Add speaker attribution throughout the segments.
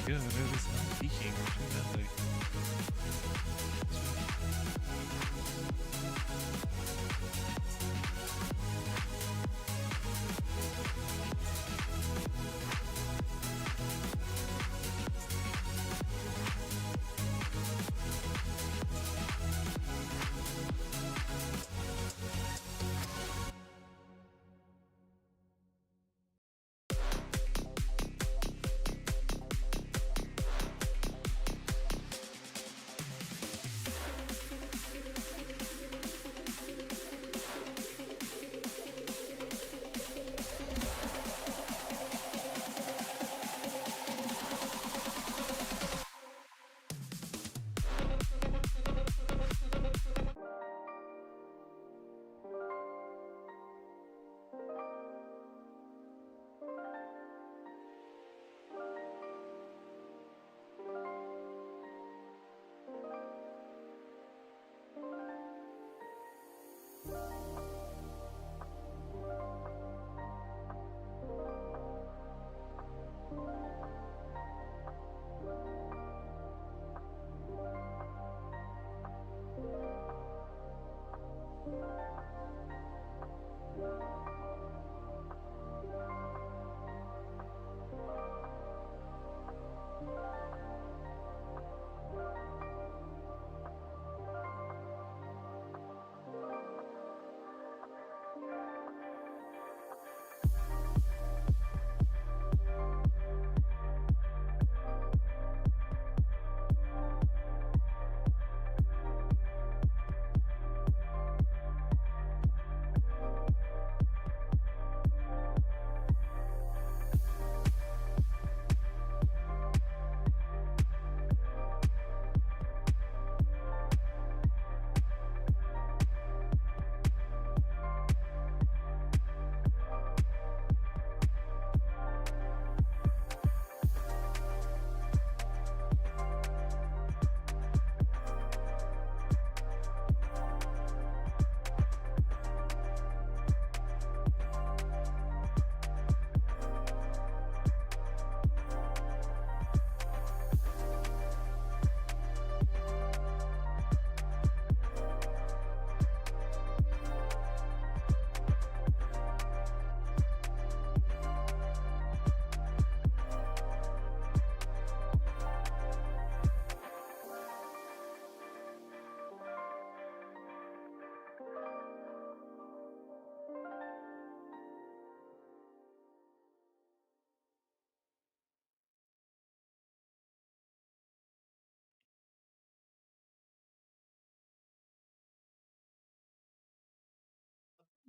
Speaker 1: good. It is not leaking too badly.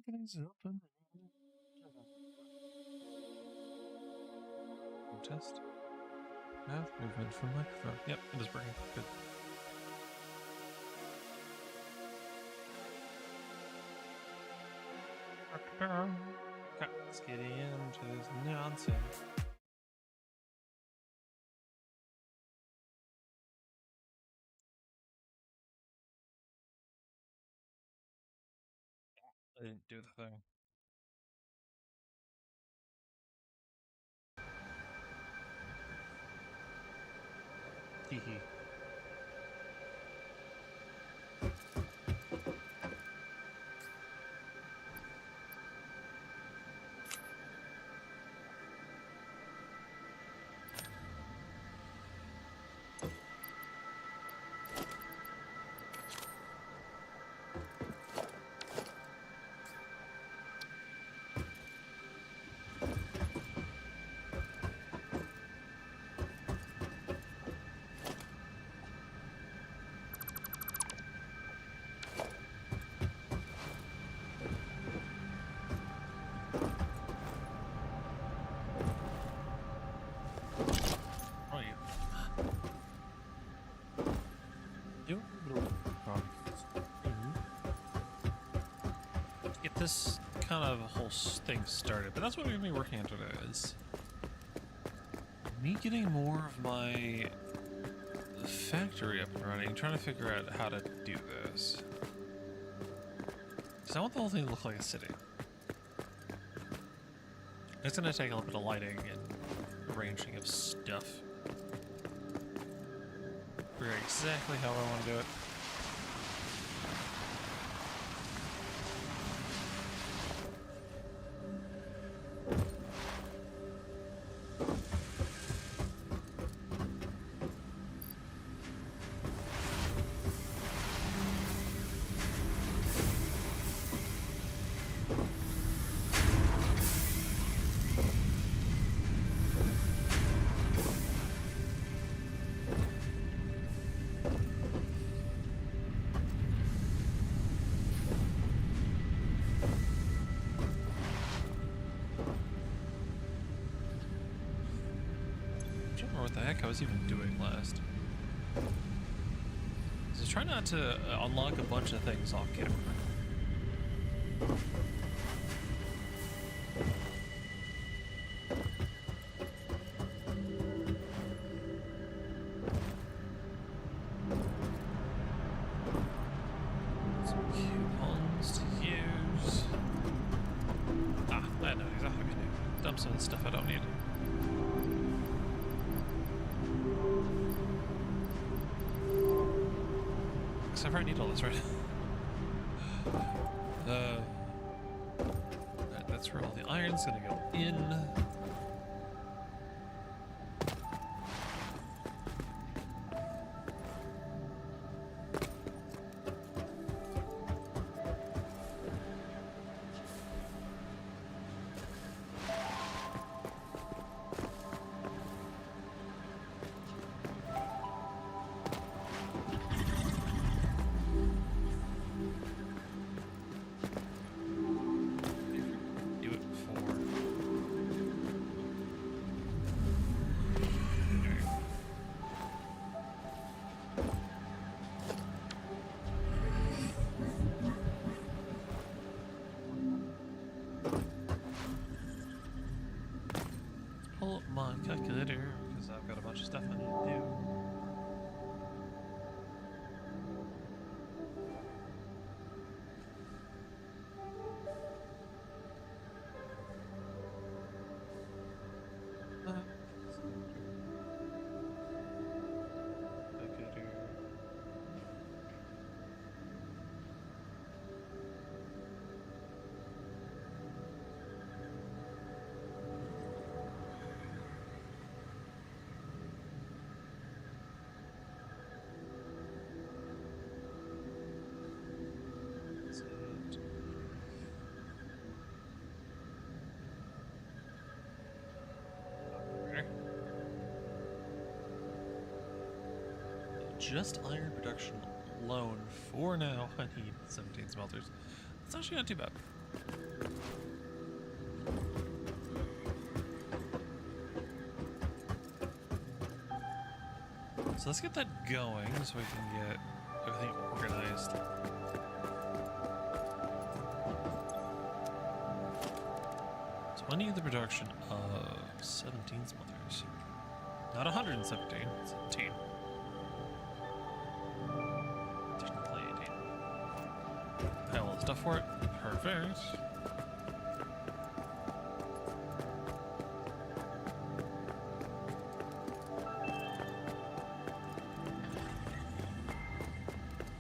Speaker 1: Everything's open. Test. Nav movement from microphone. Yep, it is working. Good. Okay, let's get into this nonsense. I didn't do the thing. Hee. Get this kind of whole thing started, but that's what we're going to be working on today is me getting more of my factory up and running, trying to figure out how to do this. Because I want the whole thing to look like a city. It's going to take a little bit of lighting and arranging of stuff. figure out exactly how I want to do it. What the heck I was even doing last. Just try not to unlock a bunch of things off camera. Some coupons to use. Ah, I know exactly what I can do. Dump some of the stuff I don't need. I probably need all this, right? That's where all the iron's gonna go in. Pull up my calculator because I've got a bunch of stuff I need to do. Just iron production alone for now. I need 17 smelters. It's actually not too bad. So let's get that going so we can get everything organized. So I need the production of 17 smelters. Not 117, 17. Stuff for it. Perfect.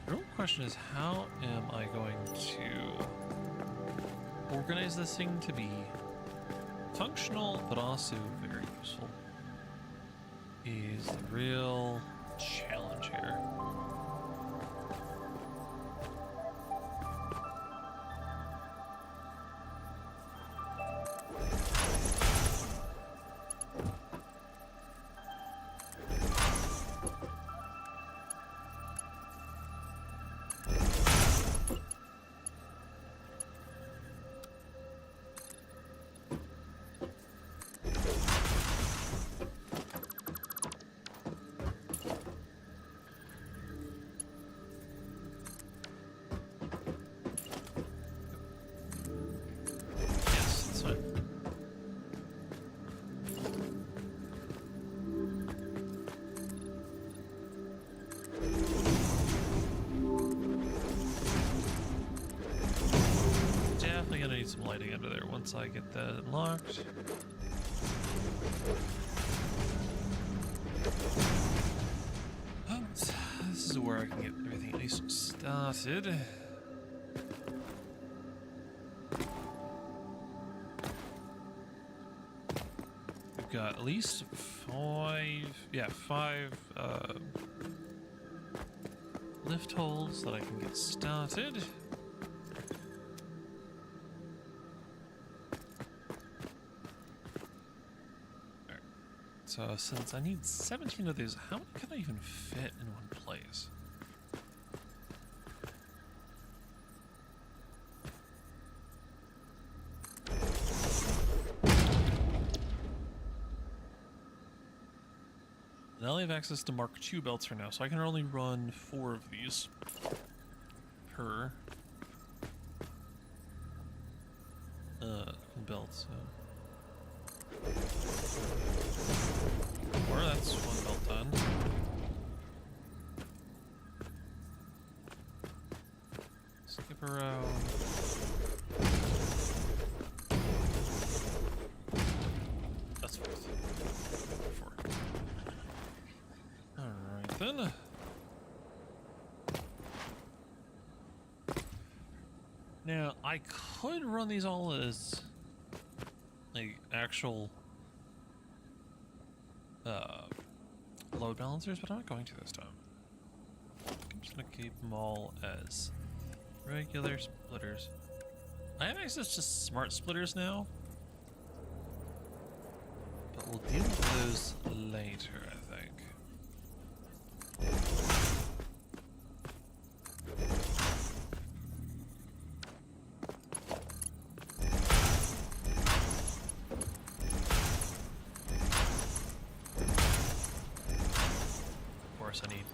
Speaker 1: The real question is, how am I going to organize this thing to be functional but also very useful? Is the real challenge here. Some lighting under there once I get that unlocked. So this is where I can get everything at least started. We've got at least five lift holes that I can get started. Alright, so since I need 17 of these, how many can I even fit in one place? I only have access to Mark II belts for now, so I can only run 4 of these per belt. So, or that's one belt done. Skip around. That's 4. Alright then. Now, I could run these all as like actual load balancers, but I'm not going to this time. I'm just gonna keep them all as regular splitters. I have access to smart splitters now, but we'll deal with those later, I think. I need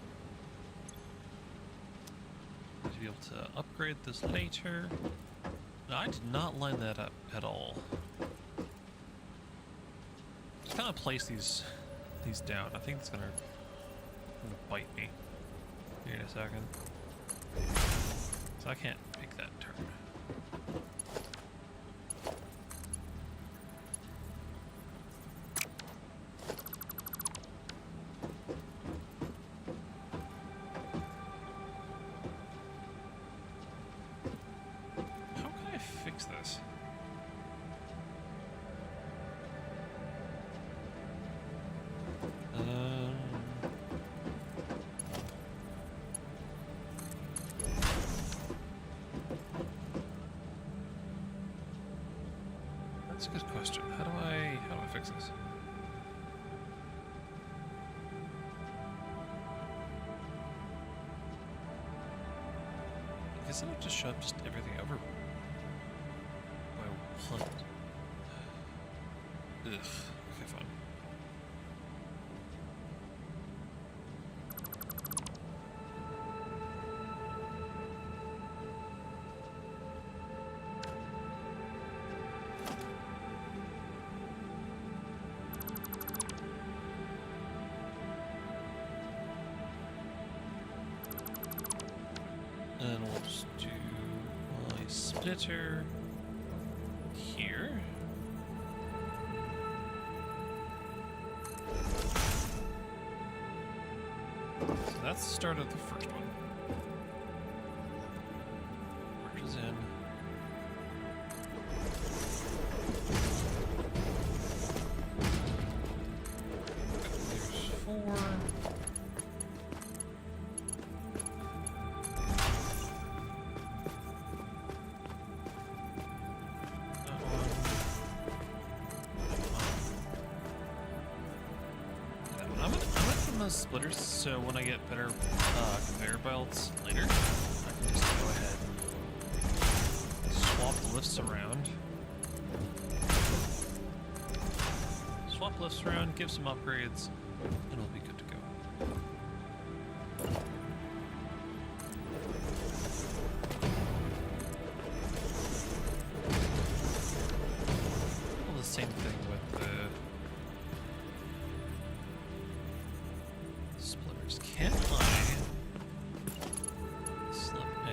Speaker 1: to be able to upgrade this later. No, I did not line that up at all. Just kind of place these down. I think it's gonna bite me here in a second. So I can't make that turn. This. That's a good question. How do I fix this? I guess I would just shove everything over. Ugh. Okay, fine. And we'll just do my splitter here. So that's the start of the first one. Work is in. There's 4. Splitters, so when I get better conveyor belts later, I can just go ahead and swap the lifts around. Swap lifts around, give some upgrades, and we'll be good to go. Well, the same thing with the splitters. Can I slip a...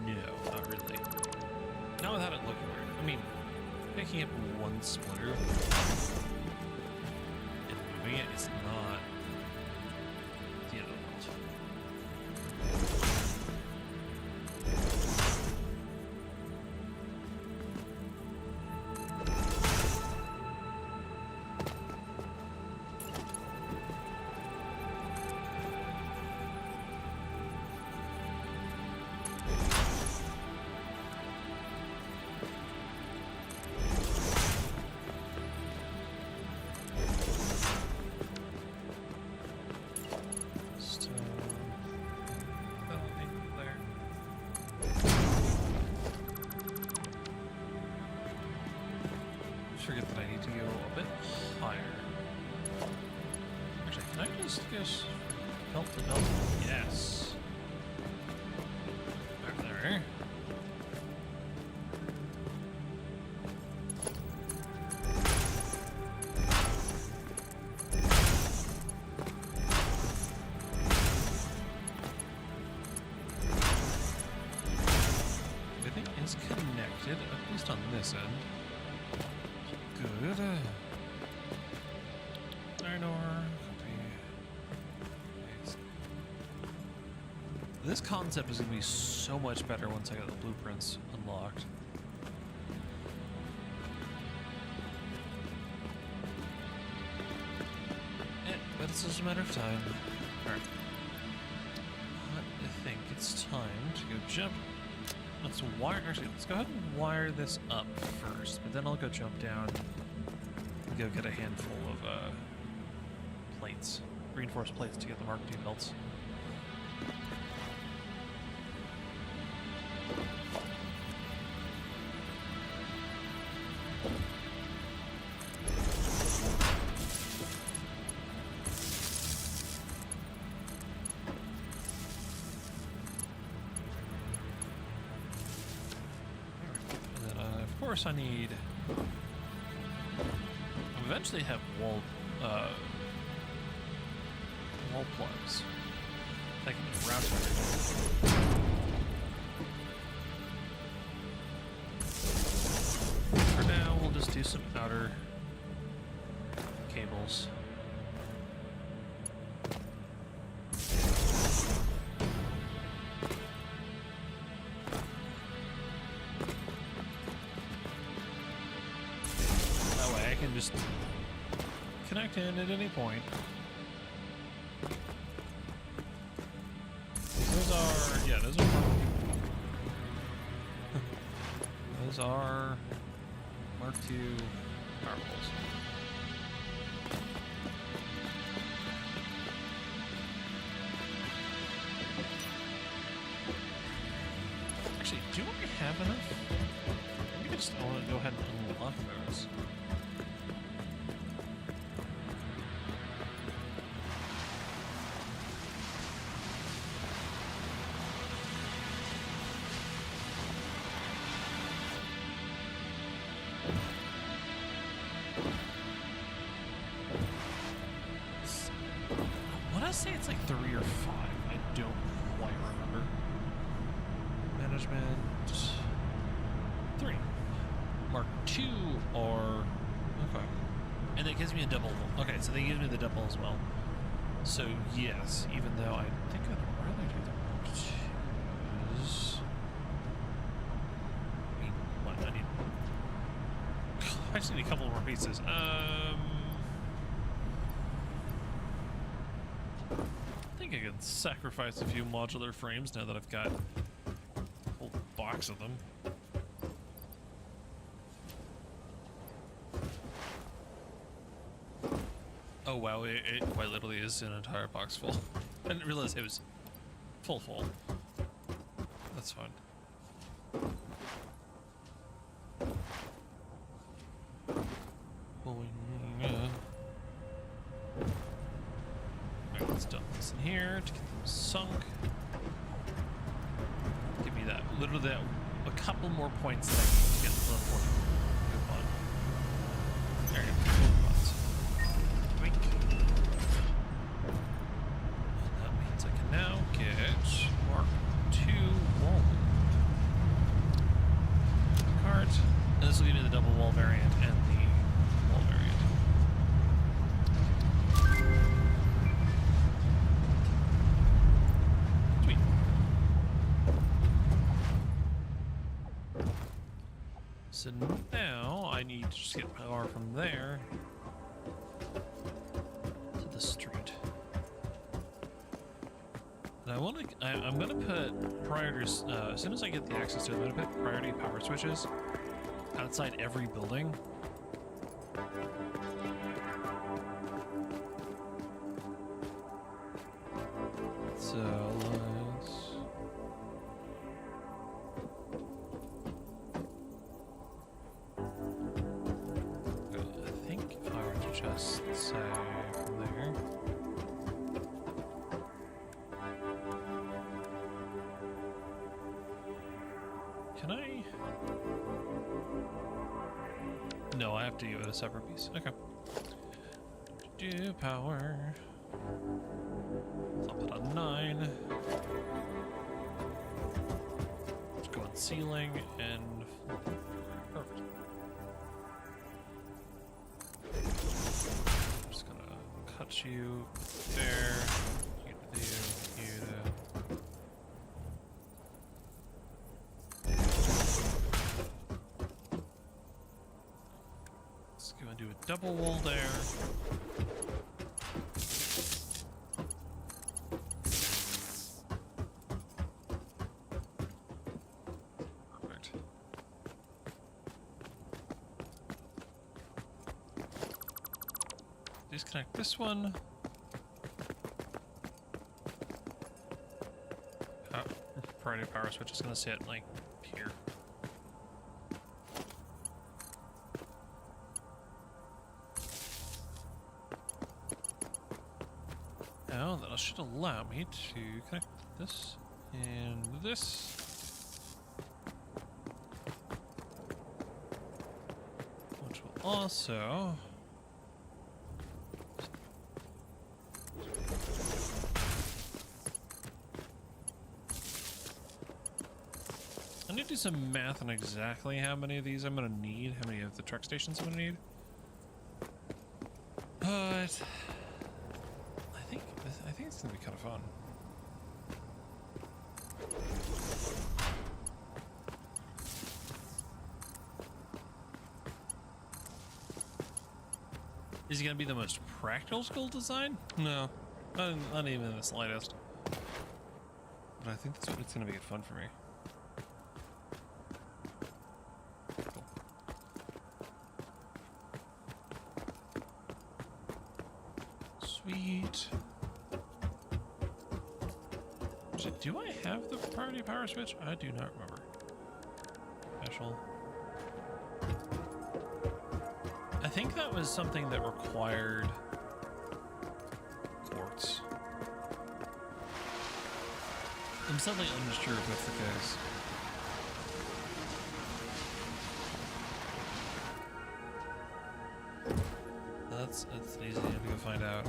Speaker 1: No, not really. Not without it looking weird. I mean, picking up one splitter and moving doing it, it's not the end of the world. Forget that I need to go a bit higher. Actually, can I just guess belt to belt? Yes. There. Everything is connected, at least on this end. Good. Iron ore. This concept is going to be so much better once I get the blueprints unlocked. But it's just a matter of time. Alright. I think it's time to go jump. Let's wire. Actually, let's go ahead and wire this up first, but then I'll go jump down and go get a handful of plates, reinforced plates to get the Mark II belts. Of course, I need. I'll eventually have wall plugs. I can route everything. For now, we'll just do some outer cables. Just connect in at any point. Those are, yeah, those are Mark II power poles. Actually, do I have enough? Maybe I want to go ahead and unlock those. I say it's like 3 or 5. I don't quite remember. Management 3. Mark II are okay, and it gives me a double. Okay, so they give me the double as well. So yes, even though I think I'd rather do the Mark IIs. I mean, what I need? I just need a couple more pieces. I think I can sacrifice a few modular frames now that I've got a whole box of them. Oh wow, it quite literally is an entire box full. I didn't realize it was full. That's fine. Alright, let's dump this in here to get them sunk. Give me that, literally that, a couple more points that I need to get to the fourth coupon. There you go, coupons. Wink. And that means I can now get Mark II wall cart. And this will give me the double wall variant and the wall variant. So now I need to just get power from there to the street. And I'm gonna put priorities, as soon as I get the access to it, I'm gonna put priority power switches outside every building. So let's... I think if I were to just say from there... Can I? No, I have to give it a separate piece. Okay. Do power. I'll put on 9. Let's go on ceiling and floor. Perfect. I'm just gonna cut you there. You to you to. Let's go and do a double wall there. Perfect. Disconnect this one. Priority power switch is going to sit like here. Now that should allow me to connect this and this. Which will also... I need to do some math on exactly how many of these I'm going to need, how many of the truck stations I'm going to need. But... I think it's going to be kind of fun. Is it going to be the most practical design? No, not even the slightest. But I think that's what it's going to make it fun for me. Cool. Sweet. So do I have the priority power switch? I do not remember. Special. I think that was something that required quartz. I'm suddenly unsure if that's the case. That's easy to go find out.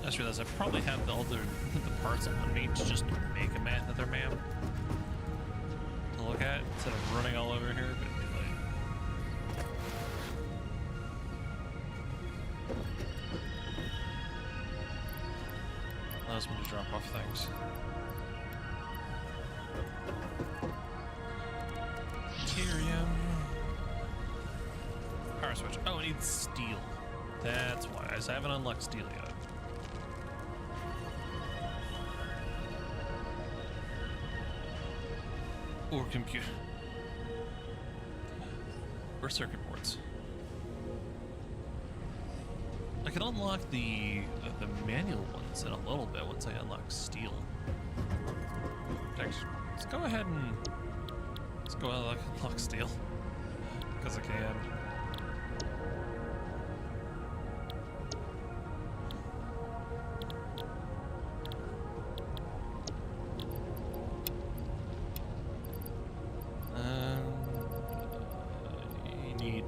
Speaker 1: I just realized I probably have all the parts on me to just make another map to look at instead of running all over here, but too late. Allows me to drop off things. Deuterium. Power switch. Oh, it needs steel. That's why. I haven't unlocked steel yet. Or computer. Or circuit boards. I can unlock the manual ones in a little bit once I unlock steel. Thanks. Let's go ahead and unlock steel. Because I can. You need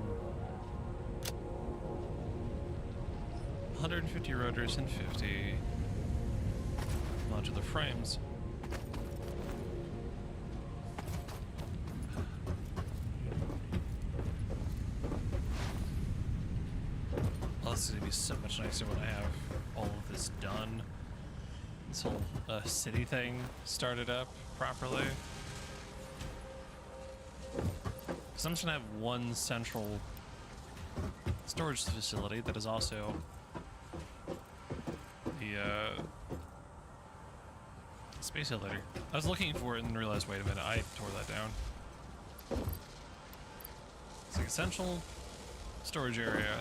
Speaker 1: 150 rotors and 50 modular frames. Oh, this is gonna be so much nicer when I have all of this done. This whole city thing started up properly. Because I'm just gonna have one central storage facility that is also the space elevator. I was looking for it and realized, wait a minute, I tore that down. It's like a central storage area.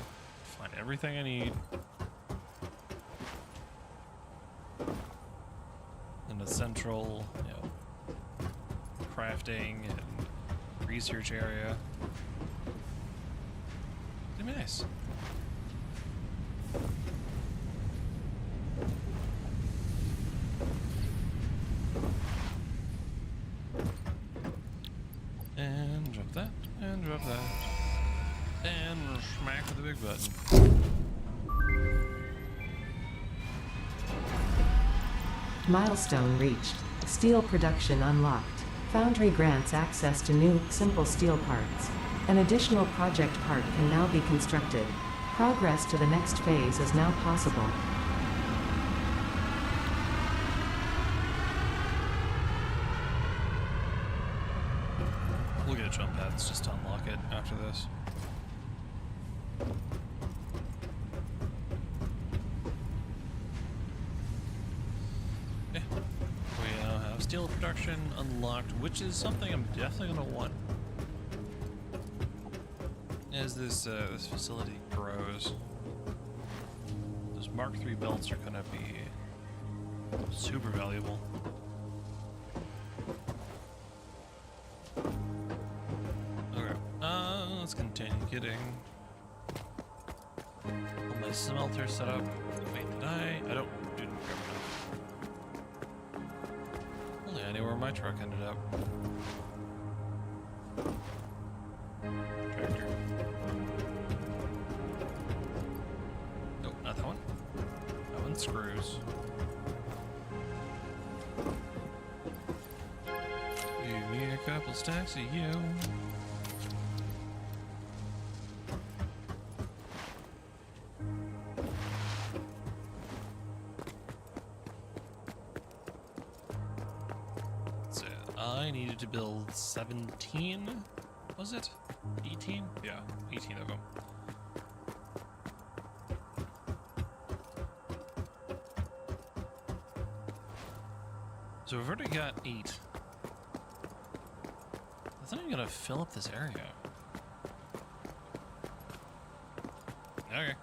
Speaker 1: Find everything I need. And a central, you know, crafting and research area. It'd be nice. And drop that, and drop that. And smack with the big button.
Speaker 2: Milestone reached. Steel production unlocked. Foundry grants access to new, simple steel parts. An additional project part can now be constructed. Progress to the next phase is now possible.
Speaker 1: We'll get jump pads just to unlock it after this. Yeah. We now have steel production unlocked, which is something I'm definitely going to want as this facility grows. Those Mark III belts are going to be super valuable. Let's continue getting all my smelter set up. Wait, did I don't didn't grab enough. Only I knew where my truck ended up. Tractor. Nope, not that one. That one screws. Give me a couple stacks of you. I needed to build 17, was it? 18? Yeah, 18 of them. So we've already got 8. That's not even gonna fill up this area. Okay.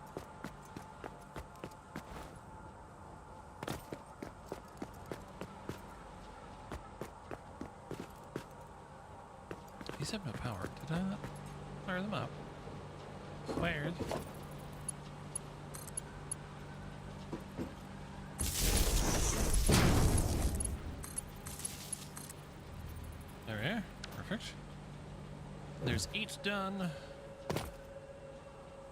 Speaker 1: These have no power. Did I not fire them up? Weird. There we are. Perfect. There's 8 done.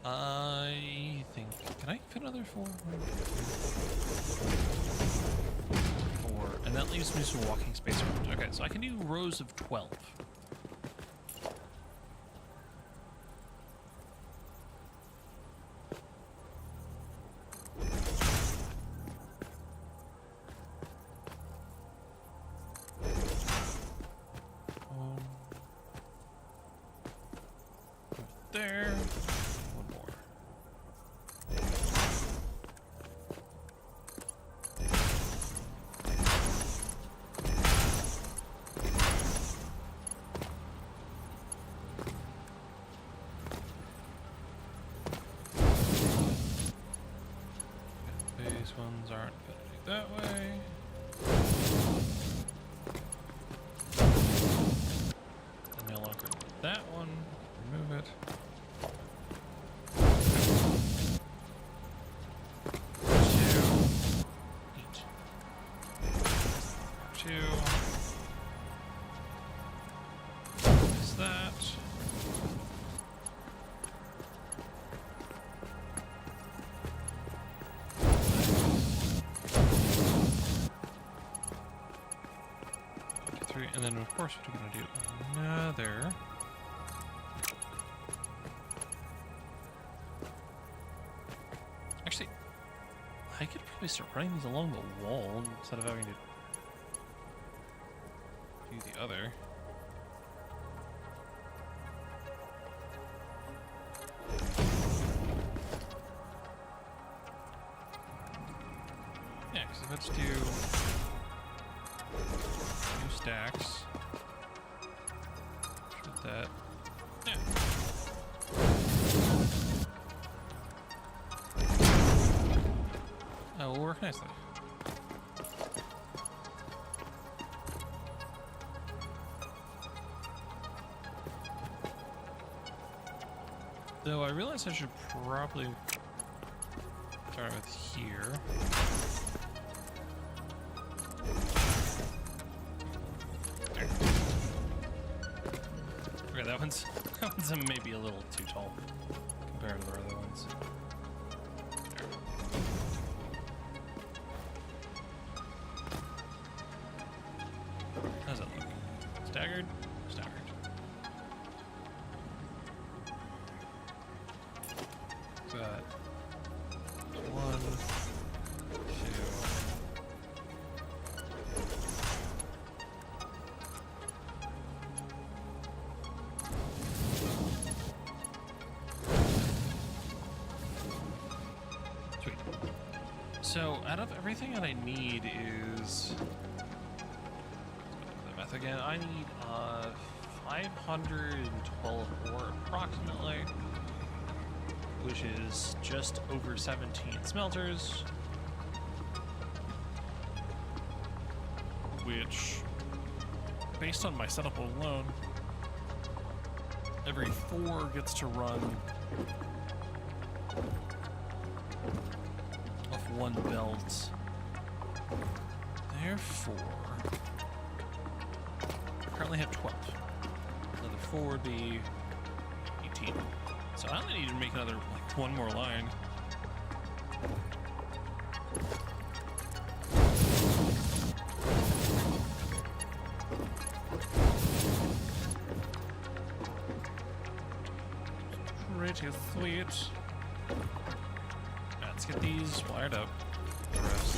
Speaker 1: I think... Can I fit another 4? 4. And that leaves me some walking space around. Okay, so I can do rows of 12. There. One more. These ones aren't gonna do that way. And no longer need that one. Remove it. Is that? Three, and then of course we're going to do another. Actually, I could probably start running these along the wall instead of having to do the other. stacks. Shoot that. Yeah. That will work nicely. Though I realize I should probably start with here. There. Okay, that one's maybe a little too tall compared to the other ones. There. How does that look? Staggered? Staggered. Got 1, 2. Sweet. So, out of everything that I need is... the math again. I need 512 ore approximately, which is just over 17 smelters, which, based on my setup alone, every 4 gets to run off 1 belt. Therefore, I currently have 12. Another 4 would be 18. So I only need to make another, like, 1 more line. Pretty sweet. Let's get these wired up. The rest.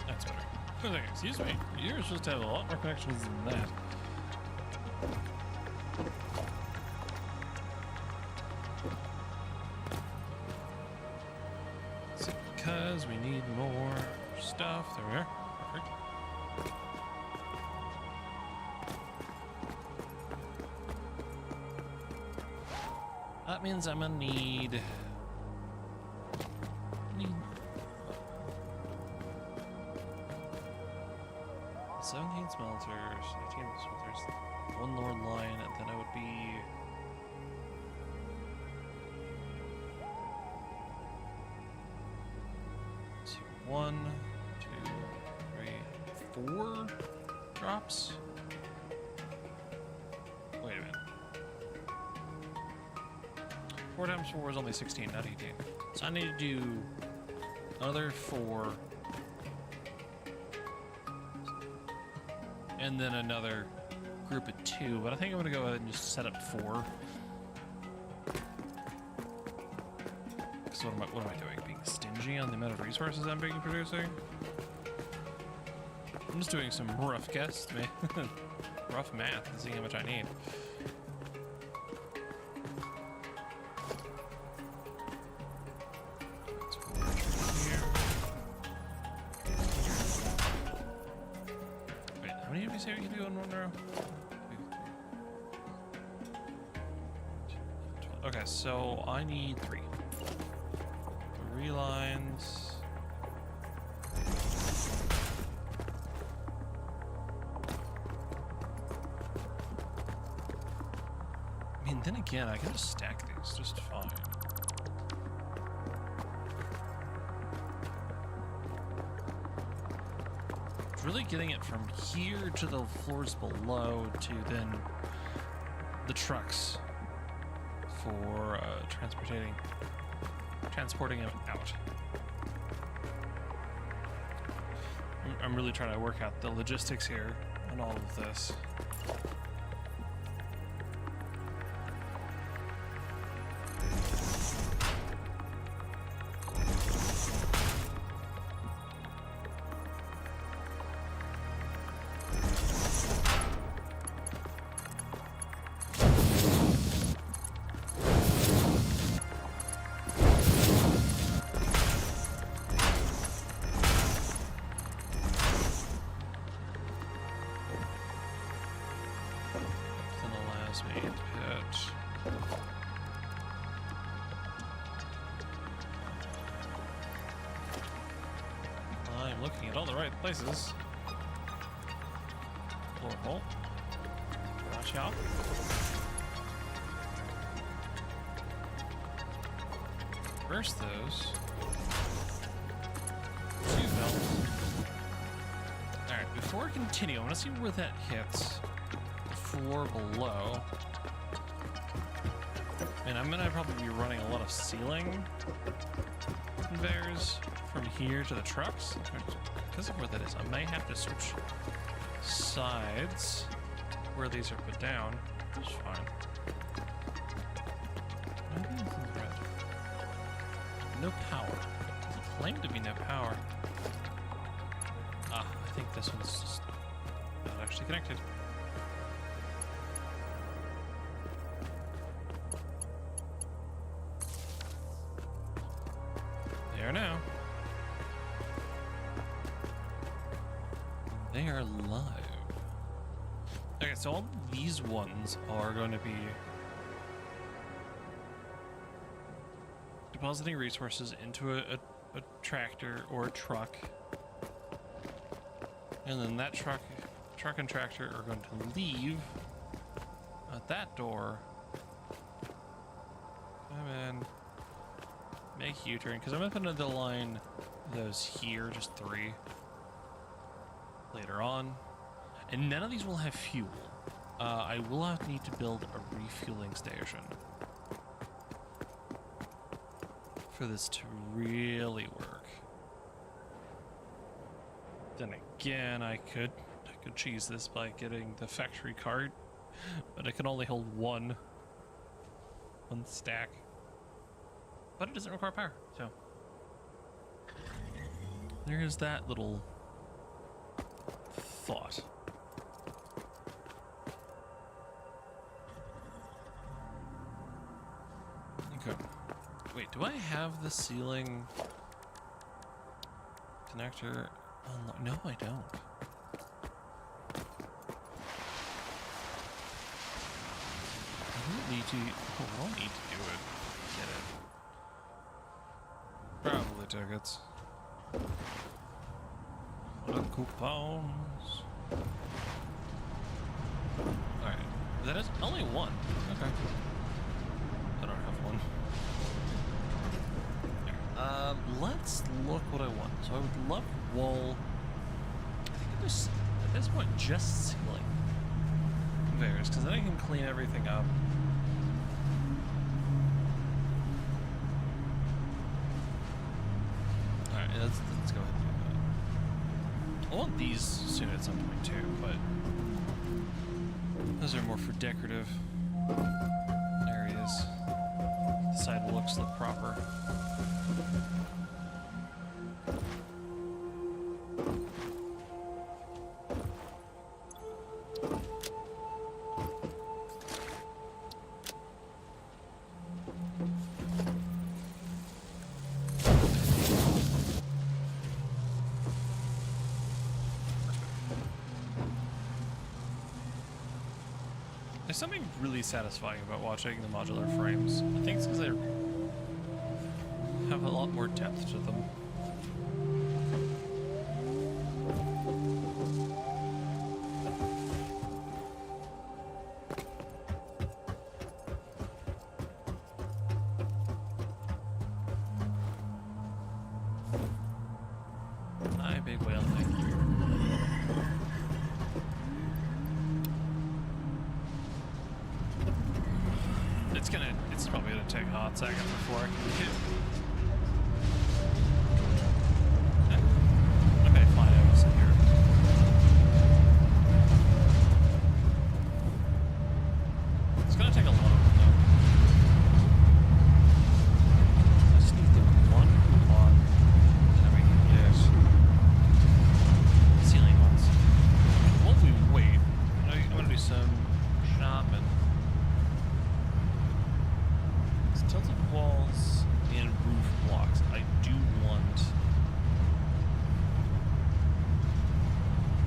Speaker 1: That's better. I was like, excuse me, you're supposed to have a lot more connections than that. Because we need more stuff. There we are. Perfect. That means I'm gonna need 17 smelters, 18 smelters, 1 lord line, and then it would be... So 1, 2, 3, 4 drops? Wait a minute. 4 times 4 is only 16, not 18. So I need to do another 4. And then another group of 2, but I think I'm gonna go ahead and just set up 4. So what am I doing? Being stingy on the amount of resources I'm being producing? I'm just doing some rough guess, man. Rough math and seeing how much I need. Wait, how many did we say we can do in 1 row? Okay, so I need 3. 3 lines. I mean, then again, I can just stack these just fine. It's really getting it from here to the floors below to then the trucks for transporting them out. I'm really trying to work out the logistics here on all of this. this main pit. I'm looking at all the right places. Floor hole. Watch out. Reverse those. Two belts. Alright, before I continue, I want to see where that hits the floor below. And I'm gonna probably be running a lot of ceiling conveyors from here to the trucks. Because of where that is, I may have to switch sides where these are put down. Which is fine. Maybe this is red. No power. Doesn't claim to be no power. Ah, I think this one's just not actually connected. There now. They are live. Okay, so all these ones are going to be depositing resources into a tractor or a truck. And then that truck and tractor are going to leave at that door. Come in. Make U-turn, because I'm going to line those here, just 3. Later on. And none of these will have fuel. I will need to build a refueling station for this to really work. Then again, I could cheese this by getting the factory cart, but it can only hold one stack. But it doesn't require power, so there's that little thought. Okay. Wait, do I have the ceiling connector unlocked? No, I don't. I don't need to. Oh, I don't need to do it. Get it. Probably tickets. What are coupons? Alright. That is only one. Okay. I don't have one. Let's look what I want. So I would love wall. I think it was, at this point, just ceiling conveyors, because then I can clean everything up. Alright, let's go ahead and do that. I want these soon at some point too, but those are more for decorative areas. The sidewalks look proper. There's something really satisfying about watching the modular frames. I think it's because they have a lot more depth to them. Hi, big whale, thank you. It's probably gonna take a hot second before I can get it. Okay, fine, I will sit here. It's gonna take a lot of them though. I just need the one coupon, and then we can get ceiling ones. While we wait, I'm gonna do some shopping. Tilted walls and roof blocks. I do want.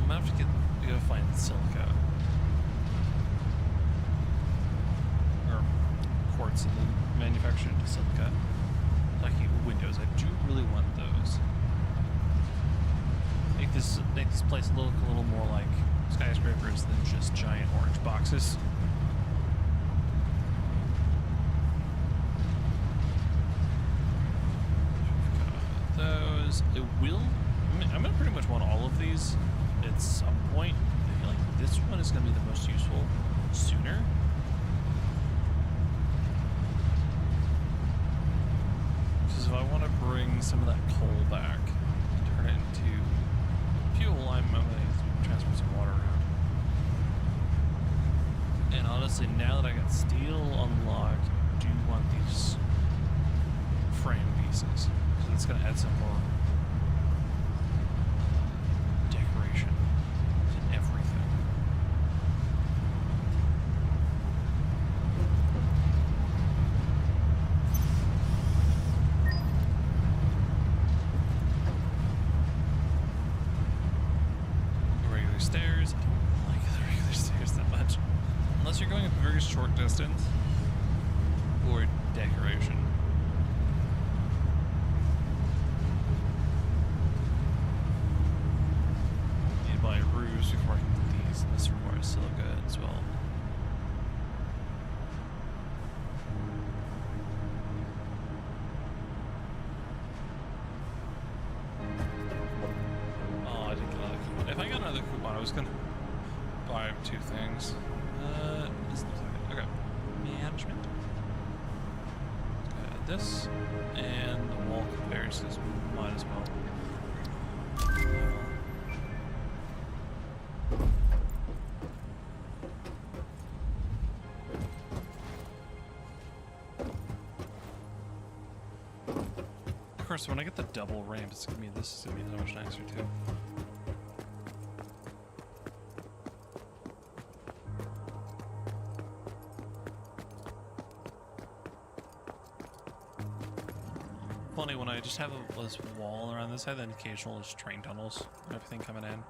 Speaker 1: I'm gonna have to we gotta find silica. parts and then manufactured into silica. Like windows, I do really want those. Make this place look a little more like skyscrapers than just giant orange boxes. Those, it will. I'm gonna pretty much want all of these at some point. I feel like this one is gonna be the most useful sooner. Because if I want to bring some of that coal back and turn it into fuel, I'm gonna transfer some water around. And honestly, now that I got steel unlocked, I do want these frame pieces. So it's gonna add some more decoration to everything. Regular stairs. I don't like the regular stairs that much. Unless you're going a very short distance or decoration. Need to buy roofs before I can do these, and this requires silica as well. Oh, I didn't get another coupon. If I got another coupon, I was gonna buy two things. Doesn't look like it. Okay. Management. This and the wall comparisons might as well. Of course, when I get the double ramp, this is gonna be so much nicer too. Funny when I just have this wall around this side, then occasional just train tunnels and everything coming in.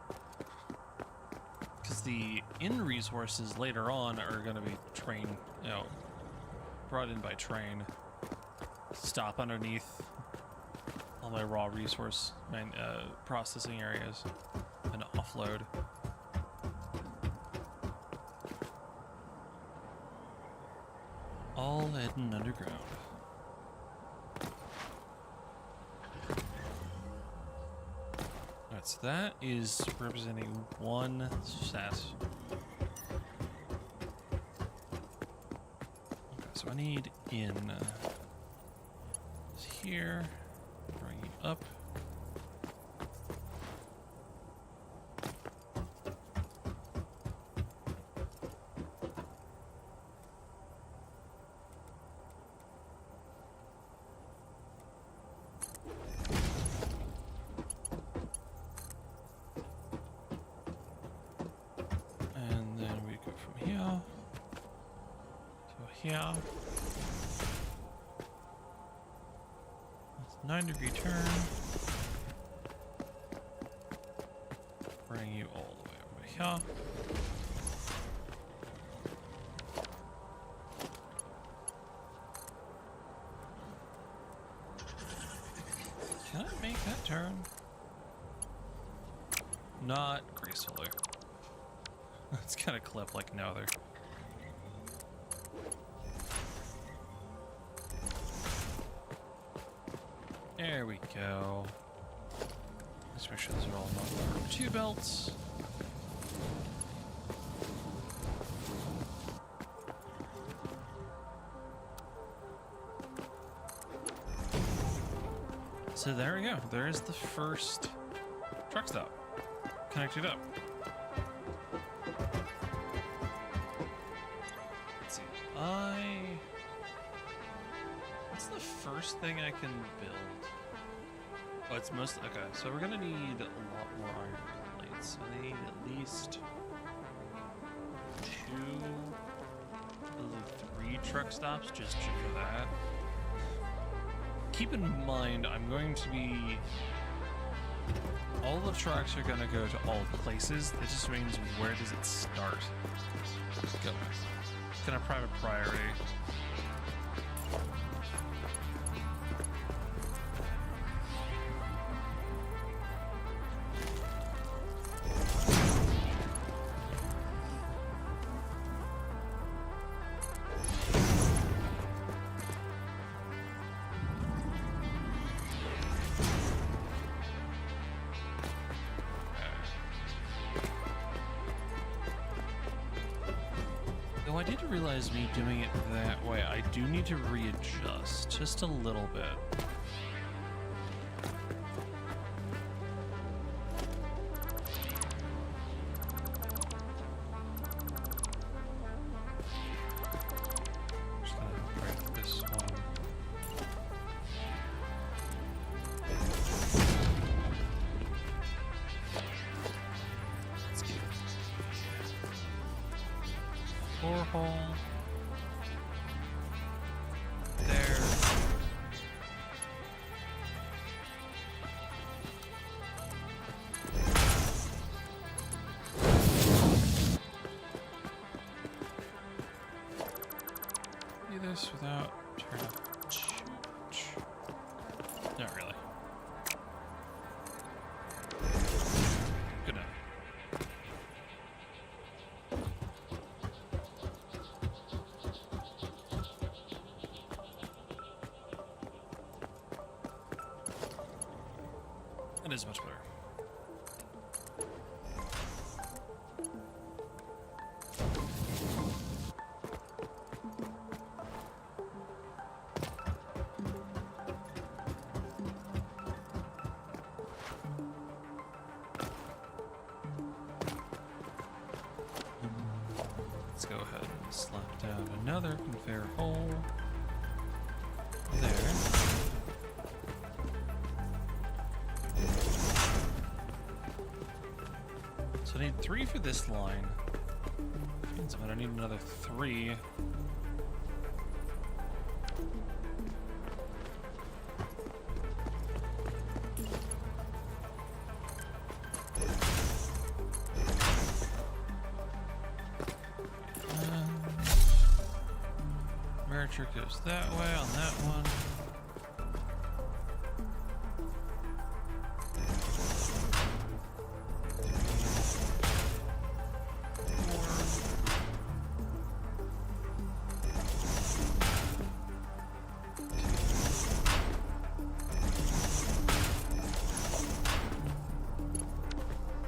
Speaker 1: Because the in resources later on are going to be train, brought in by train. Stop underneath all my raw resource processing areas and offload. All hidden underground. So that is representing one stat. Okay, so I need in here, bring you up. Yeah. That's 9-degree turn. Bring you all the way over here. Can I make that turn? Not gracefully. It's gonna clip like no other. There we go. Let's make sure those are all number 2 belts. So there we go. There's the first truck stop connected up. Let's see. What's the first thing I can build? Oh, it's most okay. So we're gonna need a lot more iron plates. So I need at least 2 of the 3 truck stops just for that. Keep in mind, I'm going to be... all the trucks are going to go to all places. It just means where does it start? Go. It's going to private priority. Though I did realize me doing it that way, I do need to readjust just a little bit. Just gonna break this one. Let's get borehole there. Do this without turning off. Not really. Good enough. That is much better. Let's go ahead and slap down another conveyor hole there. So I need 3 for this line. Means I'm gonna need another 3. Merger goes that way on that one.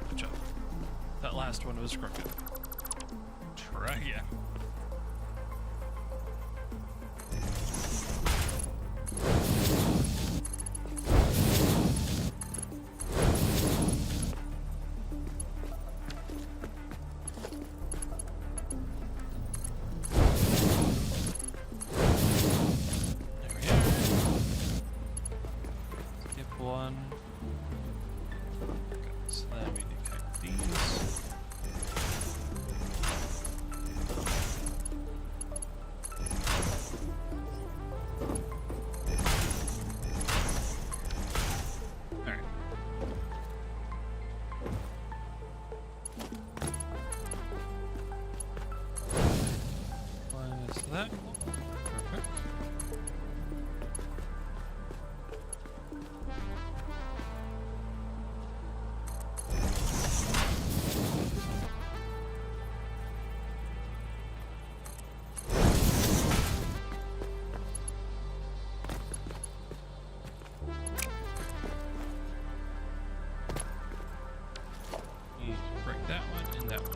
Speaker 1: Good job. That last one was crooked. Try again. One. Okay, so then we need to connect these. Alright. Minus that. Perfect. Break that one and that one.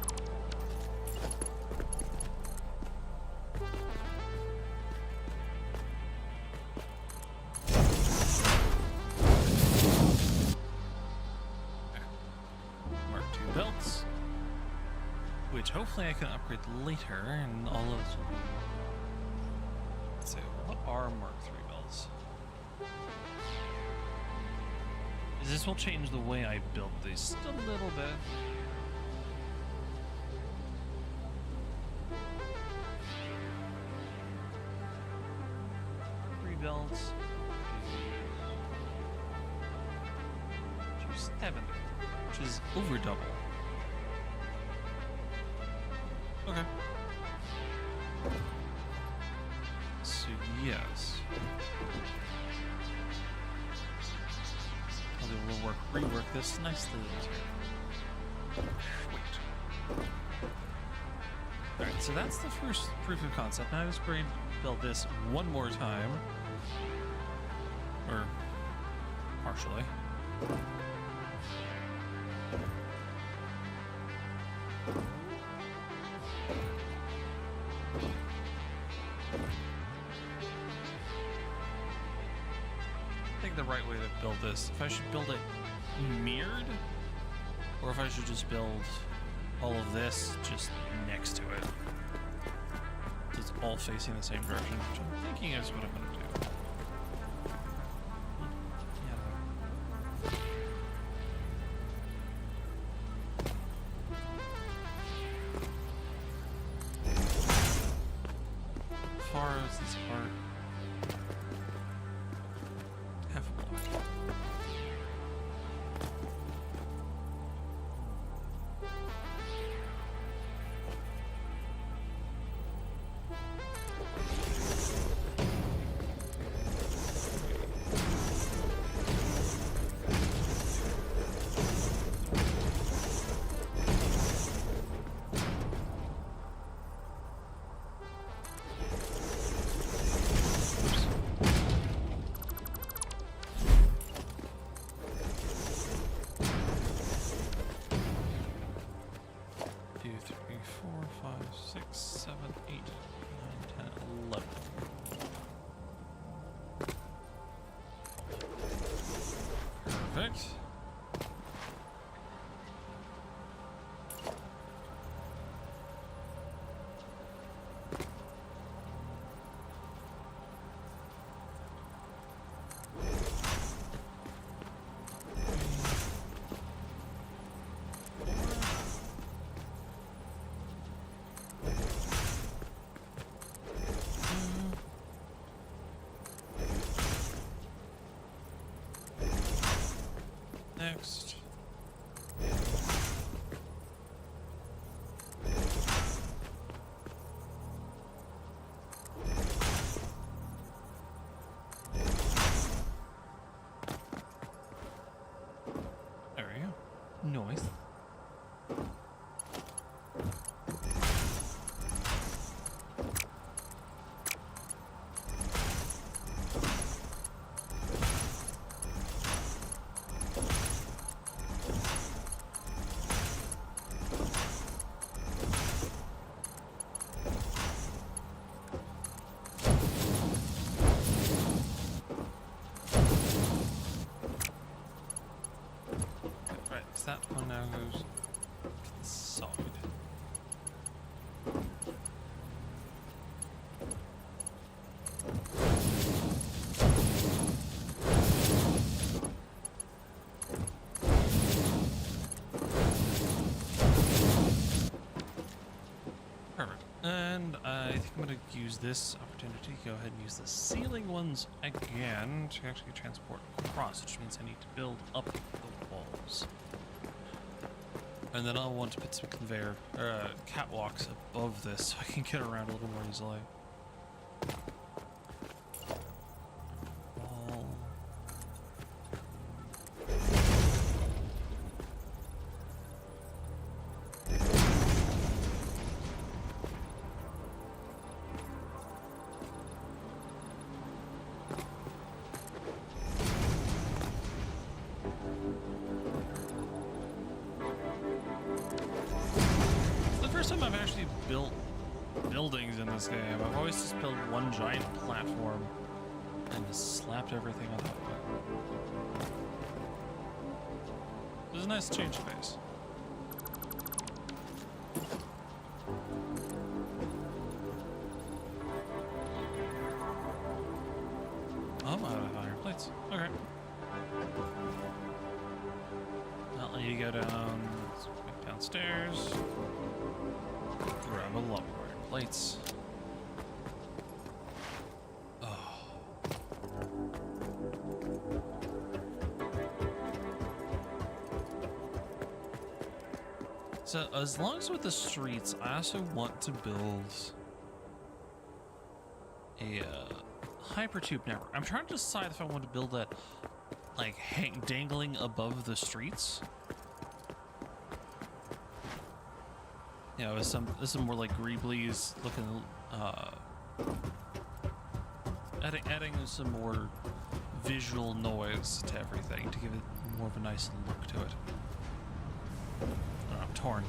Speaker 1: Mark II belts, which hopefully I can upgrade later, and all of this will be. Let's see, what are Mark III belts? This will change the way I build these just a little bit. Belts. 270, which is over double. Okay. So yes. I'll be able to rework this nicely later. Wait. Alright, so that's the first proof of concept. Now I just going to build this one more time. Or partially. I think the right way to build this, if I should build it mirrored, or if I should just build all of this just next to it. So it's all facing the same direction, which I'm thinking is what I'm going to do. As far as this part, half a block. Perfect. Next. There we go. Nice. That one now goes to the side. Perfect. And I think I'm going to use this opportunity to go ahead and use the ceiling ones again to actually transport across, which means I need to build up the walls. And then I'll want to put some conveyor, catwalks above this so I can get around a little more easily. Time I've actually built buildings in this game. I've always just built one giant platform and just slapped everything on top of it. It was a nice change of pace. Oh, I'm out of iron plates. Okay. I'll let you go downstairs. Grab a lot more iron plates. Oh. So as long as with the streets, I also want to build hypertube network. I'm trying to decide if I want to build that like dangling above the streets. You know, some more like Greeblies looking, adding some more visual noise to everything to give it more of a nice look to it. I'm torn.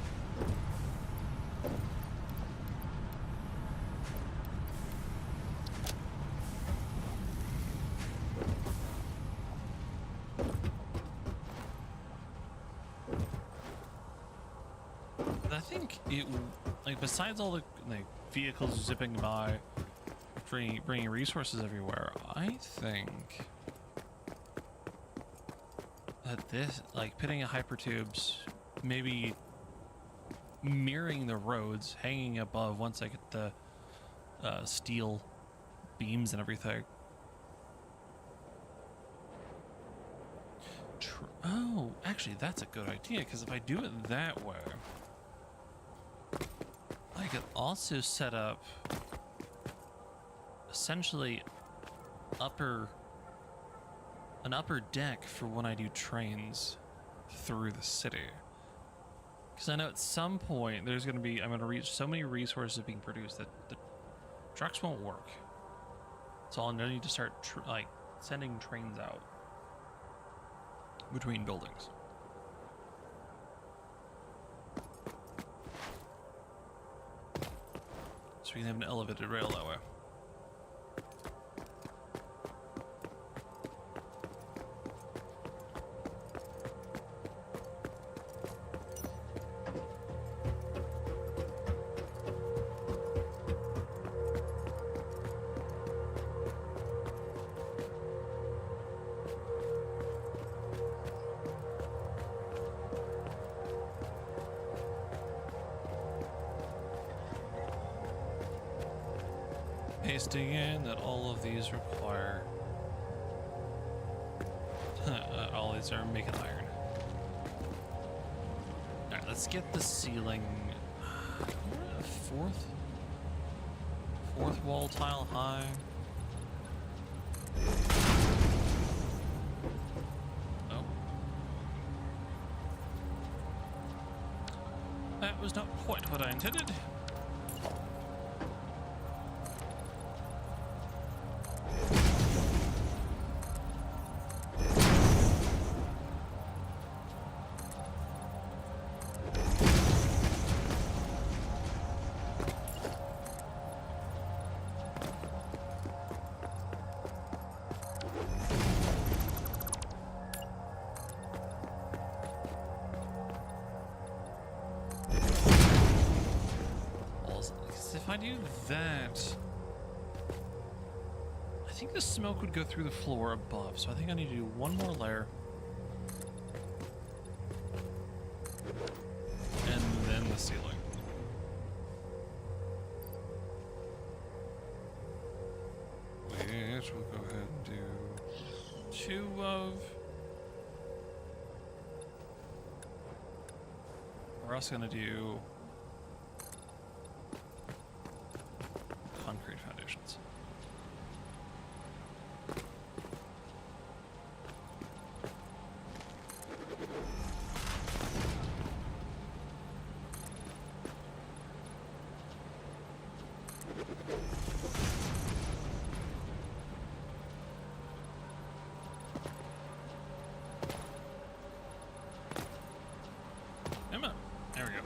Speaker 1: I think it, like, besides all the like vehicles zipping by, bringing resources everywhere, I think that this, like, pitting a hypertubes, maybe mirroring the roads, hanging above once I get the steel beams and everything. Oh, actually, that's a good idea, because if I do it that way, I could also set up essentially an upper deck for when I do trains through the city. Because I know at some point there's going to be, I'm going to reach so many resources being produced that the trucks won't work. So I'll need to start like sending trains out between buildings. So we can have an elevated rail that way. Pasting in that all of these require all these are making iron. Alright, let's get the ceiling fourth wall tile high. Oh, that was not quite what I intended. If I do that, I think the smoke would go through the floor above, so I think I need to do one more layer. And then the ceiling. Which we'll go ahead and do 2 of. We're also going to do concrete foundations. Emma, there we go.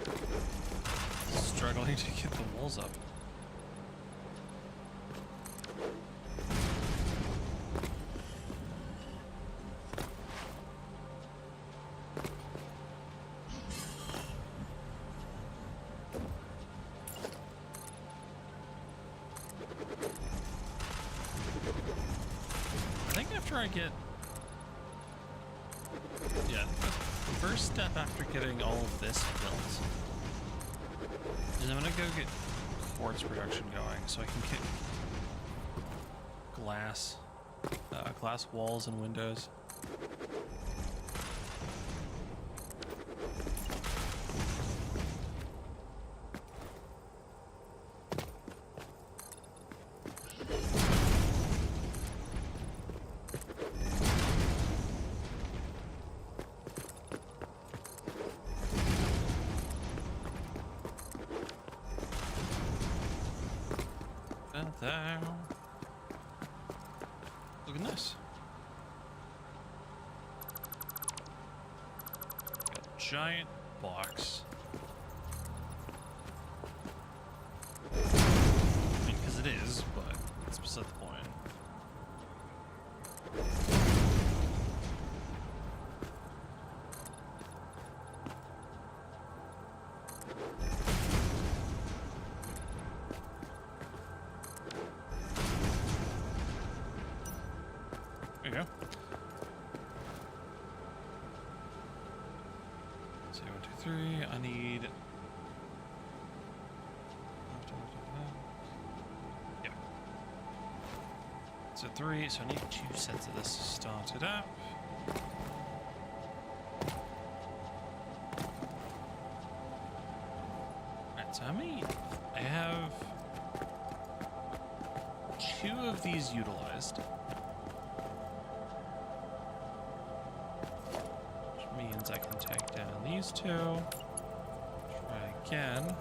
Speaker 1: Struggling to get the walls up. I get, yeah, the first step after getting all of this built is I'm gonna go get quartz production going so I can get glass walls and windows. there. Looking nice. Got a giant box. I mean, because it is, but it's beside the point. There you go. So 1, 2, 3. I need. Yeah. So 3. So I need 2 sets of this to start it up. Right. So how many? I have 2 of these utilized. Means I can take down these 2. Try again.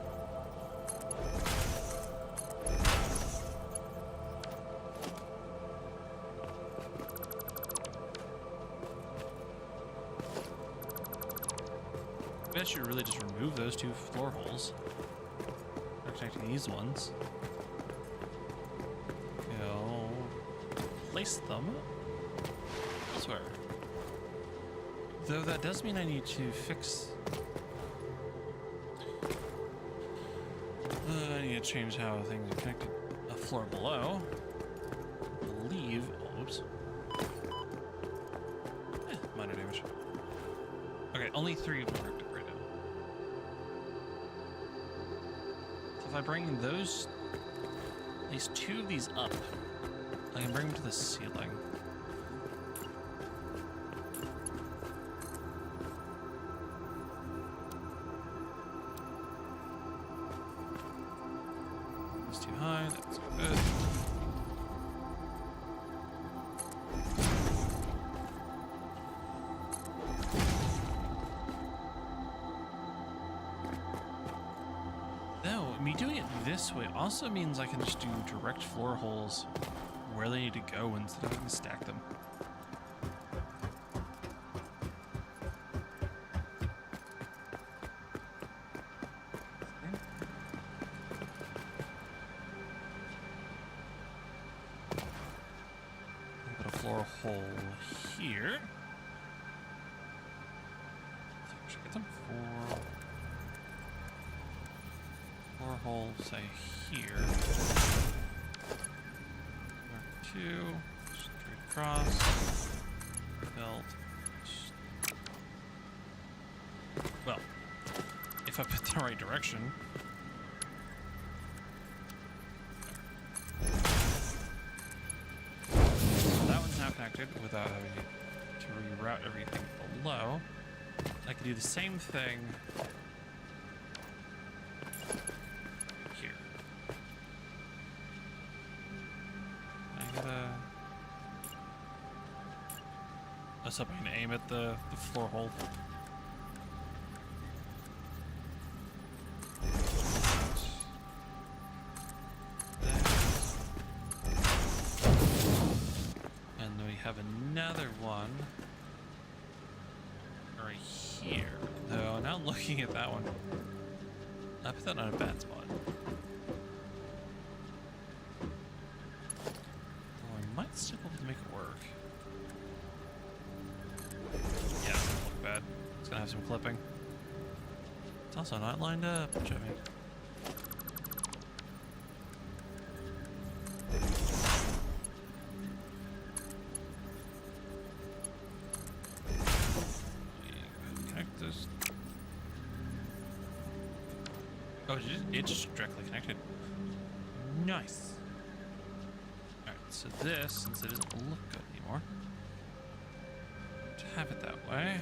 Speaker 1: Maybe I should really just remove those 2 floor holes. Start connecting these ones. You know, place them elsewhere. Though that does mean I need to fix... I need to change how things are connected a floor below. I believe... Oh, oops. Minor damage. Okay, only 3 of them are active right now. So if I bring those... at least 2 of these up, I can bring them to the ceiling. Too high, that's good. Though, me doing it this way also means I can just do direct floor holes where they need to go instead of having to stack them. Floor hole here. I think we should get them 4 holes, say here. 2, straight across, belt. Well, if I put the right direction. Connected without having to reroute everything below. I can do the same thing here. I gotta... I was hoping to aim at the floor hole. Have another one right here. Though now looking at that one, I put that on a bad spot. Though I might still be able to make it work. Yeah, it doesn't look bad. It's gonna have some clipping. It's also not lined up, which I mean. Oh, it's just directly connected. Nice. Alright, so this, since it doesn't look good anymore, to have it that way.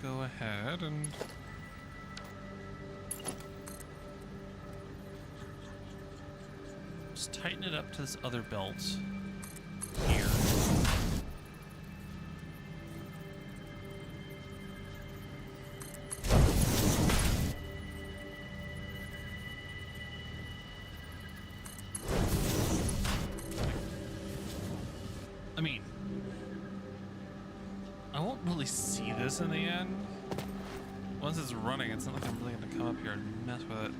Speaker 1: Go ahead and just tighten it up to this other belt here. see this in the end. Once it's running, it's not like I'm really going to come up here and mess with it.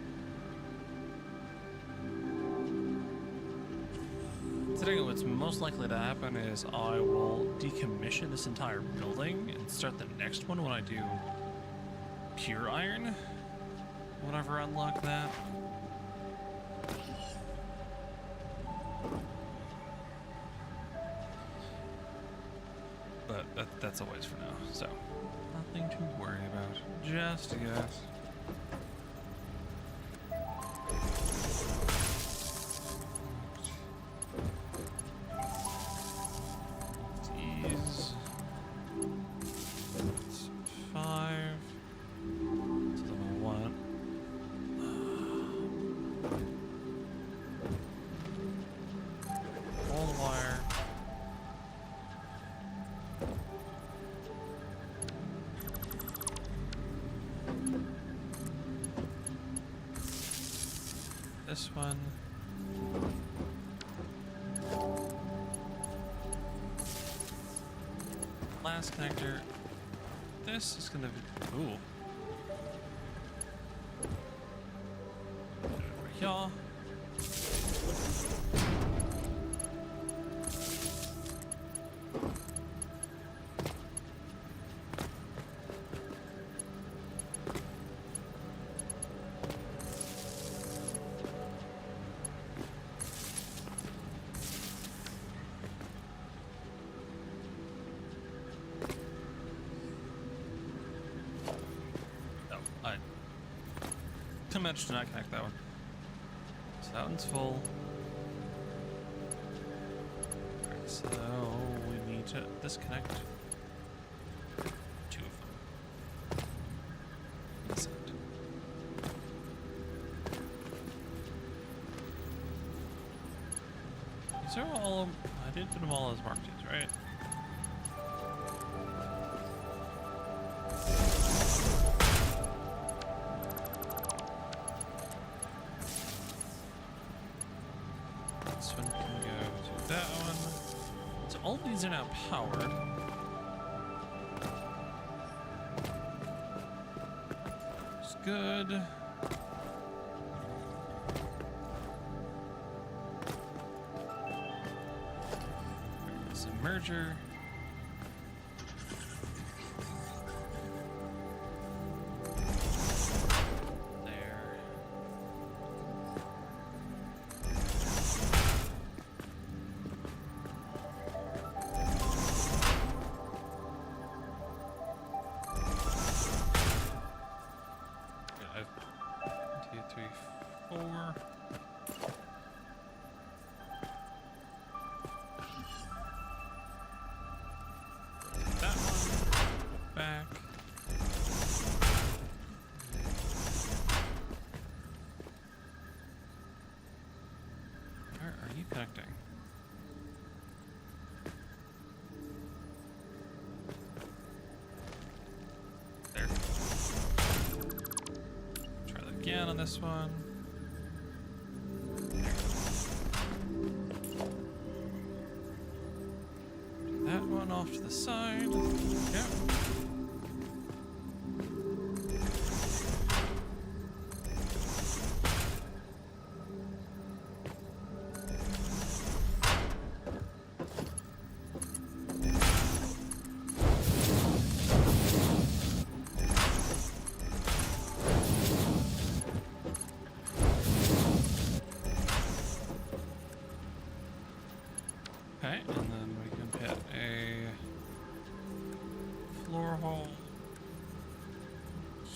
Speaker 1: Considering what's most likely to happen is I will decommission this entire building and start the next one when I do pure iron. Whenever I unlock that. But that's a ways for now, so nothing to worry about just yet. These. That's 5. That's the level 1. All the wire. This one. Last connector. This is gonna be. Ooh. Over here. I managed to not connect that one. So that one's full. Alright, so we need to disconnect 2 of them. This end. These are all. I did put them all as marked, right? This one can go to that one. So all of these are now powered. It's good. There's a merger. Connecting. There. Try that again on this one. There. Do that one off to the side. Yep. Okay, and then we can put a floor hole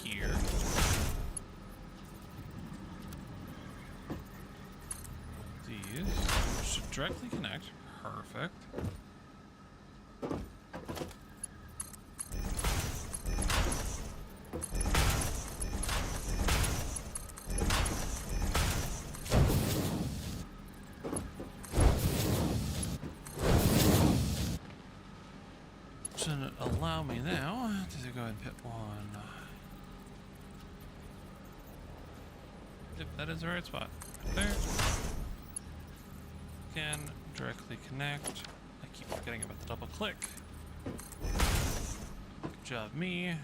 Speaker 1: here. These should directly connect. Perfect. Should allow me now to go ahead and put one. Yep, that is the right spot. Right there. Again, directly connect. I keep forgetting about the double click. job, me.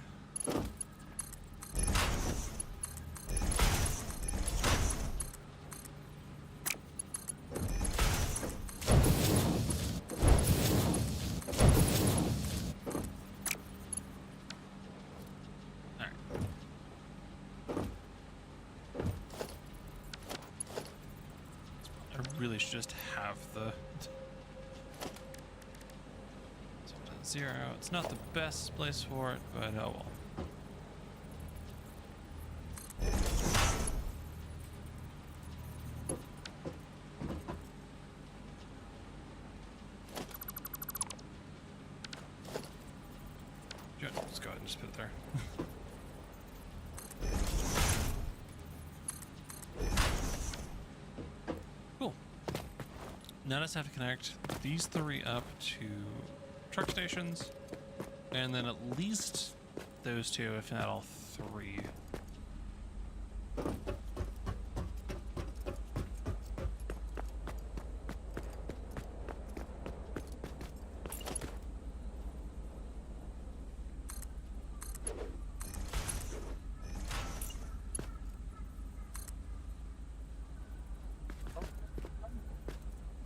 Speaker 1: Really should just have the 0. It's not the best place for it, but oh well. Good. Let's go ahead and just put it there. Cool. Now I just have to connect these 3 up to truck stations, and then at least those 2, if not all 3.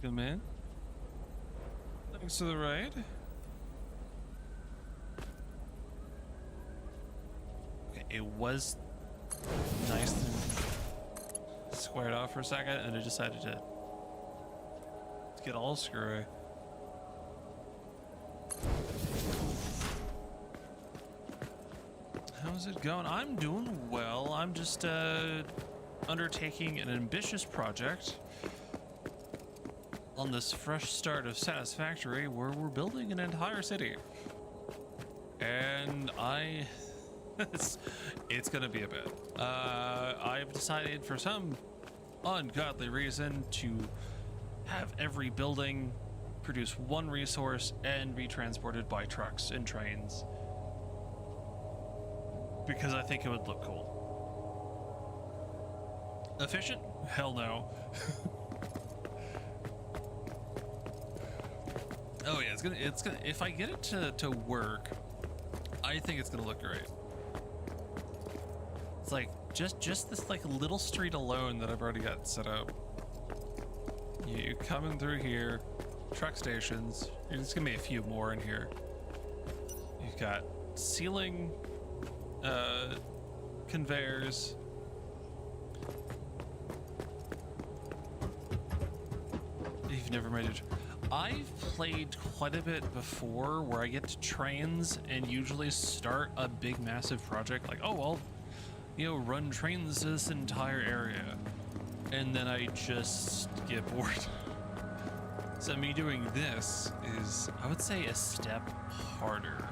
Speaker 1: Good man. Thanks to the right. Okay, it was nice and squared off for a second, and it decided to get all screwy. How's it going? I'm doing well. I'm just undertaking an ambitious project on this fresh start of Satisfactory, where we're building an entire city. And it's gonna be a bit. I've decided for some ungodly reason to have every building produce one resource and be transported by trucks and trains, because I think it would look cool. Efficient? Hell no. Oh yeah, it's gonna if I get it to work, I think it's gonna look great. It's like just this like little street alone that I've already got set up. You coming through here, truck stations. There's gonna be a few more in here. You've got ceiling conveyors. You've never made it. I've played quite a bit before where I get to trains and usually start a big massive project like, oh, I'll, run trains to this entire area. And then I just get bored. So me doing this is, I would say, a step harder.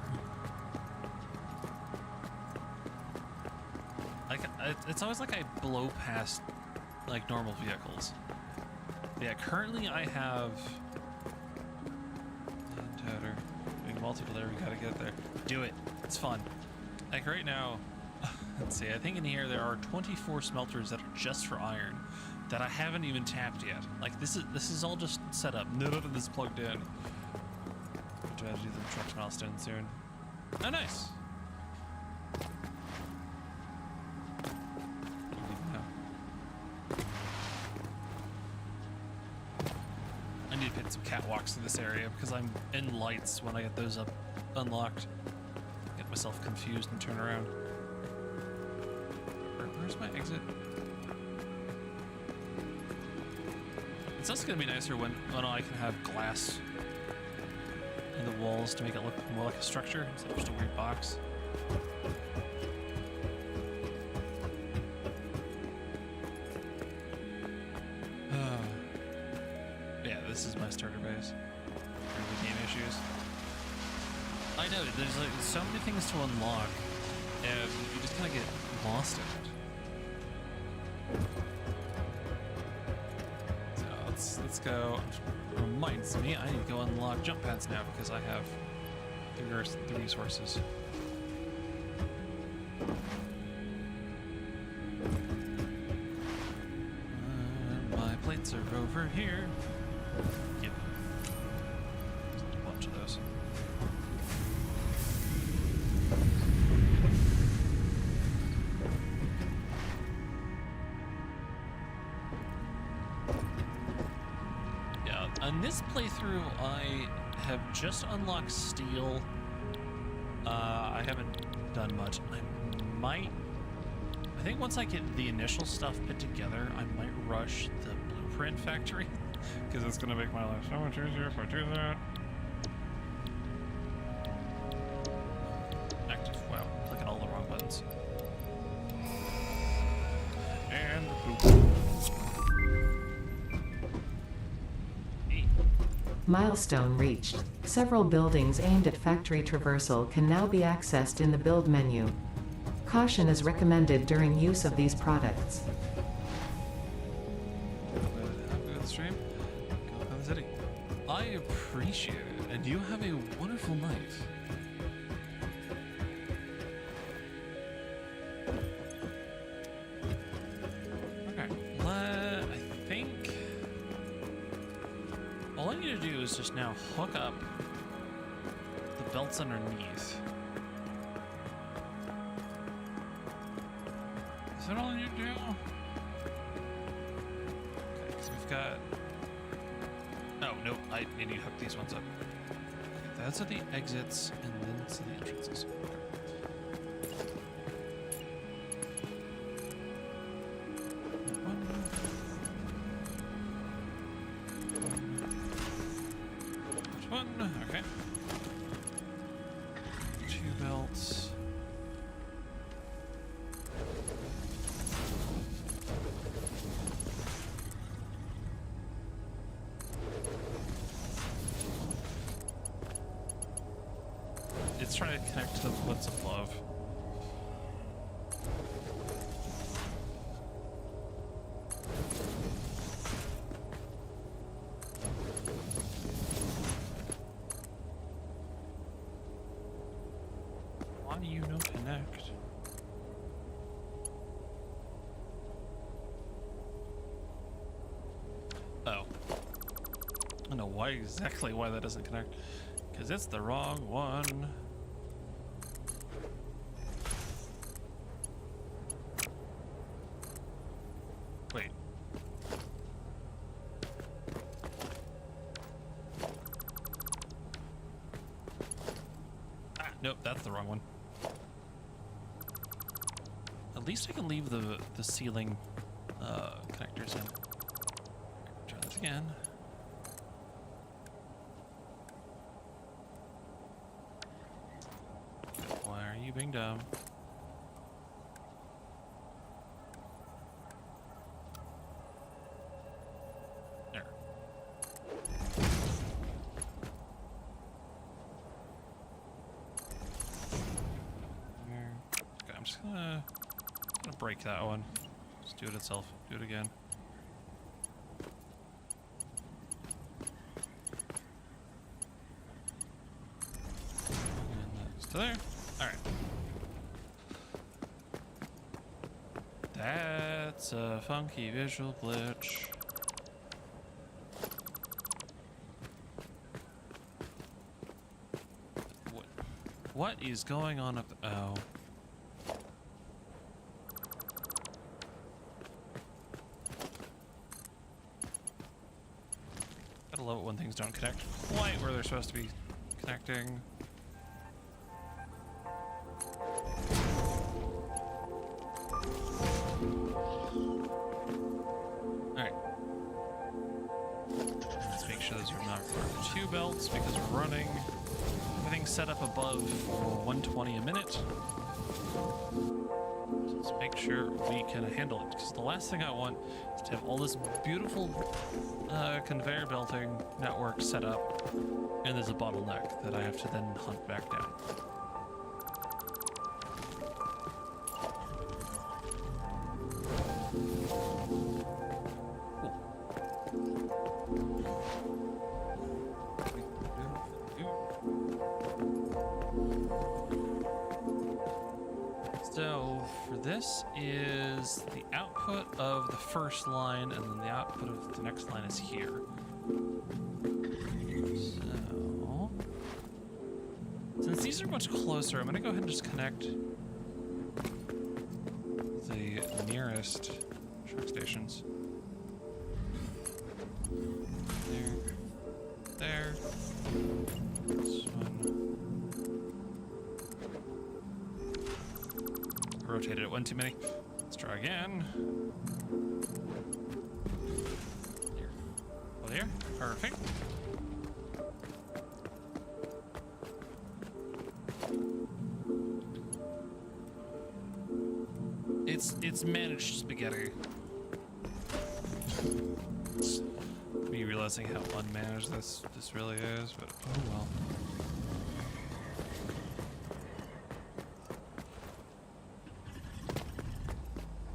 Speaker 1: Like, it's always like I blow past like normal vehicles. Yeah, currently I have multi-player, we gotta get there. Do it. It's fun. Like right now, let's see, I think in here there are 24 smelters that are just for iron that I haven't even tapped yet. Like this is all just set up. None of this plugged in. I'll try to do the truck milestone soon. Oh, nice. I need to put some catwalks in this area because I'm in lights when I get those up unlocked. Get myself confused and turn around. Where's my exit? It's also gonna be nicer when I can have glass in the walls to make it look more like a structure instead of just a weird box. This is my starter base. Really game issues. I know, there's like so many things to unlock, and you just kind of get lost in it. So let's go. It reminds me, I need to go unlock jump pads now because I have the resources. My plates are over here. Yep. Just a bunch of those. in this playthrough, I have just unlocked steel. I haven't done much. I think once I get the initial stuff put together, I might rush the blueprint factory, because it's going to make my life so much easier if I do that. Active. Wow, clicking all the wrong buttons. And boop.
Speaker 2: Milestone reached. Several buildings aimed at factory traversal can now be accessed in the build menu. Caution is recommended during use of these products.
Speaker 1: Stream. Go the city. I appreciate it, and you have a wonderful night. Okay, I think all I need to do is just now hook up the belts underneath. Is that all I need to do? Okay, because we've got... Oh, no, I need to hook these ones up. Okay, that's at the exits, and then to the entrances. One, okay. 2 belts. It's trying to connect to what's above. Why do you not connect? Oh. I don't know why that doesn't connect. Because it's the wrong one. Wait. Ah, nope, that's the wrong one. At least I can leave the ceiling connectors in. Try this again. Why are you being dumb? There. Okay, I'm just gonna break that one. Just do it itself. Do it again. And that's to there. Alright. That's a funky visual glitch. What is going on up the... Oh. Gotta love it when things don't connect quite where they're supposed to be connecting. Alright. Let's make sure those are not for 2 belts because we're running everything set up above for 120 a minute. So let's make sure we can handle it, because the last thing I want is to have all this beautiful conveyor belting network set up and there's a bottleneck that I have to then hunt back down. So for this is the output of the first line, and then the output of the next line is here. So since these are much closer, I'm gonna go ahead and just connect the nearest truck stations. There. there. This one. Rotated it one too many. Let's try again. Here. Oh, there. Perfect. It's managed spaghetti. It's me realizing how unmanaged this really is, but oh well.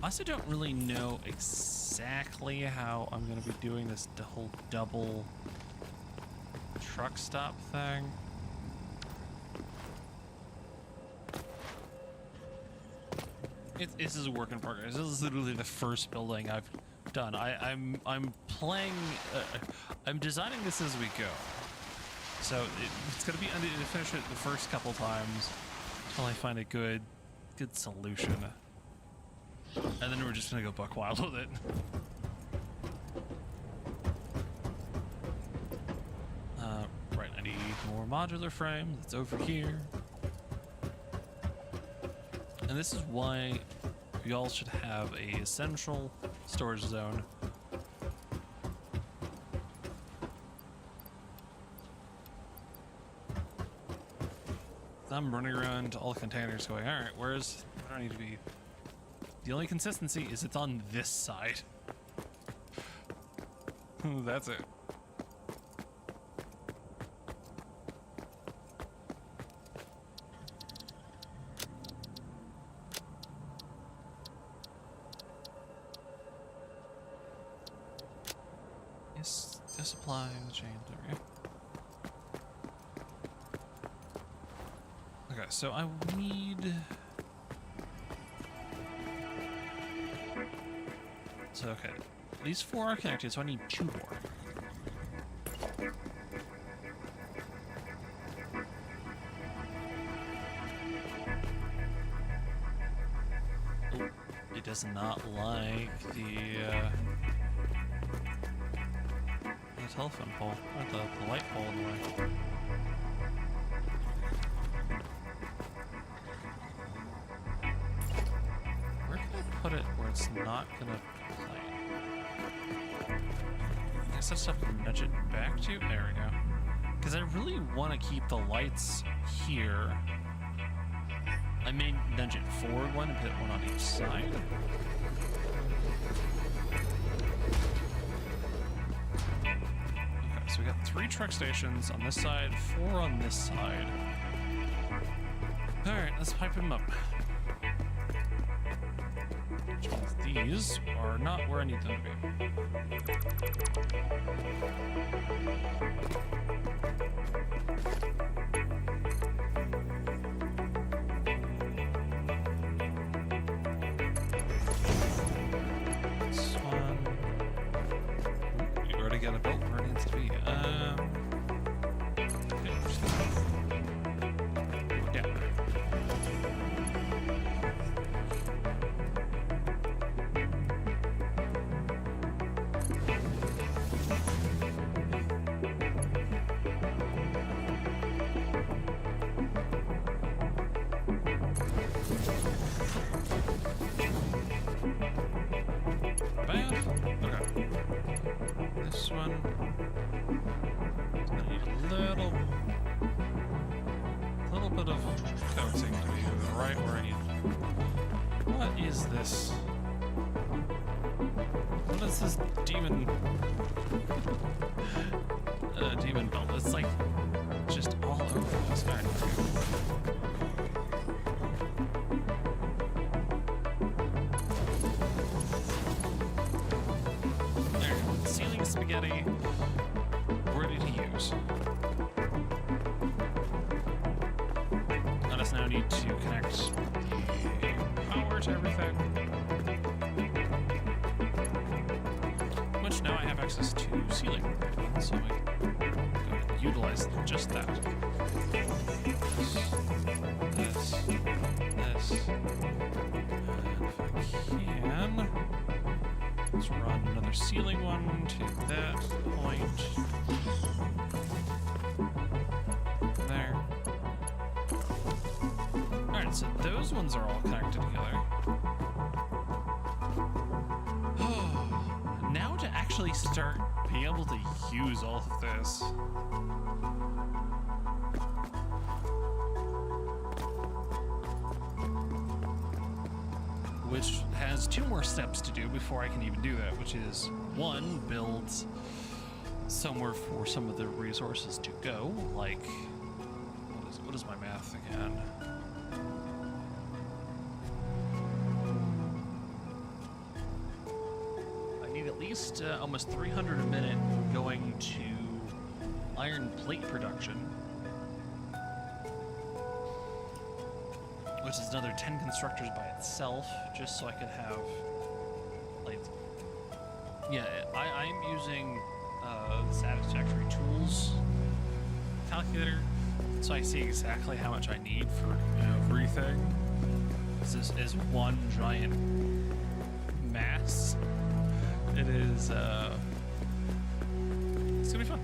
Speaker 1: I also don't really know exactly how I'm going to be doing this whole double truck stop thing. This is a work in progress. This is literally the first building I've done. I'm playing. I'm designing this as we go. So it's gonna be to finish it the first couple times until I find a good solution, and then we're just gonna go buck wild with it. Right. I need more modular frame. That's over here. And this is why y'all should have a essential storage zone. I'm running around to all the containers going, all right, where do I need to be? The only consistency is it's on this side. That's it. Supply the chain there. Okay, so I need. So okay, these 4 are connected, so I need 2 more. Oh, it does not like the telephone pole, or the light pole in the way. Where can I put it where it's not gonna play? I guess that's have to nudge it back to. There we go. Because I really want to keep the lights here. I may nudge it forward one and put one on each side. So we got 3 truck stations on this side, 4 on this side. All right, let's pipe them up. Which means these are not where I need them to be. This one. We already got it built where it needs to be. Okay, we're just gonna go down. Bad? Okay. This one. I need a little bit of coaxing to be right where I need it. What is this? What is this demon belt? It's like just all over the place. Alright. There. Ceiling spaghetti. Ready to use. Let us now need to connect the power to everything. Which now I have access to ceiling, so we can go ahead and utilize just that. This. And if I can, let's run another ceiling one to that point. those ones are all connected together. Now to actually start being able to use all of this. Which has 2 more steps to do before I can even do that, which is 1, build somewhere for some of the resources to go, like, what is my math again? I need at least almost 300 a minute going to iron plate production, which is another 10 constructors by itself, just so I could have, like, yeah, I'm using the Satisfactory tools calculator, so I see exactly how much I need for everything. This is one giant mass. It is, it's gonna be fun.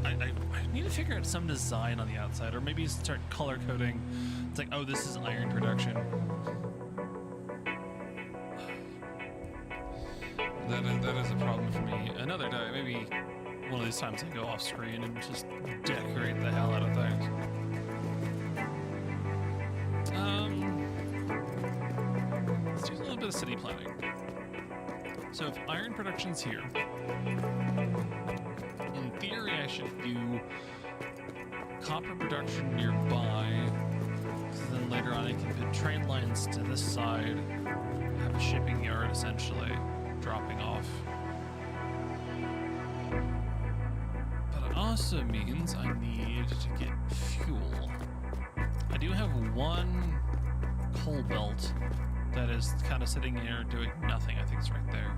Speaker 1: I need to figure out some design on the outside, or maybe start color coding. It's like, oh, this is iron production. That is a problem for me. Another day, maybe one of these times I go off screen and just decorate the hell out of things. Let's do a little bit of city planning. So if iron production's here, in theory I should do copper production nearby, so then later on I can put train lines to this side, have a shipping yard essentially dropping off. But it also means I need to get fuel. I do have one coal belt that is kind of sitting here doing nothing. I think it's right there.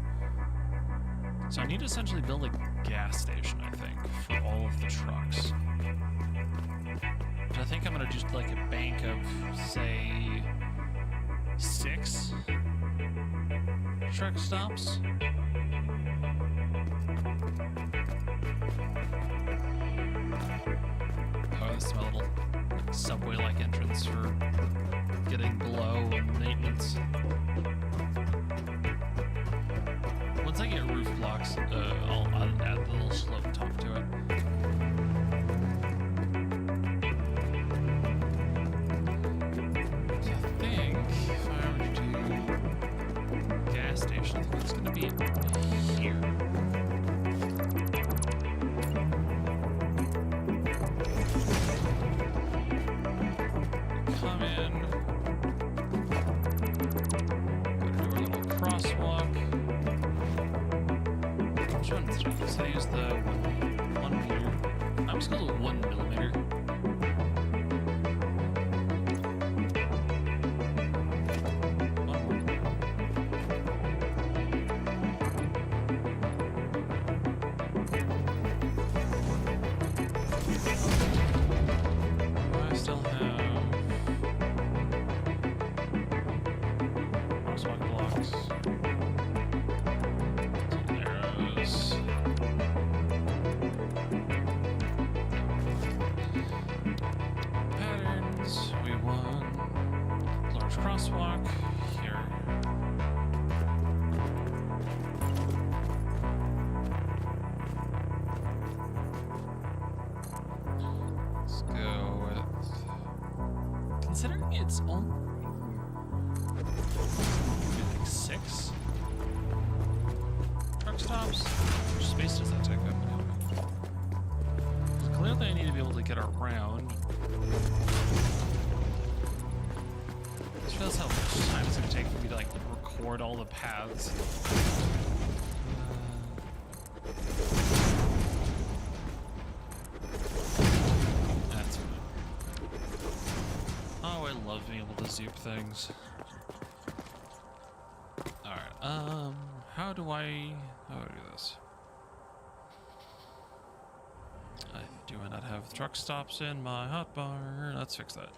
Speaker 1: So I need to essentially build a gas station, I think, for all of the trucks. Which I think I'm going to just like a bank of, say, 6 truck stops. Oh, this is my little subway-like entrance for getting below and maintenance. Once I get roof blocks, I'll add the little slope top to it. So I think if I were to do gas station, I think it's going to be here. Come in. Go to our little crosswalk. Which one did I use? I used the 1 meter. I'm just going to go 1 millimeter. I still have crosswalk blocks, some arrows. Patterns, we want large crosswalk here. Let's go with, considering it's only like 6 truck stops, how much space does that take up? Because clearly I need to be able to get around. Just realize how much time it's going to take for me to like record all the paths. That's fine. Oh, I love being able to zoop things. Alright, how do I do this? Do I not have truck stops in my hotbar? Let's fix that.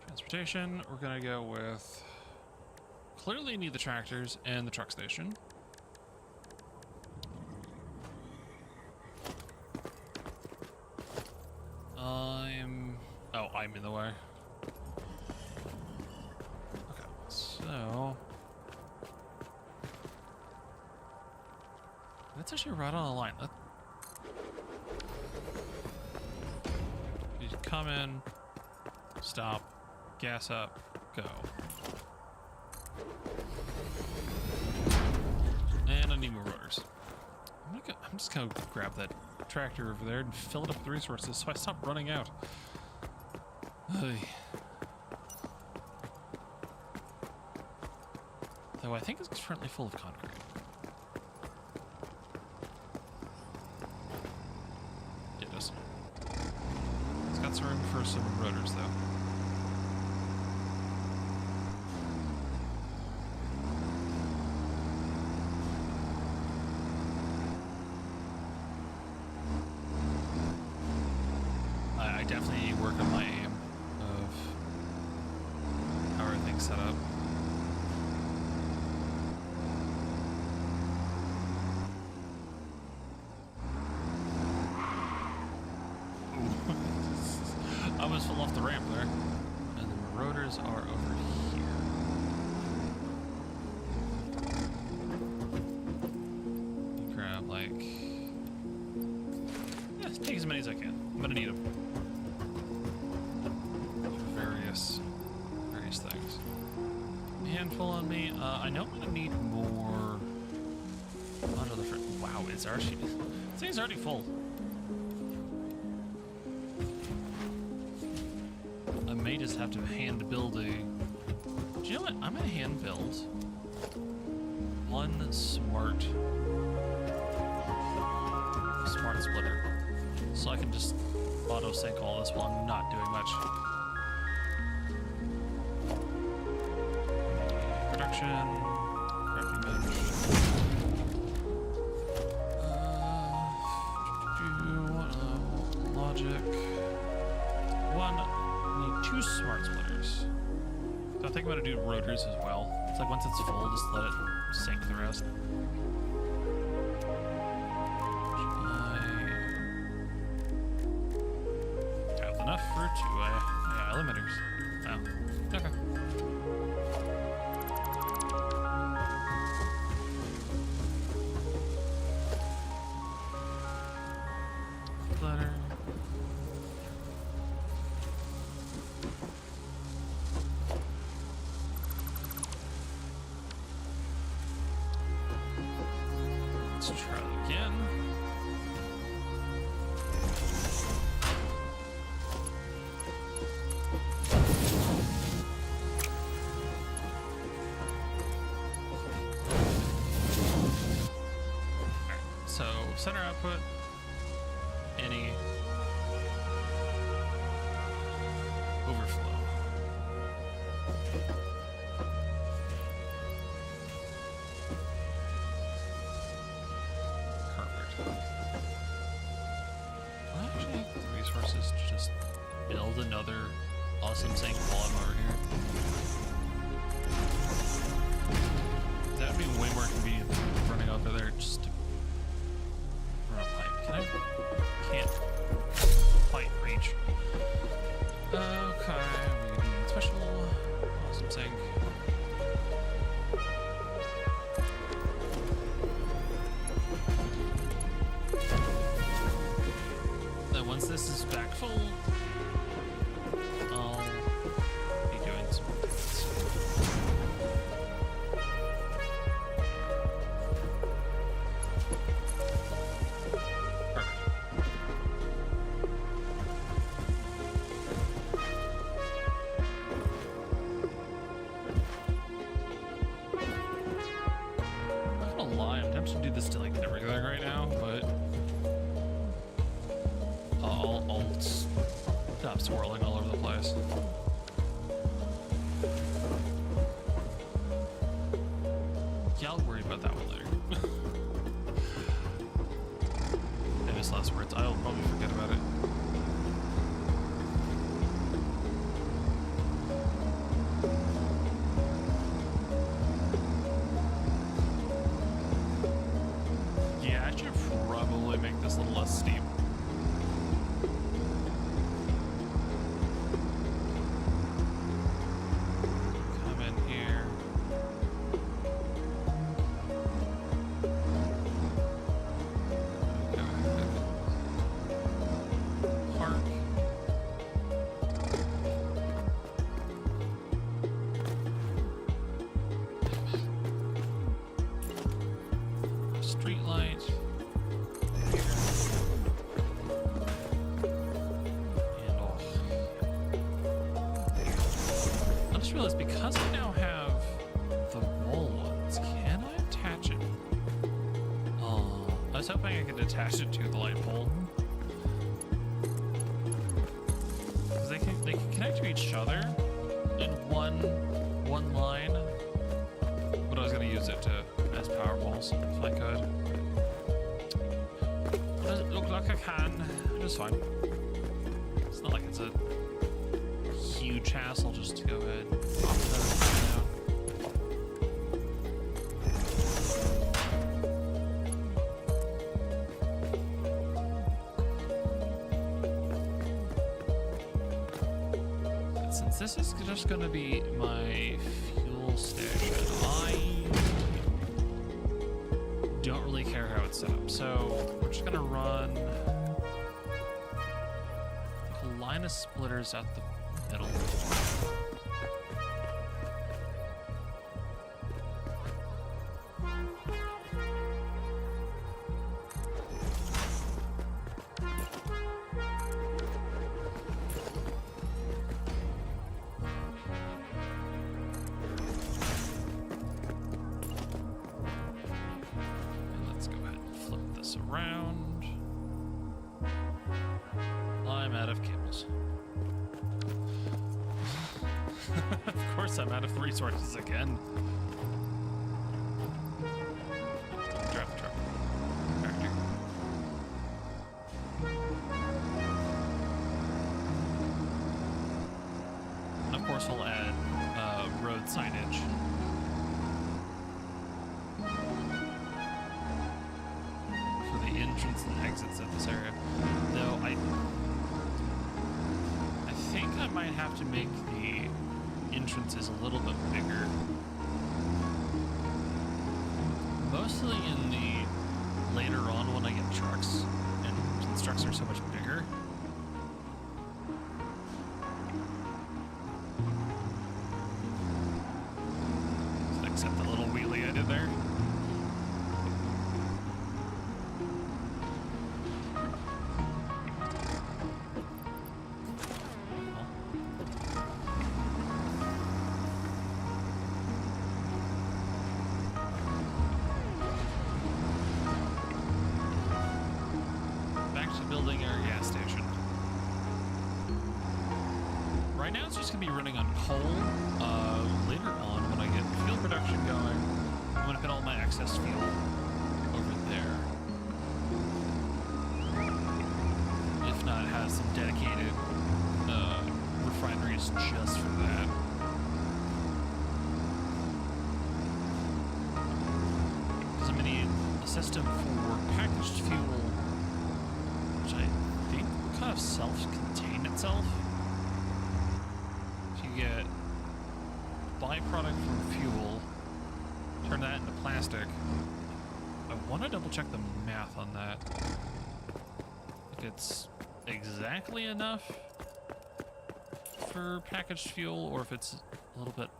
Speaker 1: Transportation, we're gonna go with, clearly need the tractors and the truck station. the way. Okay, so that's actually right on the line. You come in, stop, gas up, go. And I need more rotors. I'm just gonna grab that tractor over there and fill it up with resources so I stop running out. Hey. Though I think it's currently full of concrete. It is. It's got some room for some rotors though. I definitely need to work on my aim of how everything's set up. I almost fell off the ramp there. And the rotors are over here. Grab like... yeah, take as many as I can. I'm gonna need them. Various things. Handful on me. I know I'm gonna need more. Another friend. Wow, it's actually. This thing's already full. I may just have to hand build a. Do you know what? I'm gonna hand build one smart splitter, so I can just auto sync all this while I'm not doing much. Crafting bench. Logic. Need 2 smart splitters. So I think I'm gonna do rotors as well. It's like once it's full, just let it sink the rest. I have enough for 2 emitters. Oh, okay. Let's try it again. Alright, so center output, any overflow. Resources to just build another awesome sink while I'm over here. That would be way more convenient than running over there just to run a pipe. Can I? Can't quite reach. Okay, we need special awesome sink. Once this is back full, I'll be doing some things. Perfect. I'm not gonna lie, I'm tempted to do this to like everything right now, but I'll stop swirling all over the place. Yeah, I'll worry about that one later. Famous last words. I'll probably forget about it. Yeah, I should probably make this a little less steep. just realized because I now have the wall ones, can I attach it? I was hoping I could attach it to the light pole. Because they can connect to each other in one line. But I was going to use it as power walls if I could. Does it look like I can? It's fine. It's not like it's a huge hassle just to go ahead and pop that down. Since this is just going to be my fuel station, I don't really care how it's set up. So we're just going to run a line of splitters at the middle. Around. I'm out of cables. Of course I'm out of resources again. Drive the truck. Tractor. And of course we'll add road signage. Entrance and exits of this area. Though I think I might have to make the entrances a little bit bigger. Mostly in the later on when I get trucks, and since trucks are so much bigger. Except the little wheelie I did there. Building our gas station. Right now it's just going to be running on coal. Later on, when I get fuel production going, I'm going to put all my excess fuel over there. If not, have some dedicated refineries just for that. Because I'm going to need a system for packaged fuel, which I think will kind of self-contain itself. So you get byproduct from fuel, turn that into plastic. I want to double check the math on that. If it's exactly enough for packaged fuel, or if it's a little bit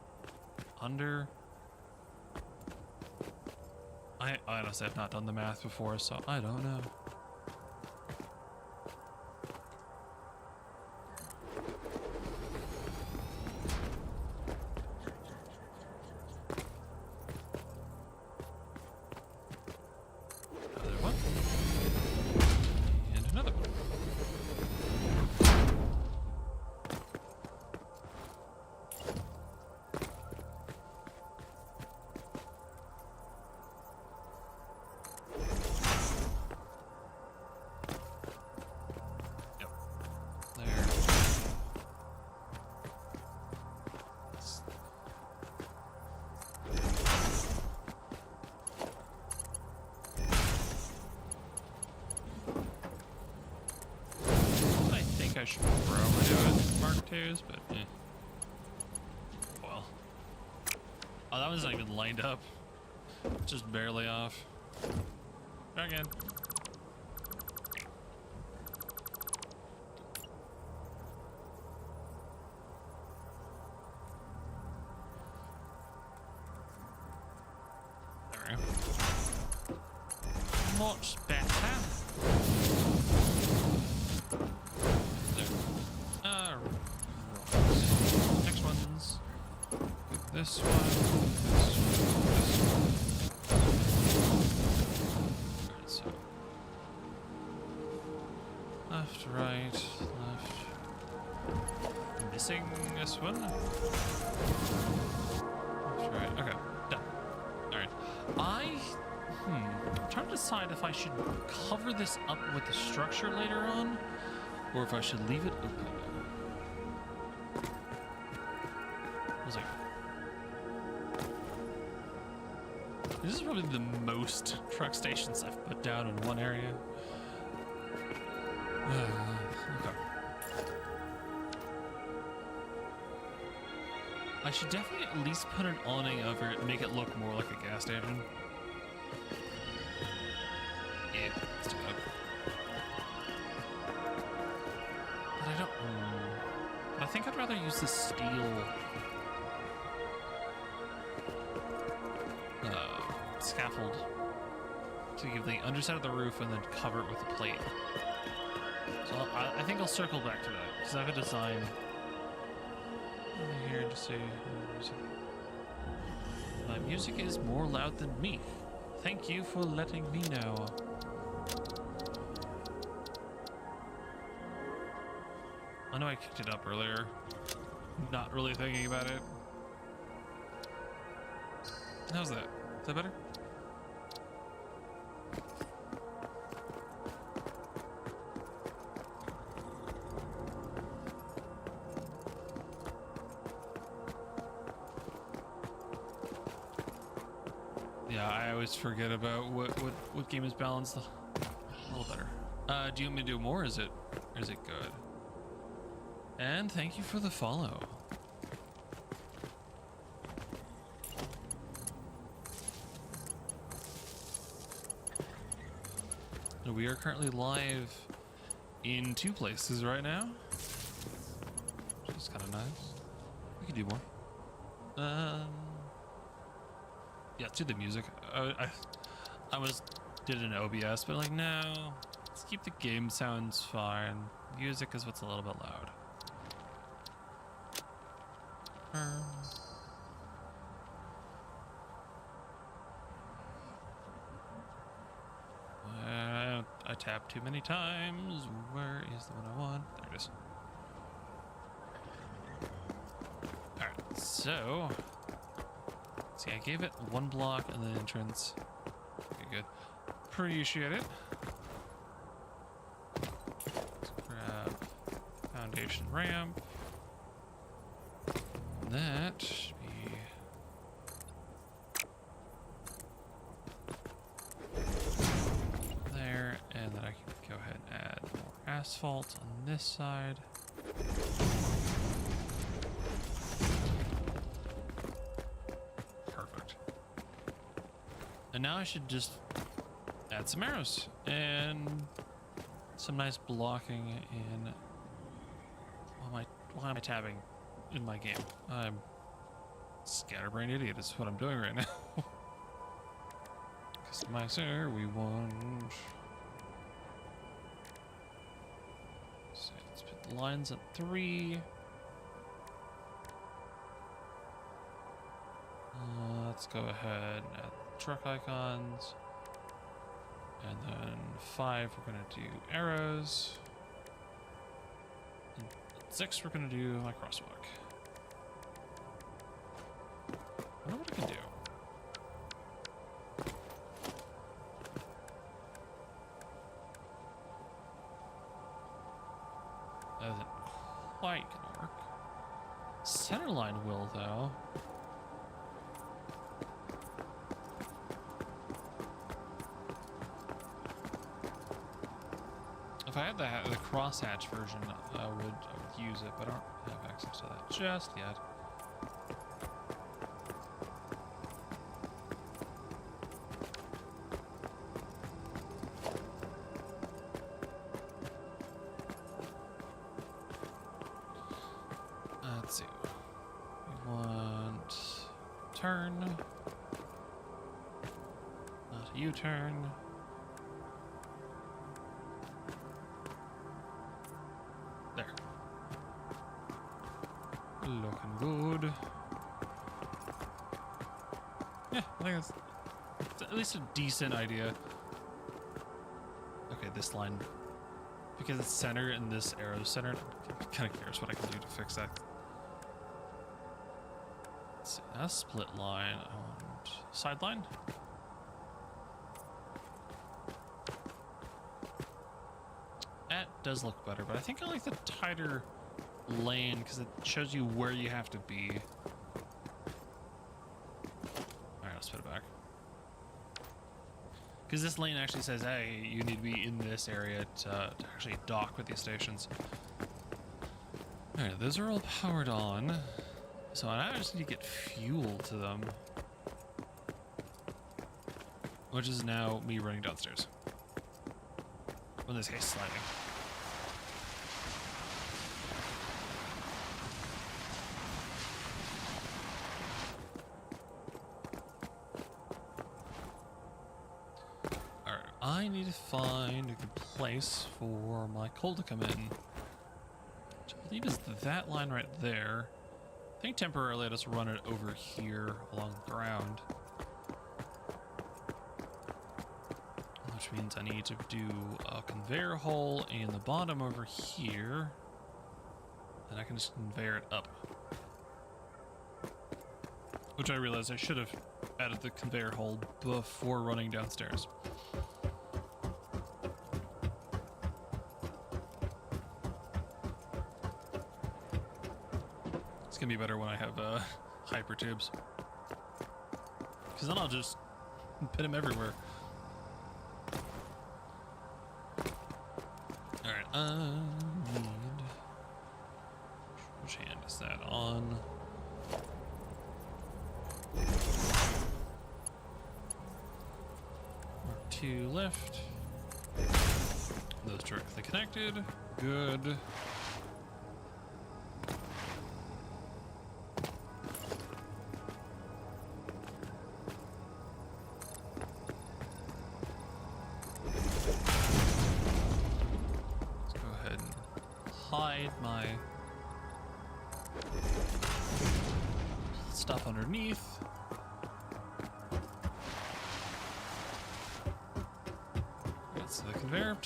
Speaker 1: under. I honestly have not done the math before, so I don't know. I should probably do it Mark IIs, but eh. Well. Oh, that one's not even lined up. Just barely off. Try again. There we go. Much better. Next ones. This one, this one, this one. Alright, so left, right, left. Missing this one. Left, right. Okay, done. Alright. I'm trying to decide if I should cover this up with the structure later on, or if I should leave it open. I was like, this is probably the most truck stations I've put down in one area. Okay. I should definitely at least put an awning over it and make it look more like a gas station. Yeah, let's do that. But I don't... But I think I'd rather use the steel... scaffold to give the underside of the roof and then cover it with a plate. So I think I'll circle back to that because I have a design over here to say my music is more loud than me. Thank you for letting me know. I know I kicked it up earlier, not really thinking about it. How's that? Is that better? Yeah, I always forget about what game is balanced a little better. Do you want me to do more? Or is it good? And thank you for the follow. We are currently live in 2 places right now, which is kind of nice. We could do more. Yeah, let's do the music. I did an OBS, but like, no, let's keep the game sounds fine. Music is what's a little bit loud. I tapped too many times. Where is the one I want? There it is. Alright, so... see, I gave it 1 block and the entrance. Okay, good. Appreciate it. Let's grab foundation ramp. That should be... there, and then I can go ahead and add more asphalt on this side. Perfect. And now I should just add some arrows and some nice blocking in. Why am I tabbing in my game? I'm scatterbrained idiot is what I'm doing right now. Customizer, we want... so let's put the lines at 3. Let's go ahead and add truck icons. And then 5, we're going to do arrows. And 6, we're going to do my crosswalk. I wonder what I can do. That isn't quite gonna work. Centerline will, though. If I had the crosshatch version, I would use it, but I don't have access to that just yet. Let's see. We want turn, not a U-turn. There. Looking good. Yeah, I think it's at least a decent idea. Okay, this line, because it's centered and this arrow is centered, I'm kind of curious what I can do to fix that. Let's see, that's split line and sideline. That does look better, but I think I like the tighter lane because it shows you where you have to be. Alright, let's put it back. Because this lane actually says, hey, you need to be in this area to actually dock with these stations. Alright, those are all powered on. So I just need to get fuel to them. Which is now me running downstairs. Well, in this case, sliding. Alright, I need to find a good place for my coal to come in. Which I believe is that line right there. I think temporarily I just run it over here along the ground. Which means I need to do a conveyor hole in the bottom over here. And I can just conveyor it up. Which I realized I should have added the conveyor hole before running downstairs. It's gonna be better when I have hyper tubes. Because then I'll just put them everywhere. Alright, I need... Which hand is that on? R2 left. Those directly connected. Good. Hide my stuff underneath. Right, so the conveyor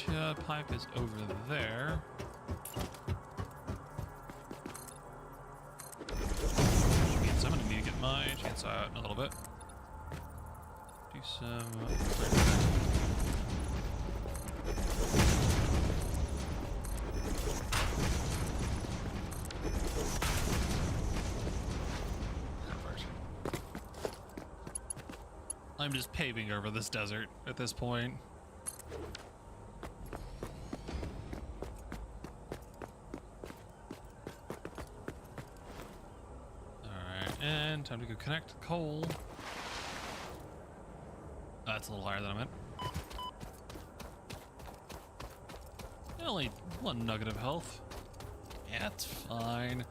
Speaker 1: pipe is over there. Which means I'm gonna need to get my chainsaw out in a little bit. Do some... I'm just paving over this desert at this point. Alright, and time to go connect coal. That's a little higher than I meant. Only one nugget of health. Yeah, it's fine.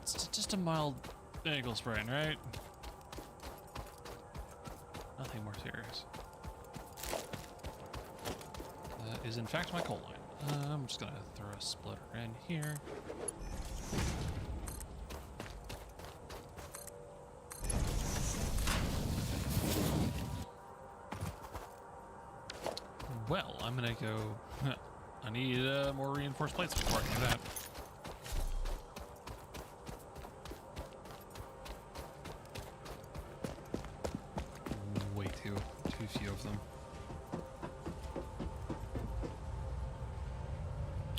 Speaker 1: It's just a mild ankle sprain, right? Nothing more serious. That is in fact my coal line. I'm just gonna throw a splitter in here. Well, I'm gonna go... I need more reinforced plates before I can do that. Way too few of them.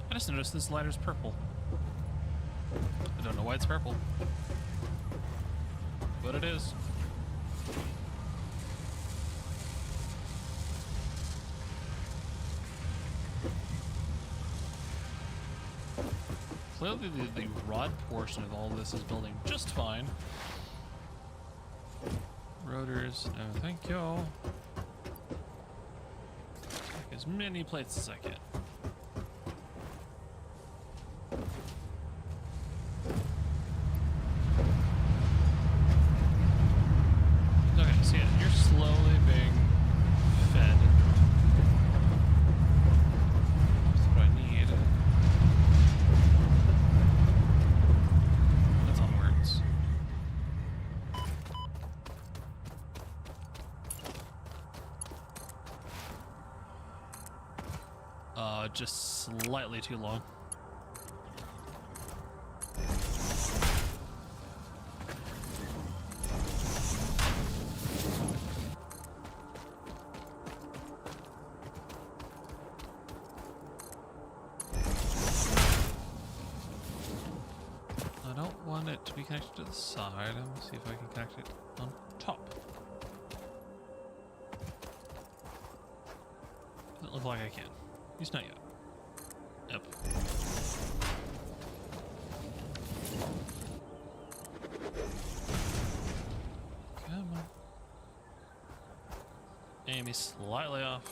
Speaker 1: I just noticed this lighter's purple. I don't know why it's purple, but it is. Clearly the rod portion of all this is building just fine. Rotors, no thank you. Take as many plates as I can. Okay, so yeah, you're slowly being fed. That's what I need. That's onwards. just slightly too long. I don't want it to be connected to the side. I'm gonna see if I can connect it on top. Doesn't look like I can. At least not yet. Yep. Come on. Aim me slightly off.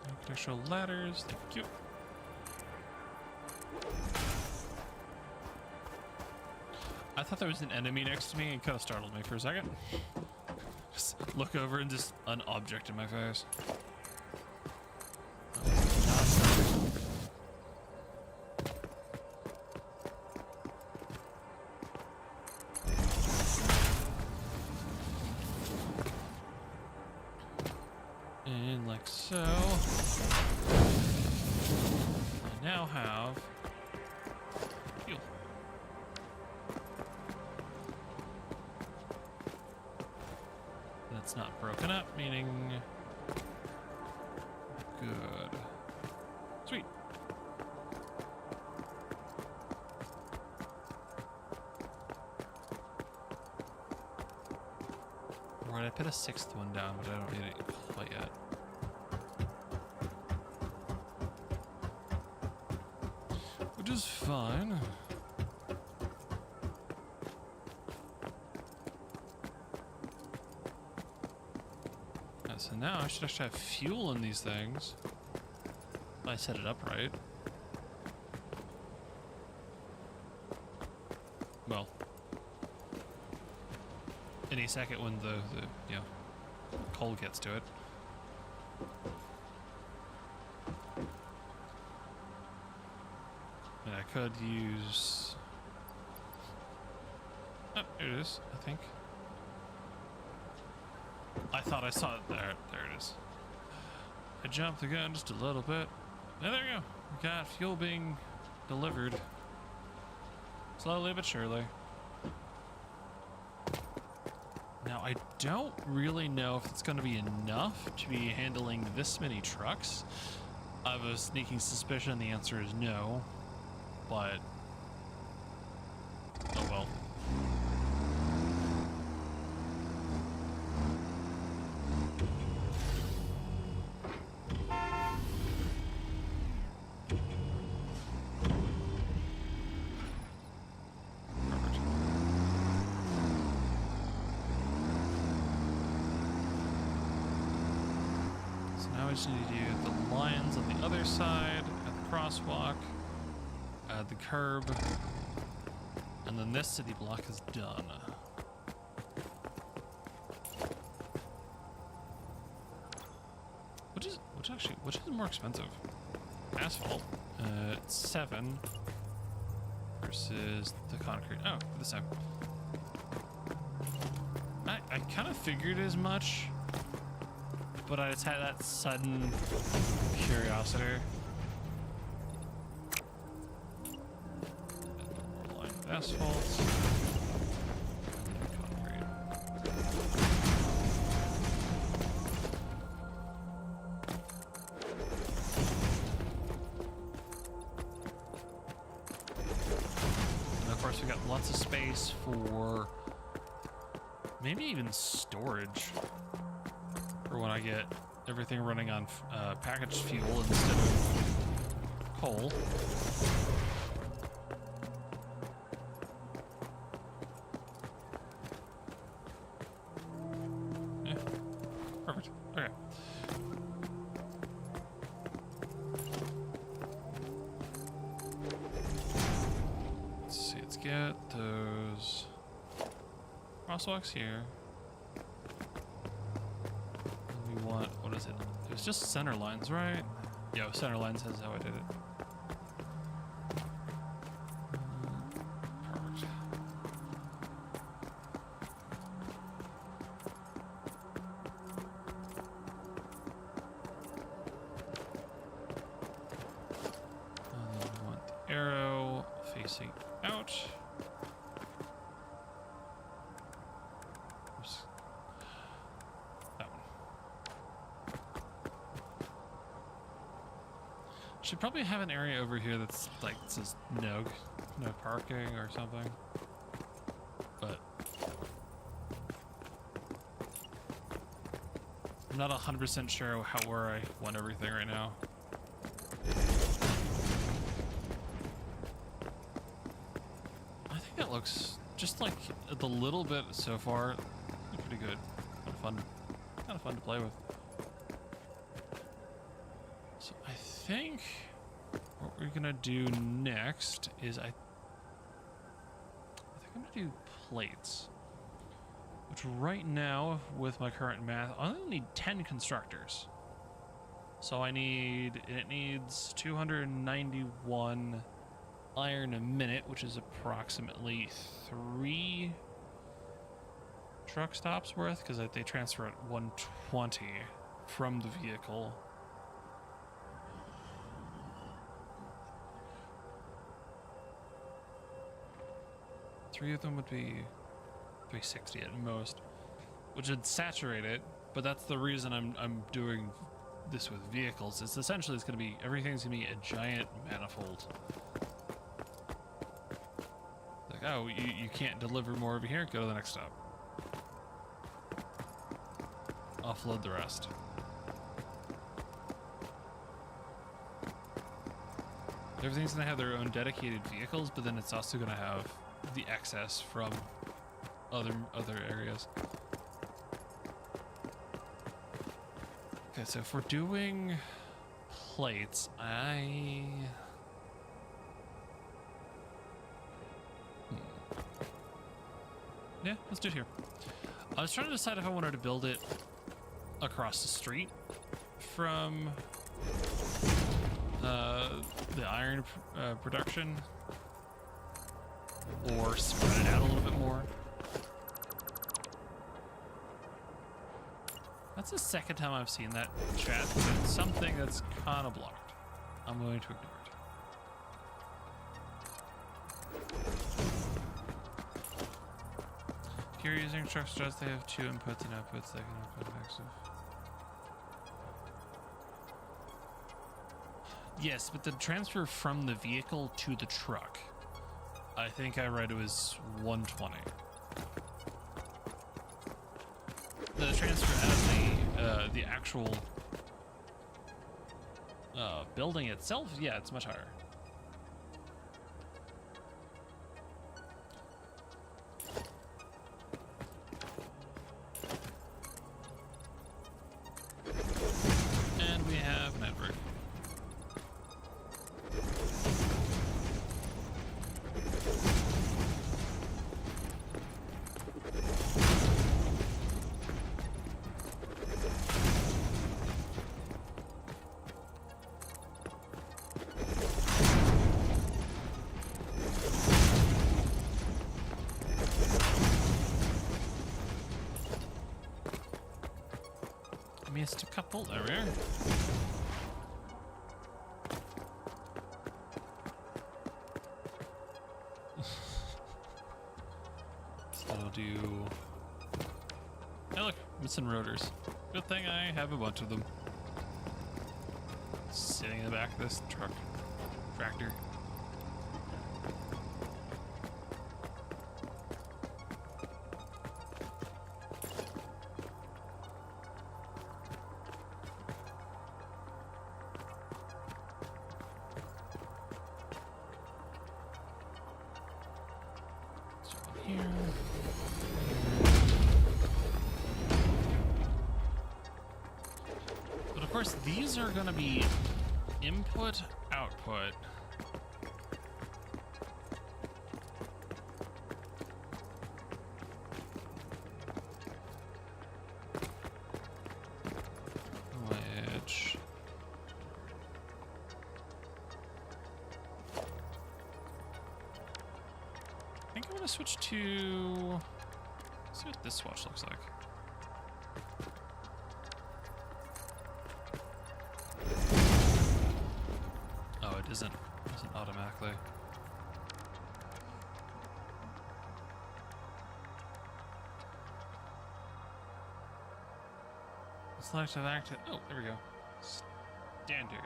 Speaker 1: Architectural ladders, thank you. I thought there was an enemy next to me and kind of startled me for a second. Just look over and just an object in my face. And like so. I now have fuel. That's not broken up, meaning good. Sweet. Right, I put a sixth one down, but I don't need it quite yet. Which is fine. So now I should actually have fuel in these things. If I set it up right. Well, any second when the you know, coal gets to it. And I could use... Oh, here it is, I think. I thought I saw it there. There it is. I jumped the gun just a little bit. And there we go. We got fuel being delivered. Slowly but surely. Now, I don't really know if it's going to be enough to be handling this many trucks. I have a sneaking suspicion the answer is no. But... oh well. I just need to do the lines on the other side, at the crosswalk, add the curb, and then this city block is done. Which is more expensive? Asphalt, 7 versus the concrete. Oh, this time. I kind of figured as much. But I just had that sudden curiosity. More line of asphalt. Concrete. And of course we got lots of space for maybe even storage. When I get everything running on packaged fuel instead of coal. Yeah, perfect. Okay. Let's see, let's get those crosswalks here. What is it? It was just center lines, right? Yeah, center lines is how I did it. Perfect. should probably have an area over here that's like says no parking or something. But I'm not 100% sure where I want everything right now. I think that looks just like the little bit so far pretty good. Kind of fun to play with. So I think what we're gonna do next is I think I'm gonna do plates. Which right now, with my current math, I only need 10 constructors. So it needs 291 iron a minute, which is approximately 3 truck stops worth, because they transfer at 120 from the vehicle. Three of them would be 360 at most, which would saturate it. But that's the reason I'm doing this with vehicles. It's essentially everything's gonna be a giant manifold. Like, oh, you can't deliver more over here. Go to the next stop. Offload the rest. Everything's gonna have their own dedicated vehicles, but then it's also gonna have the excess from other areas. Okay, so if we're doing plates, yeah, let's do it here. I was trying to decide if I wanted to build it across the street from the iron production, or spread it out a little bit more. That's the second time I've seen that, chat. It's something that's kind of blocked. I'm going to ignore it. If you're using truck struts, they have 2 inputs and outputs that can output mix of. Yes, but the transfer from the vehicle to the truck, I think I read it was 120. The transfer out of the actual building itself, yeah, it's much higher. And we have network. Missed a couple, there we are. So I'll do... Hey look, missing rotors. Good thing I have a bunch of them. Sitting in the back of this tractor. Here. But of course, these are going to be input, output. Which... I think I'm going to switch to... Let's see what this swatch looks like. Oh, it isn't automatically. Selective active. Oh, there we go. Standard.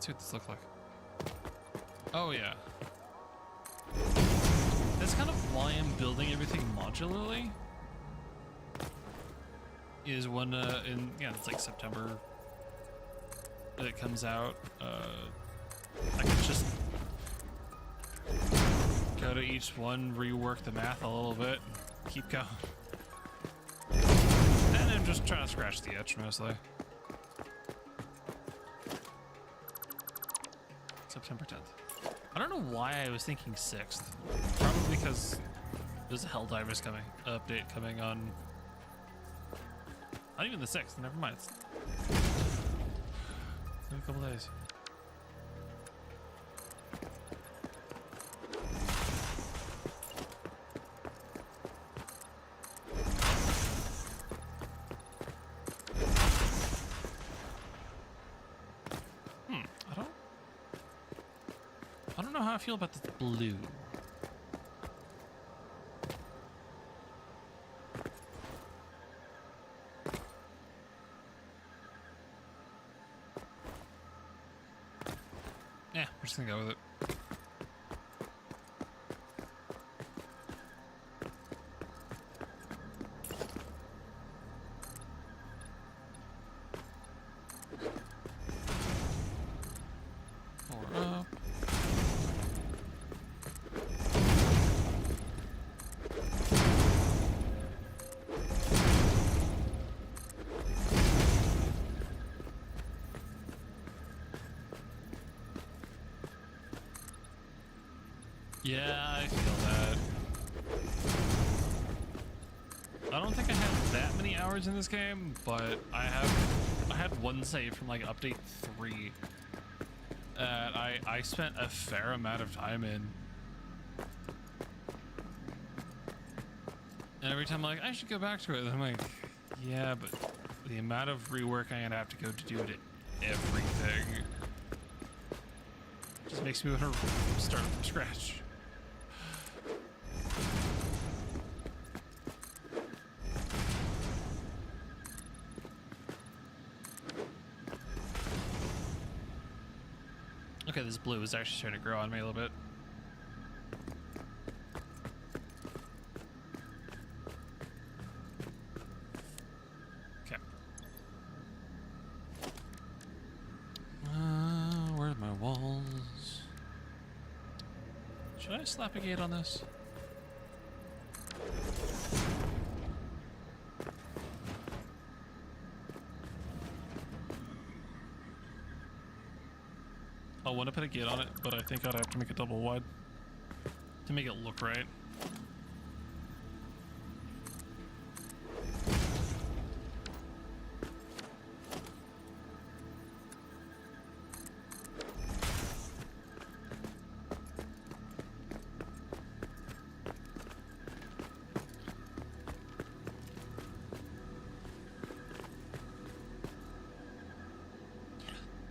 Speaker 1: see what this looks like. Oh yeah. That's kind of why I'm building everything modularly. Is when it's like September that it comes out. I can just go to each one, rework the math a little bit, keep going. And I'm just trying to scratch the itch mostly. September 10th. I don't know why I was thinking 6th. Probably because there's a Helldivers update coming on. Not even the 6th, never mind. It's in a couple days. I don't know how I feel about this blue. Yeah, we're just gonna go with it. More up. Yeah, I feel that. I don't think I had that many hours in this game, but I had one save from like update 3 that I spent a fair amount of time in. And every time I'm like, I should go back to it, and I'm like, yeah, but the amount of rework I'm gonna have to go to do to everything just makes me want to start from scratch. Okay, this blue is actually starting to grow on me a little bit. Okay. Where are my walls? Should I slap a gate on this? I want to put a gate on it, but I think I'd have to make it double wide to make it look right.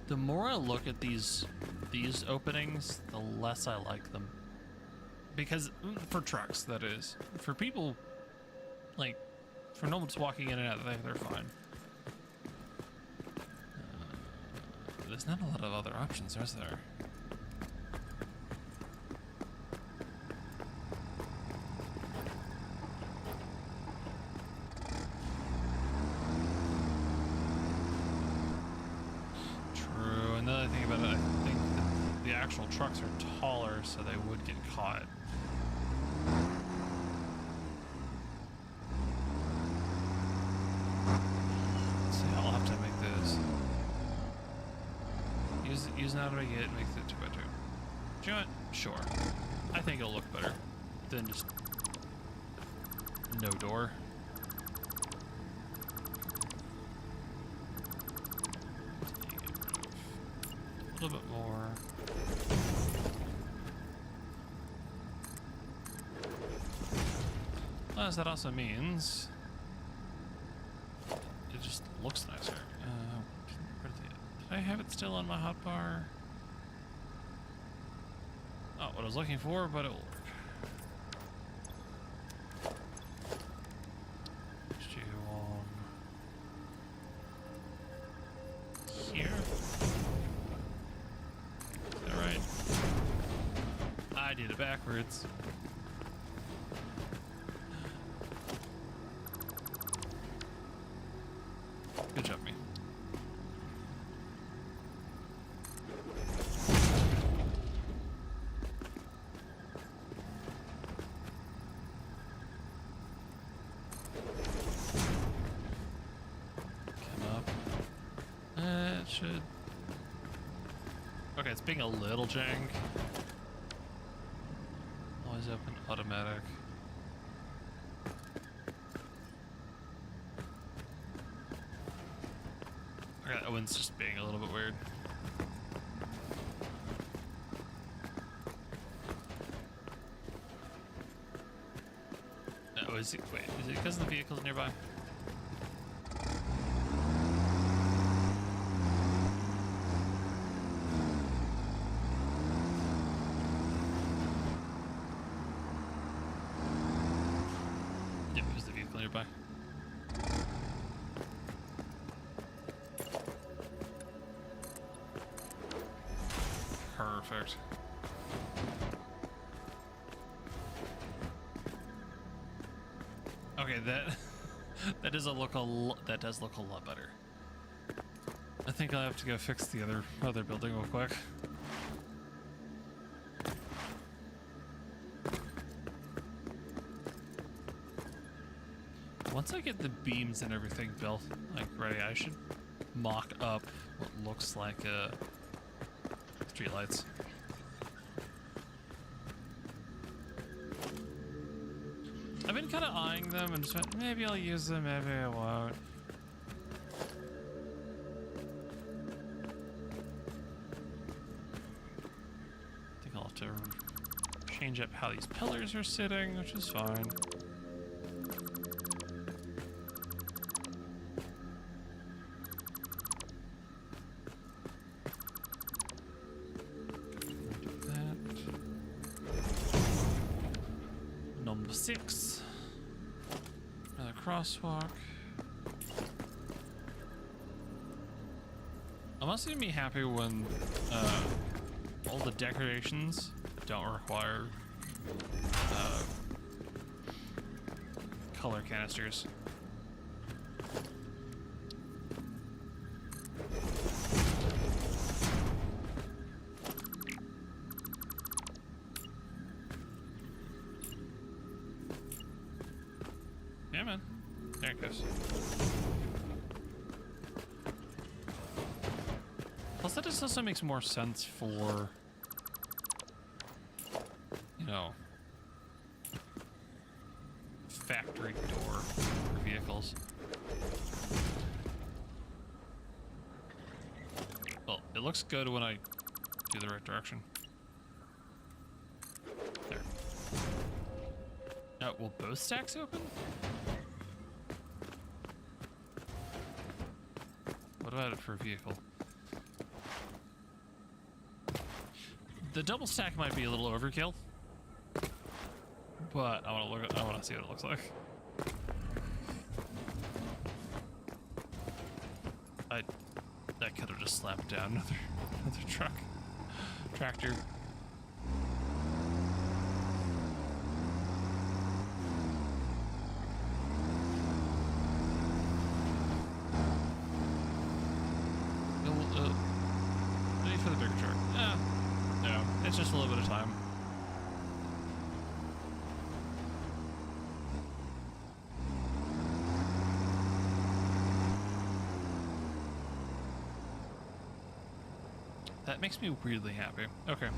Speaker 1: The more I look at these openings, the less I like them. Because, for trucks, that is. For people, like, for no one's walking in and out, they're fine. There's not a lot of other options, is there? Actual trucks are taller, so they would get caught. Let's see, I'll have to make this. Use an out of a gate, make it 2x2. Do you know what? Sure. I think it'll look better than just no door. A little bit more. Plus, that also means it just looks nicer. Did I have it still on my hotbar? Not what I was looking for, but it will work. Just you on here. it backwards. Good job, me. Come up. It should... Okay, it's being a little jank. Always open automatic. Okay, that one's just being a little bit weird. Oh, is it? Wait, is it because of the vehicles nearby? Yep, it was the vehicle nearby. Perfect. Okay, that does look a lot better. I think I'll have to go fix the other building real quick. Once I get the beams and everything built, like ready, I should mock up what looks like streetlights. I've been kind of eyeing them and just went, maybe I'll use them, maybe I won't. I think I'll have to change up how these pillars are sitting, which is fine. Number 6. Another crosswalk. I'm also gonna be happy when all the decorations don't require color canisters. Yeah, man. There it goes. Plus, that just also makes more sense for, you know, factory door for vehicles. Well, it looks good when I do the right direction. There. Will both stacks open? What about it for a vehicle? The double stack might be a little overkill, but I want to see what it looks like. That could have just slapped down another tractor. Ready for the bigger truck? No, it's just a little bit of time. That makes me weirdly happy. Okay.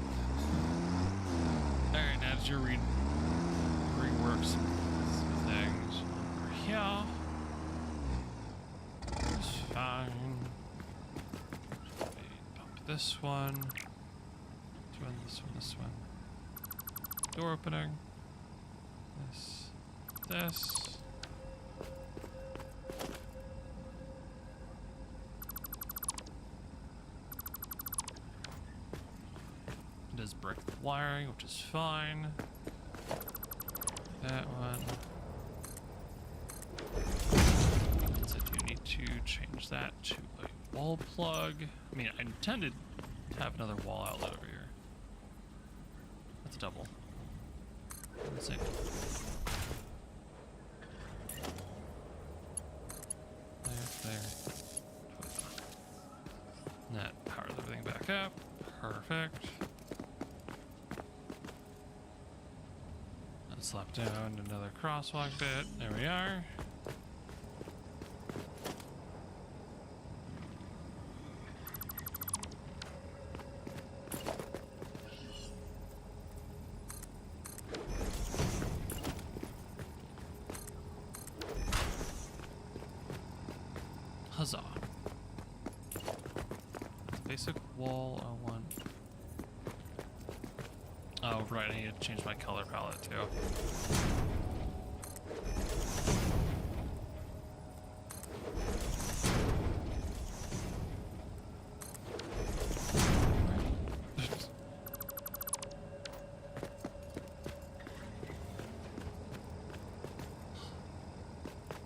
Speaker 1: Alright, now did you rework some things over here? It's fine. Bump this one. This one. Door opening. This. It does brick wiring, which is fine. That one. So I do need to change that to a wall plug. I mean, I intended to have another wall outlet over here. That's a double. Let's see. There. That powers everything back up. Perfect. And slap down another crosswalk bit. There we are. Huzzah. Basic wall, I want. Oh, right, I need to change my color palette too.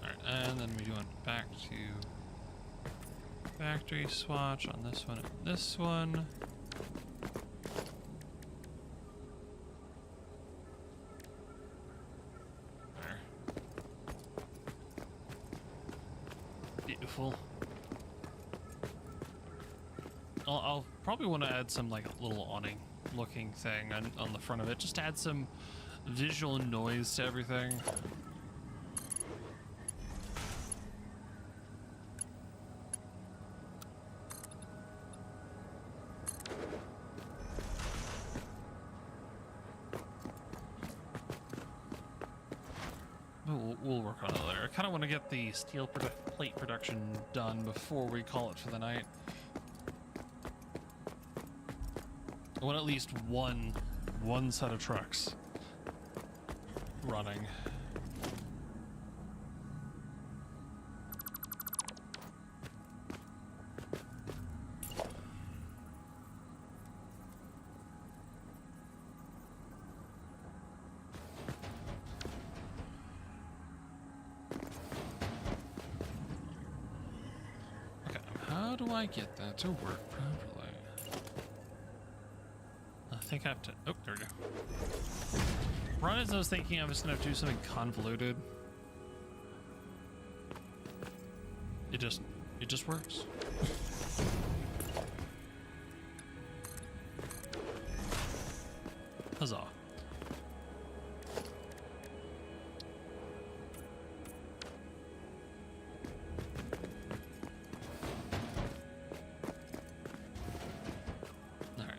Speaker 1: Alright, and then we went back to factory swatch on this one and this one. There. Beautiful. I'll probably want to add some like little awning looking thing on the front of it, just to add some visual noise to everything. We'll work on it later. I kind of want to get the steel plate production done before we call it for the night. I want at least one set of trucks running. How do I get that to work properly? I think I have to... Oh, there we go. Right as I was thinking I was going to do something convoluted, it just works. Huzzah.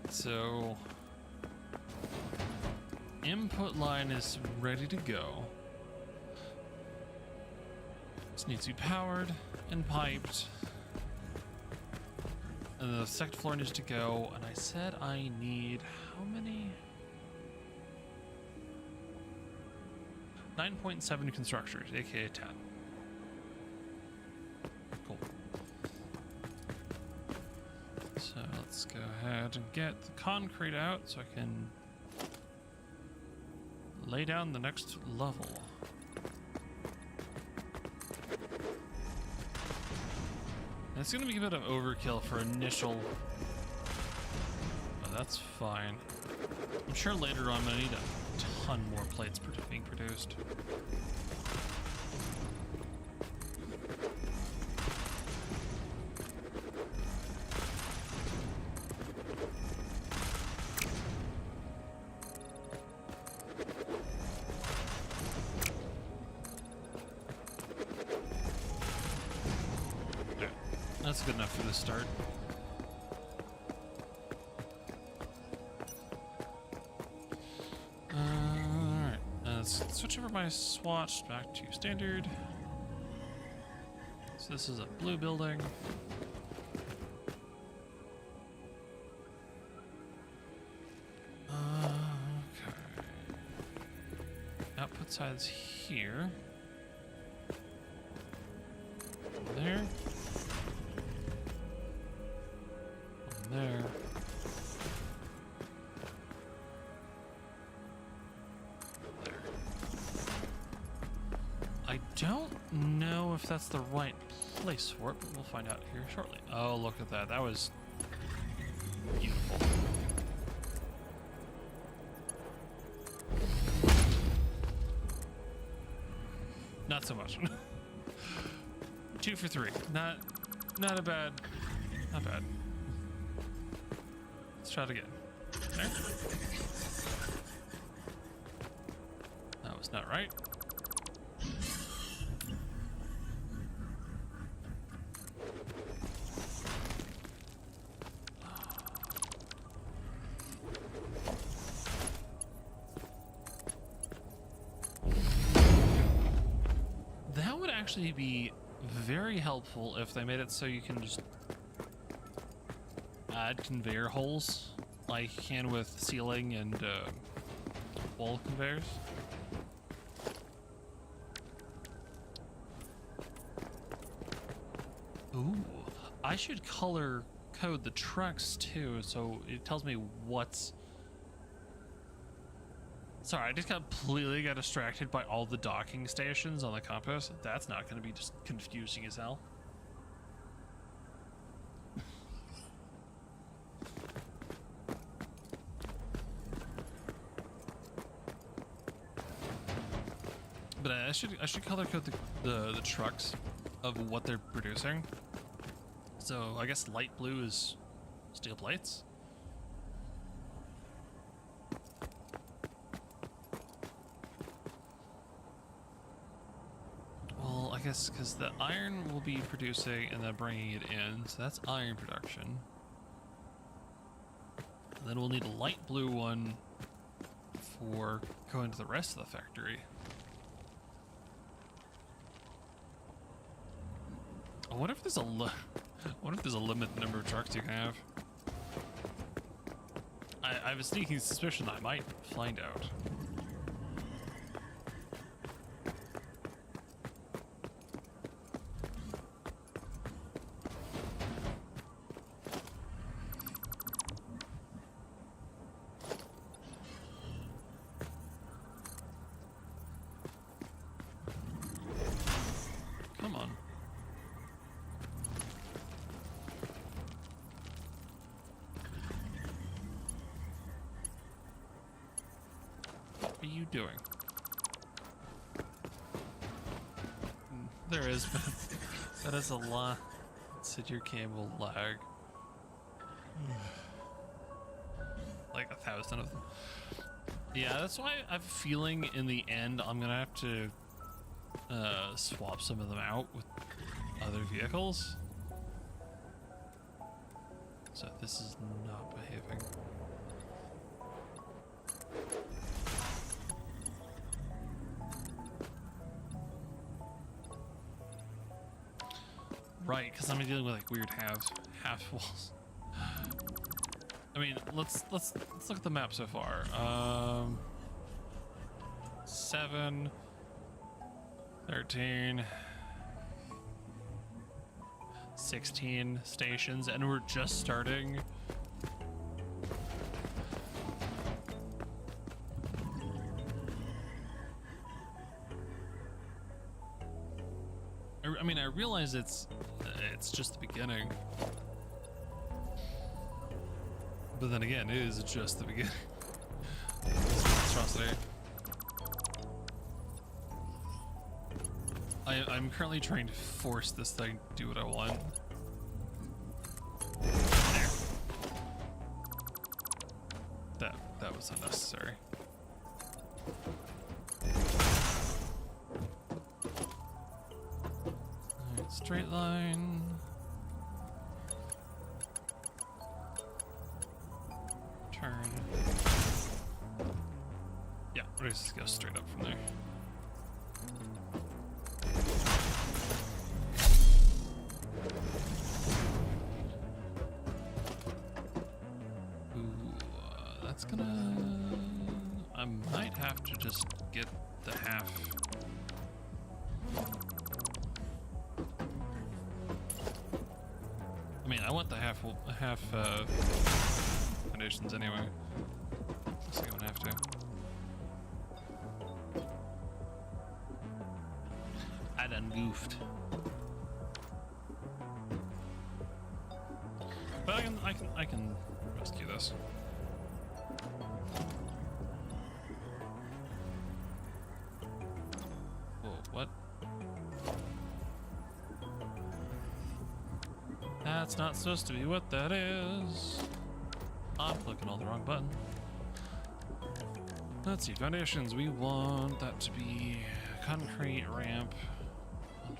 Speaker 1: So, input line is ready to go. This needs to be powered and piped. And the second floor needs to go. And I said I need how many? 9.7 constructors, aka 10. Cool. So let's go ahead and get the concrete out so I can lay down the next level. And it's going to be a bit of overkill for initial... Oh, that's fine. I'm sure later on I'm going to need a ton more plates being produced. That's good enough for the start. Alright, let's switch over my swatch back to standard. So this is a blue building. Okay. Output side's here. There. There. There. I don't know if that's the right place for it, but we'll find out here shortly. Oh, look at that. That was beautiful. Not so much. 2 for 3. Not a bad. Not bad. Let's try it again. There. That was not right. That would actually be very helpful if they made it so you can just add conveyor holes like you can with ceiling and wall conveyors. Ooh, I should color code the trucks too, so it tells me what's... Sorry, I just completely got distracted by all the docking stations on the compass. That's not going to be just confusing as hell. But I should color code the trucks of what they're producing. So I guess light blue is steel plates. Well, I guess because the iron will be producing and then bringing it in, so that's iron production. And then we'll need a light blue one for going to the rest of the factory. I wonder if there's a limited number of trucks you can have. I have a sneaking suspicion I might find out. Come on. What are you doing? There is, but that is a lot. Said your cam will lag. Like 1,000 of them. Yeah, that's why I have a feeling in the end I'm gonna have to swap some of them out with other vehicles. So this is not behaving. Right, because I'm dealing with like weird half walls. I mean, let's look at the map so far. 7, 13, 16 stations, and we're just starting. I mean, I realize it's just the beginning, but then again, it is just the beginning. This monstrosity. I'm currently trying to force this thing to do what I want. There. That was unnecessary. Alright, straight line. Turn. Yeah, let's just go straight up from there. That's gonna... I might have to just get the half. I mean, I want the half foundations anyway. So I'm gonna have to. I done goofed. But I can rescue this. Whoa, what? That's not supposed to be what that is. I'm clicking on the wrong button. Let's see, foundations. We want that to be concrete ramp.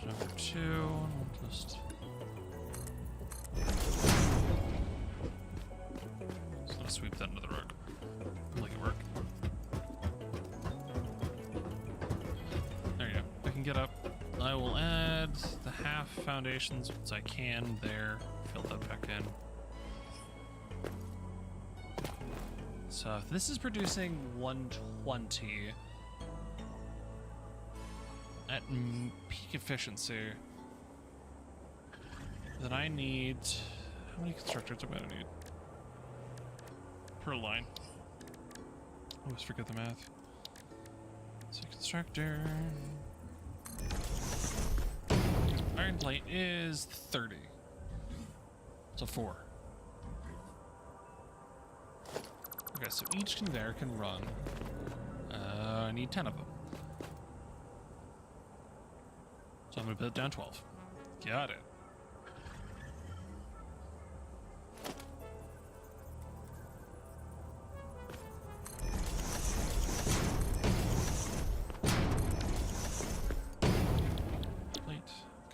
Speaker 1: Number 2. We'll just sweep that under the rug. Make it work. There you go. I can get up. I will add the half foundations once I can there. Fill that back in. So if this is producing 120 at peak efficiency, then I need... How many constructors am I gonna need? Per line. I always forget the math. So constructor. Iron plate is 30. So 4. Okay, so each conveyor can run. I need 10 of them. So I'm gonna put it down 12. Got it.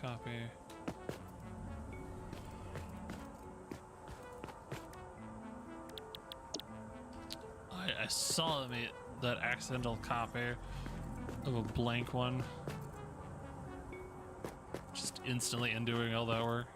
Speaker 1: Copy. I saw that accidental copy of a blank one. Just instantly undoing all that work.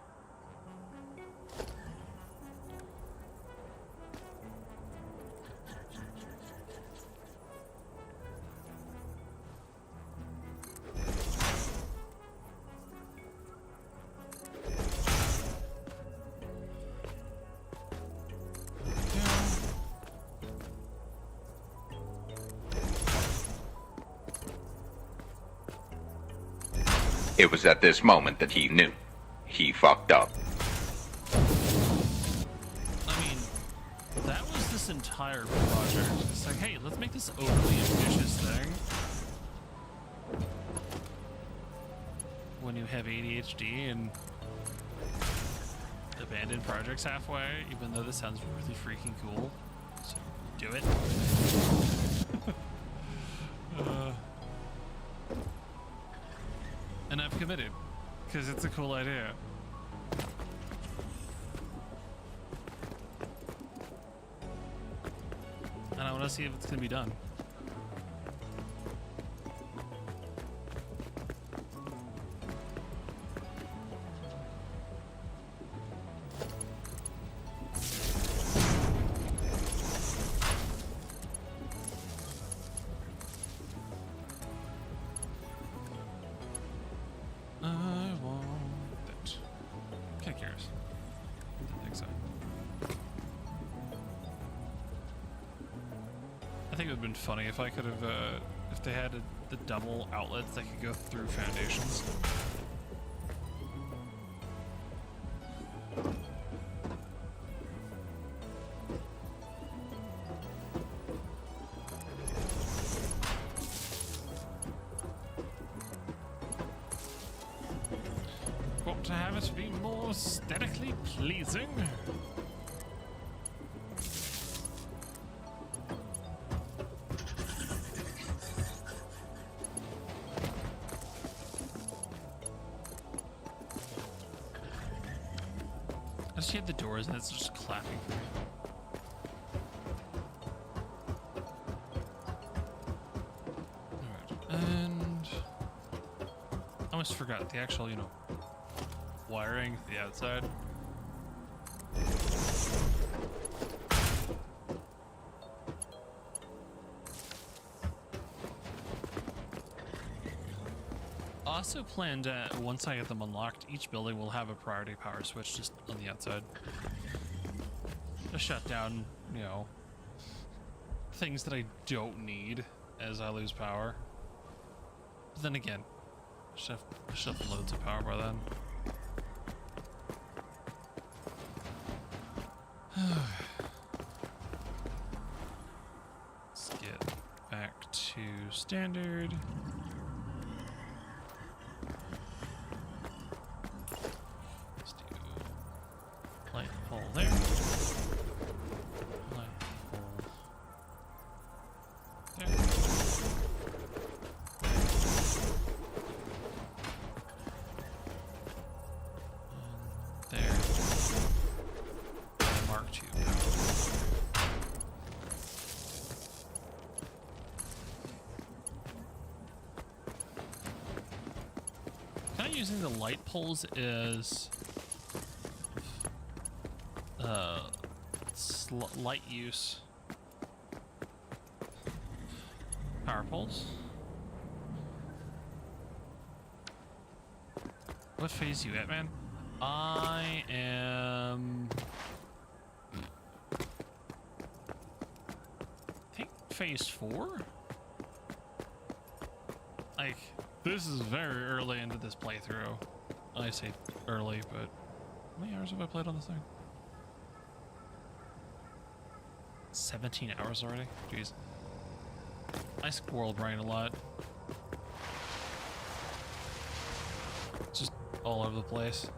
Speaker 3: It was at this moment that he knew. He fucked up.
Speaker 1: I mean, that was this entire project. It's like, hey, let's make this overly ambitious thing. When you have ADHD and abandon projects halfway, even though this sounds really freaking cool. So, do it. And I've committed, because it's a cool idea. And I want to see if it's going to be done. I think it would have been funny if I could have, if they had the double outlets that could go through foundations. Got to have it be more aesthetically pleasing. I just hit the doors and it's just clapping for me. Alright, and I almost forgot the actual, you know, wiring the outside. Also planned once I get them unlocked, each building will have a priority power switch just on the outside. To shut down, you know, things that I don't need as I lose power. But then again, I should have loads of power by then. Let's get back to standard. Light pole there. Light pole there. And there. Mark 2. Kind of using the light poles is light use. Power poles. What phase you at, man? I am, I think phase 4. Like, this is very early into this playthrough. I say early, but how many hours have I played on this thing? 17 hours already? Jeez. I squirrel brain a lot. Just all over the place.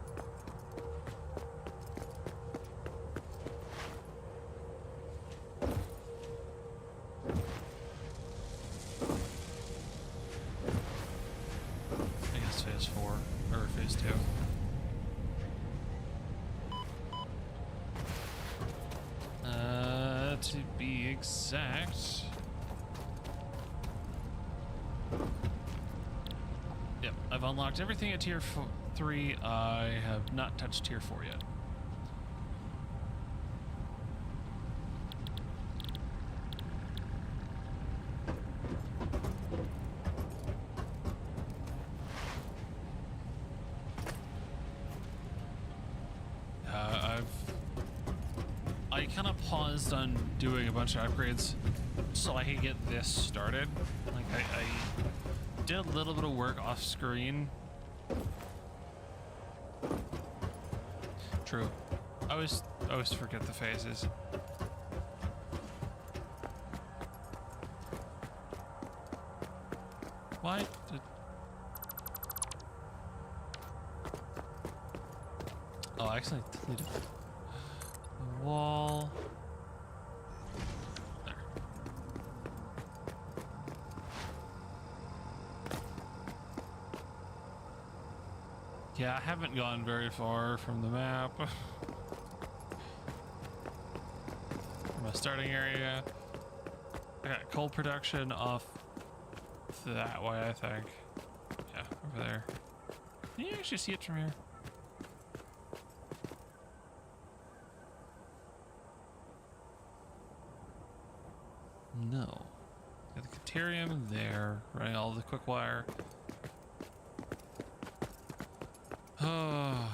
Speaker 1: I guess phase 4 or phase 2. To be exact, yep, I've unlocked everything at tier 3. I have not touched tier 4 yet. I kind of paused on doing a bunch of upgrades so I could get this started. Like I did a little bit of work off screen. True. I always forget the phases. Why did... Oh, I accidentally deleted the wall. There. Yeah, I haven't gone very far from the map. From my starting area. I got coal production off that way, I think. Yeah, over there. Can you actually see it from here? No. Got the Caterium there, running all the quick wire. Oh.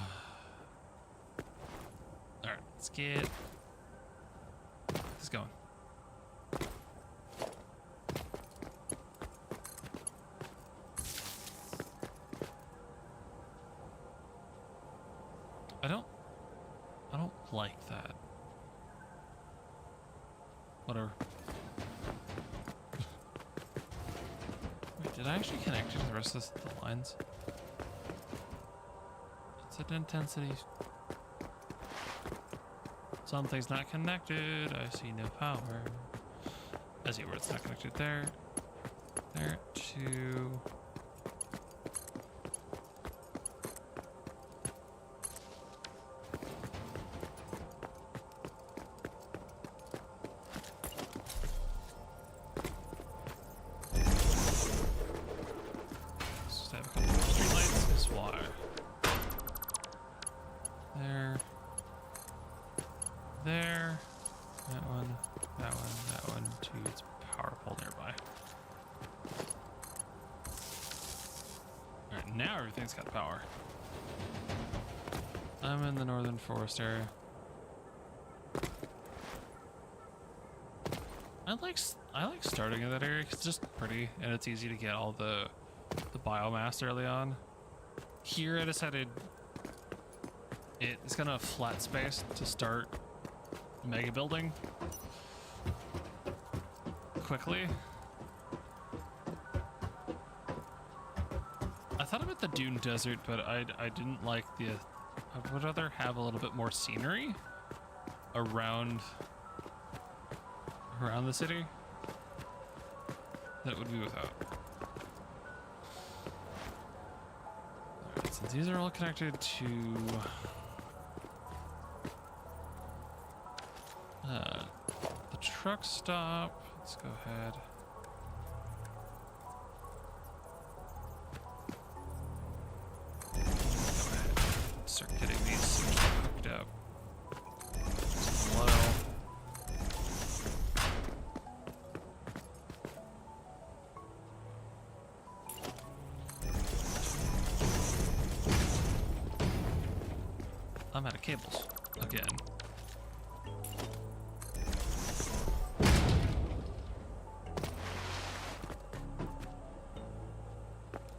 Speaker 1: Alright, let's get this going. I don't like that. Whatever. Wait, did I actually connect to the rest of the lines? It's an intensity. Something's not connected. I see no power. I see where it's not connected. There. There. To... There, that one, that one, that one, to its power pole nearby. Alright, now everything's got power. I'm in the northern forest area. I like starting in that area because it's just pretty and it's easy to get all the biomass early on. Here I decided it's gonna have flat space to start mega building quickly. I thought about the Dune Desert, but I didn't like I would rather have a little bit more scenery around the city than it would be without. Alright, since these are all connected to the truck stop, let's go ahead. Start getting these hooked up. Slow. I'm out of cables again.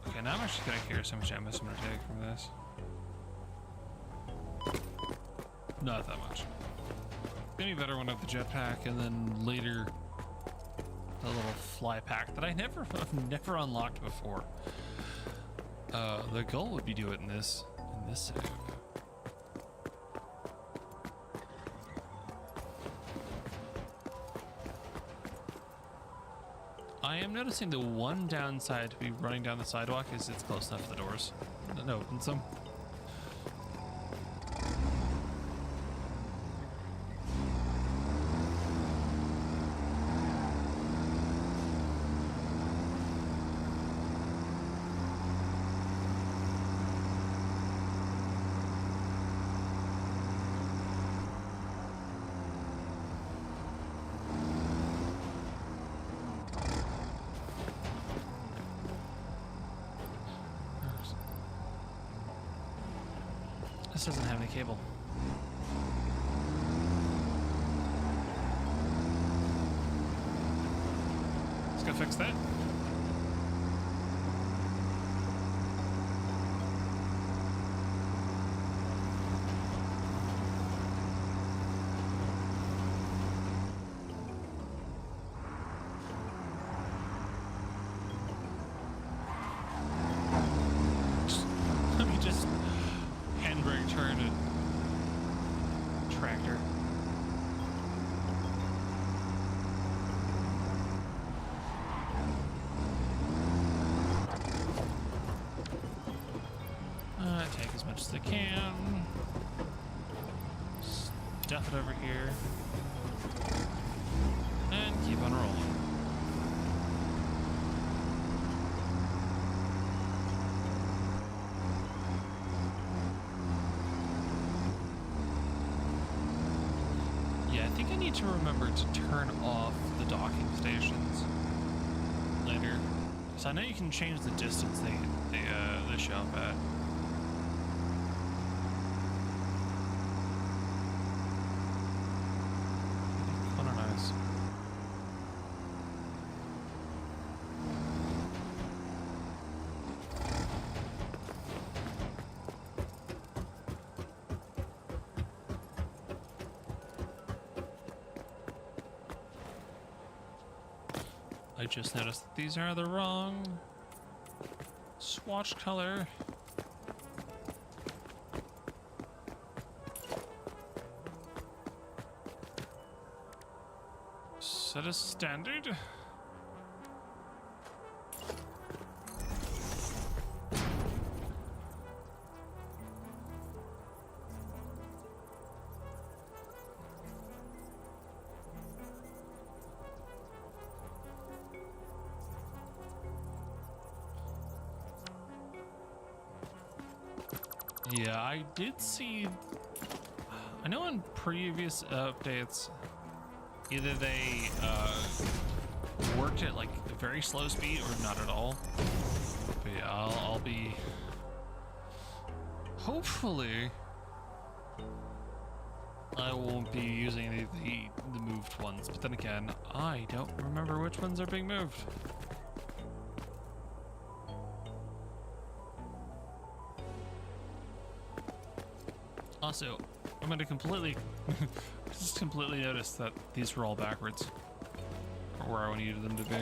Speaker 1: Okay, now I'm actually kind of curious how much damage I'm gonna take from this. Not that much. Maybe better when I have the jetpack, and then later the little fly pack that I've never unlocked before. The goal would be do it in this save. I am noticing the one downside to be running down the sidewalk is it's close enough to the doors. No, open some. This doesn't have any cable. Let's go fix that. Let me just handbrake turn a tractor. Take as much as I can. Stuff it over here. And keep on rolling. Yeah, I think I need to remember to turn off the docking stations later. So I know you can change the distance they show up at. Kind of nice. I just noticed that these are the wrong swatch color. Set as standard. Yeah, I did see, I know in previous updates, either they worked at like a very slow speed or not at all. But yeah, I'll be, hopefully, I won't be using the moved ones. But then again, I don't remember which ones are being moved. Also, I'm gonna just completely notice that these were all backwards, or where I needed them to be.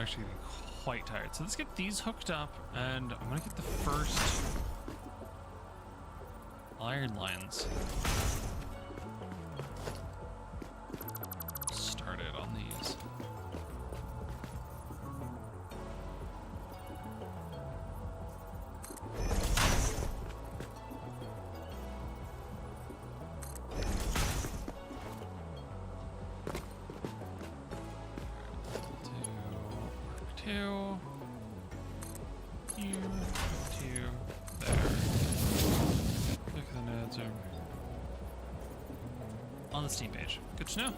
Speaker 1: actually getting quite tired. So let's get these hooked up, and I'm gonna get the first iron lines started on these. Two, here, two, there. Look at the nodes over on the Steam page. Good to know.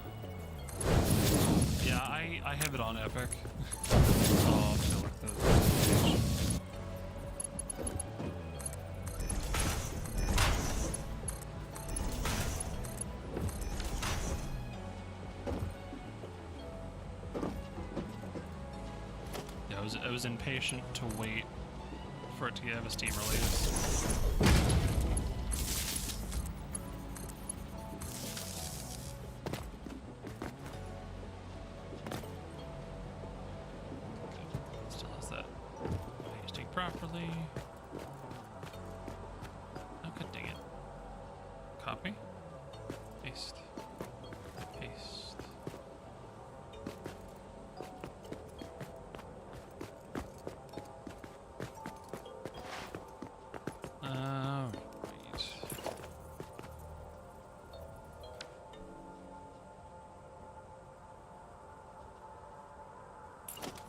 Speaker 1: Yeah, I have it on Epic. So I'll have to look at the page. I was impatient to wait for it to have a Steam release. Still has that pasting properly. Oh, good dang it. Copy. Paste. Paste.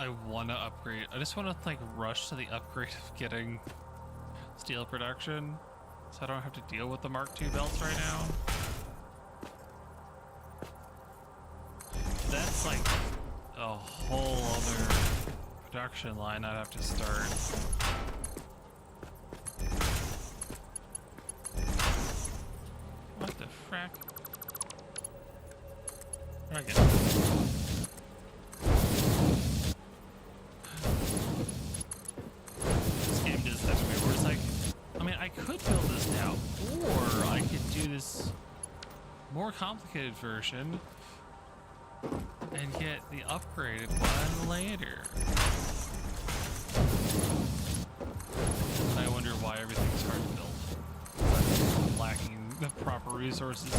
Speaker 1: I want to upgrade. I just want to like rush to the upgrade of getting steel production, so I don't have to deal with the Mark II belts right now. That's like a whole other production line I'd have to start. What the frack? Okay. I could build this now, or I could do this more complicated version and get the upgraded one later. I wonder why everything's hard to build. I'm lacking the proper resources.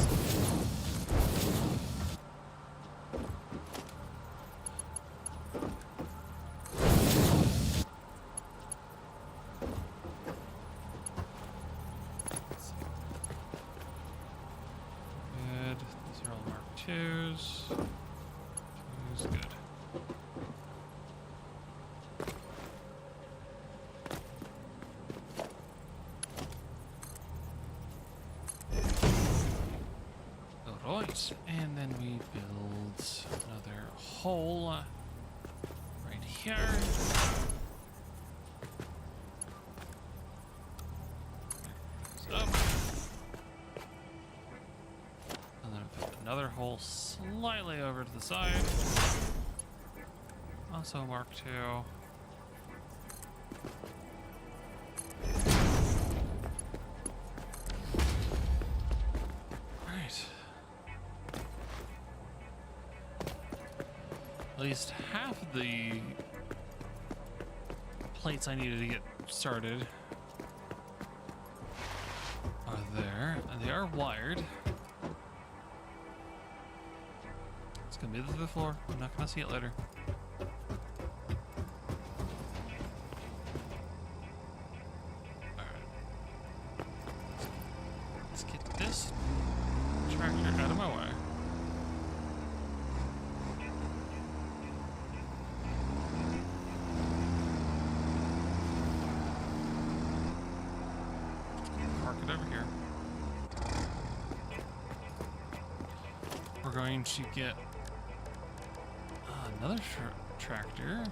Speaker 1: Two's good. Alright, and then we build another hole right here. Up. Another hole slightly over to the side. Also Mark II. Right. At least half of the plates I needed to get started are there, and they are wired. Gonna be to the floor. I'm not gonna see it later. Alright. Let's get this tractor out of my way. Park it over here. We're going to get another tractor.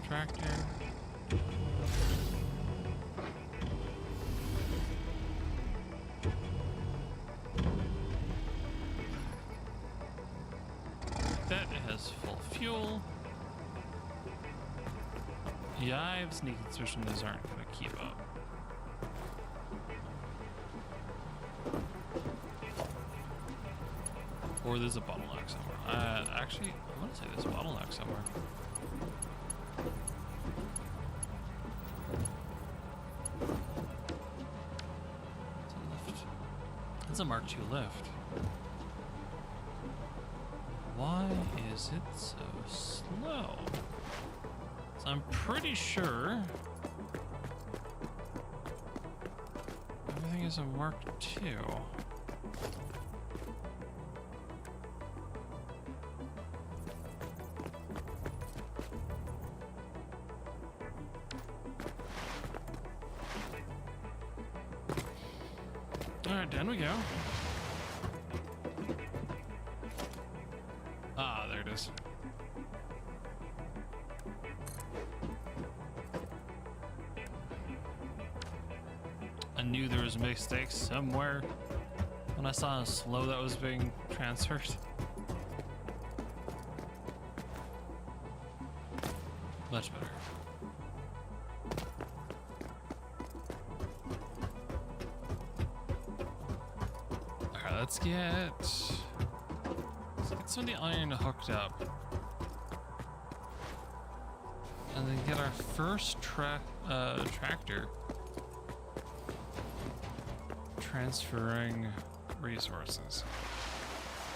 Speaker 1: Tractor. That has full fuel. Yeah, I have a sneaking suspicion those aren't going to keep up. Or there's a bottleneck somewhere. Actually, I want to say there's a bottleneck somewhere. It's a lift. It's a Mark II lift. Why is it so slow? So I'm pretty sure everything is a Mark II. Alright, down we go. Ah, there it is. I knew there was a mistake somewhere when I saw how slow that was being transferred. Much better. Alright, let's get some of the iron hooked up. And then get our first tractor transferring resources.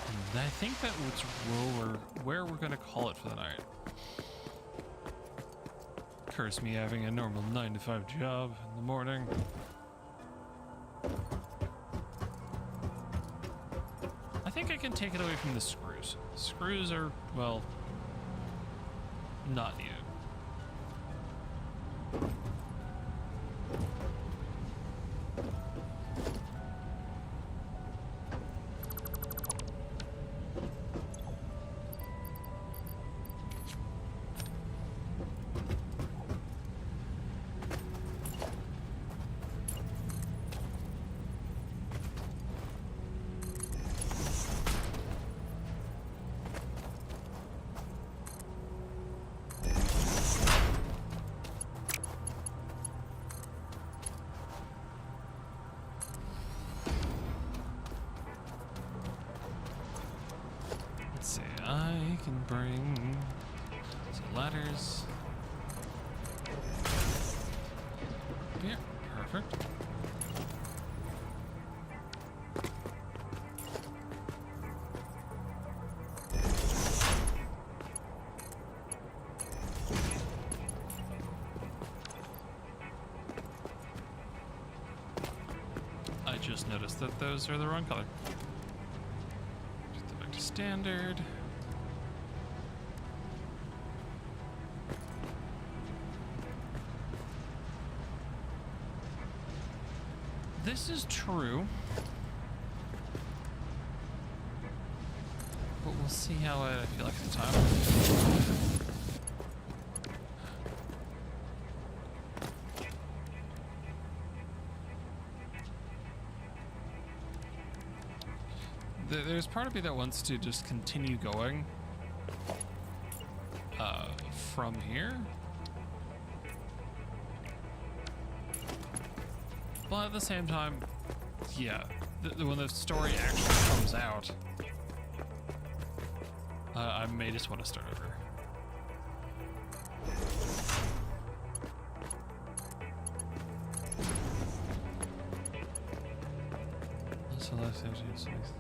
Speaker 1: And I think that was where we're gonna call it for the night. Curse me having a normal 9-to-5 job in the morning. I think I can take it away from the screws. Screws are, well, not needed. Let's see, I can bring some ladders. Yeah, perfect. I just noticed that those are the wrong color. Standard. This is true, but we'll see how I feel like at the time. There's part of me that wants to just continue going from here. But at the same time, yeah, when the story actually comes out, I may just want to start over. So let's have to use these ones.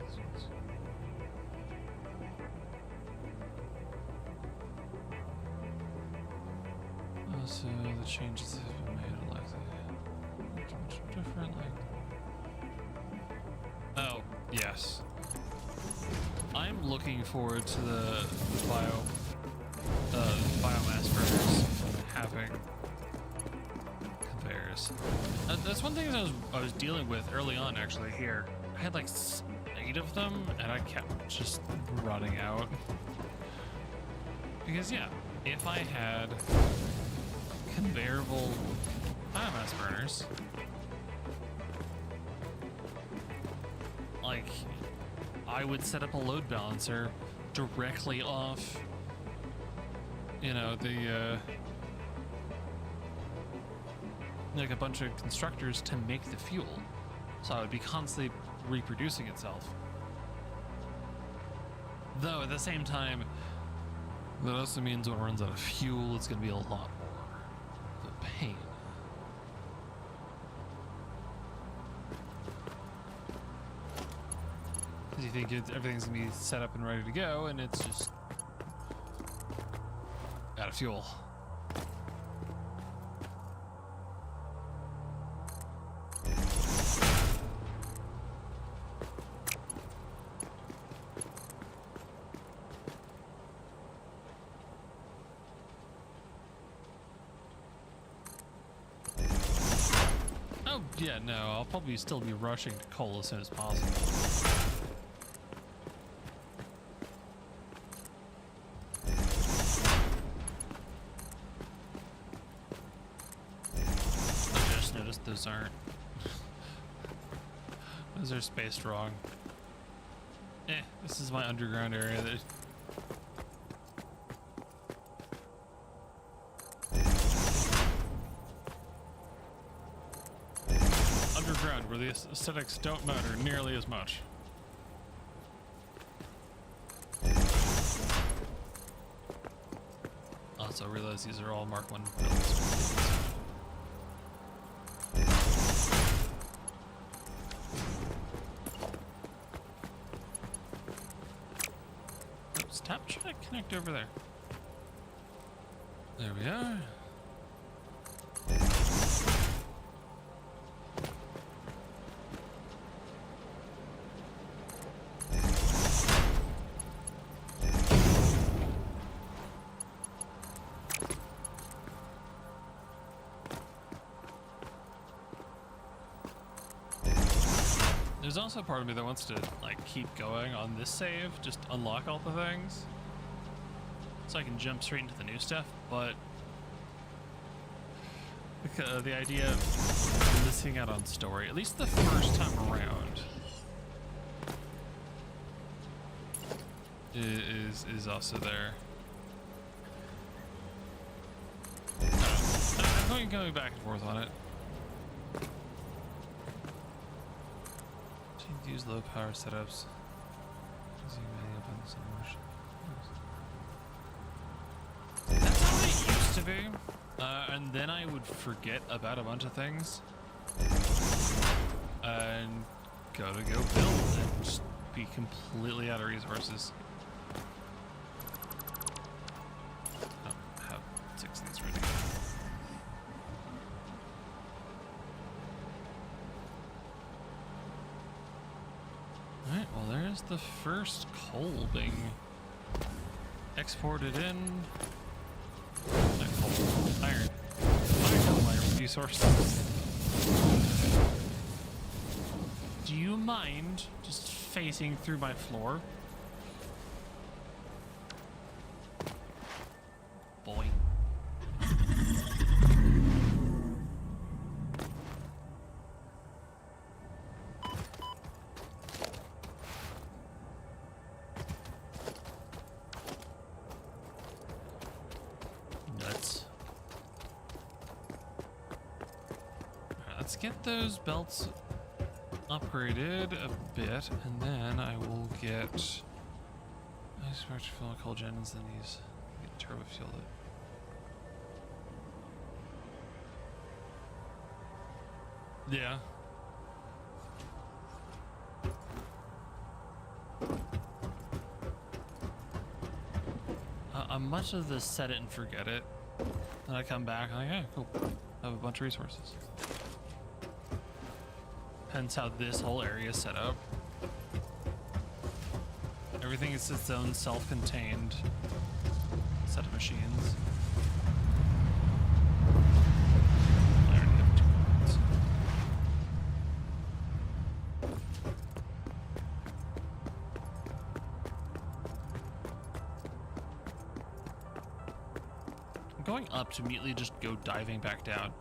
Speaker 1: So the changes have been made like that. Different, like. Oh, yes. I'm looking forward to the biomass burners having conveyors. That's one thing that I was dealing with early on, actually. Here, I had like 8 of them, and I kept just running out. Because yeah, if I had conveyable biomass burners, like, I would set up a load balancer directly off, you know, like a bunch of constructors to make the fuel, so it would be constantly reproducing itself. Though at the same time, that also means when it runs out of fuel, it's going to be a lot more of a pain. Because you think everything's going to be set up and ready to go, and it's just out of fuel. Yeah, no, I'll probably still be rushing to coal as soon as possible. I just noticed those aren't... those are spaced wrong. This is my underground area that... where the aesthetics don't matter nearly as much. Also, I realize these are all Mark 1 builds. Oops, stop trying to connect over there. There we are. There's also a part of me that wants to like keep going on this save, just unlock all the things, so I can jump straight into the new stuff. But the idea of missing out on story, at least the first time around, is also there. I'm going back and forth on it. Use low power setups. That's how it used to be. And then I would forget about a bunch of things and go build and just be completely out of resources. Oh, have 6 of these ready. Alright, well there's the first coal being exported in. Not coal, iron. My resources. Do you mind just facing through my floor? Boy. Let's get those belts upgraded a bit, and then I will get ice to fill my coal gens, then these get turbo fueled it. Yeah. I'm much of this set it and forget it. Then I come back, I'm like, yeah, cool. I have a bunch of resources. Hence how this whole area is set up. Everything is its own self-contained set of machines. I already have 2 points. I'm going up to immediately just go diving back down.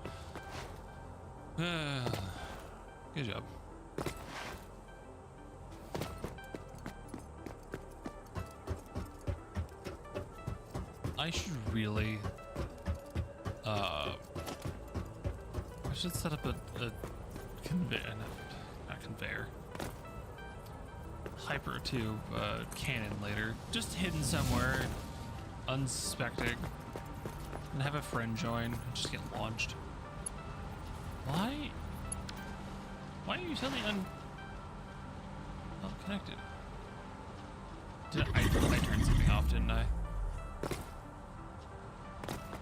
Speaker 1: Good job. I should really should set up a conveyor, not conveyor, hyper tube cannon later, just hidden somewhere, unsuspecting, and have a friend join and just get launched. Why are you suddenly unconnected? I turned something off, didn't I?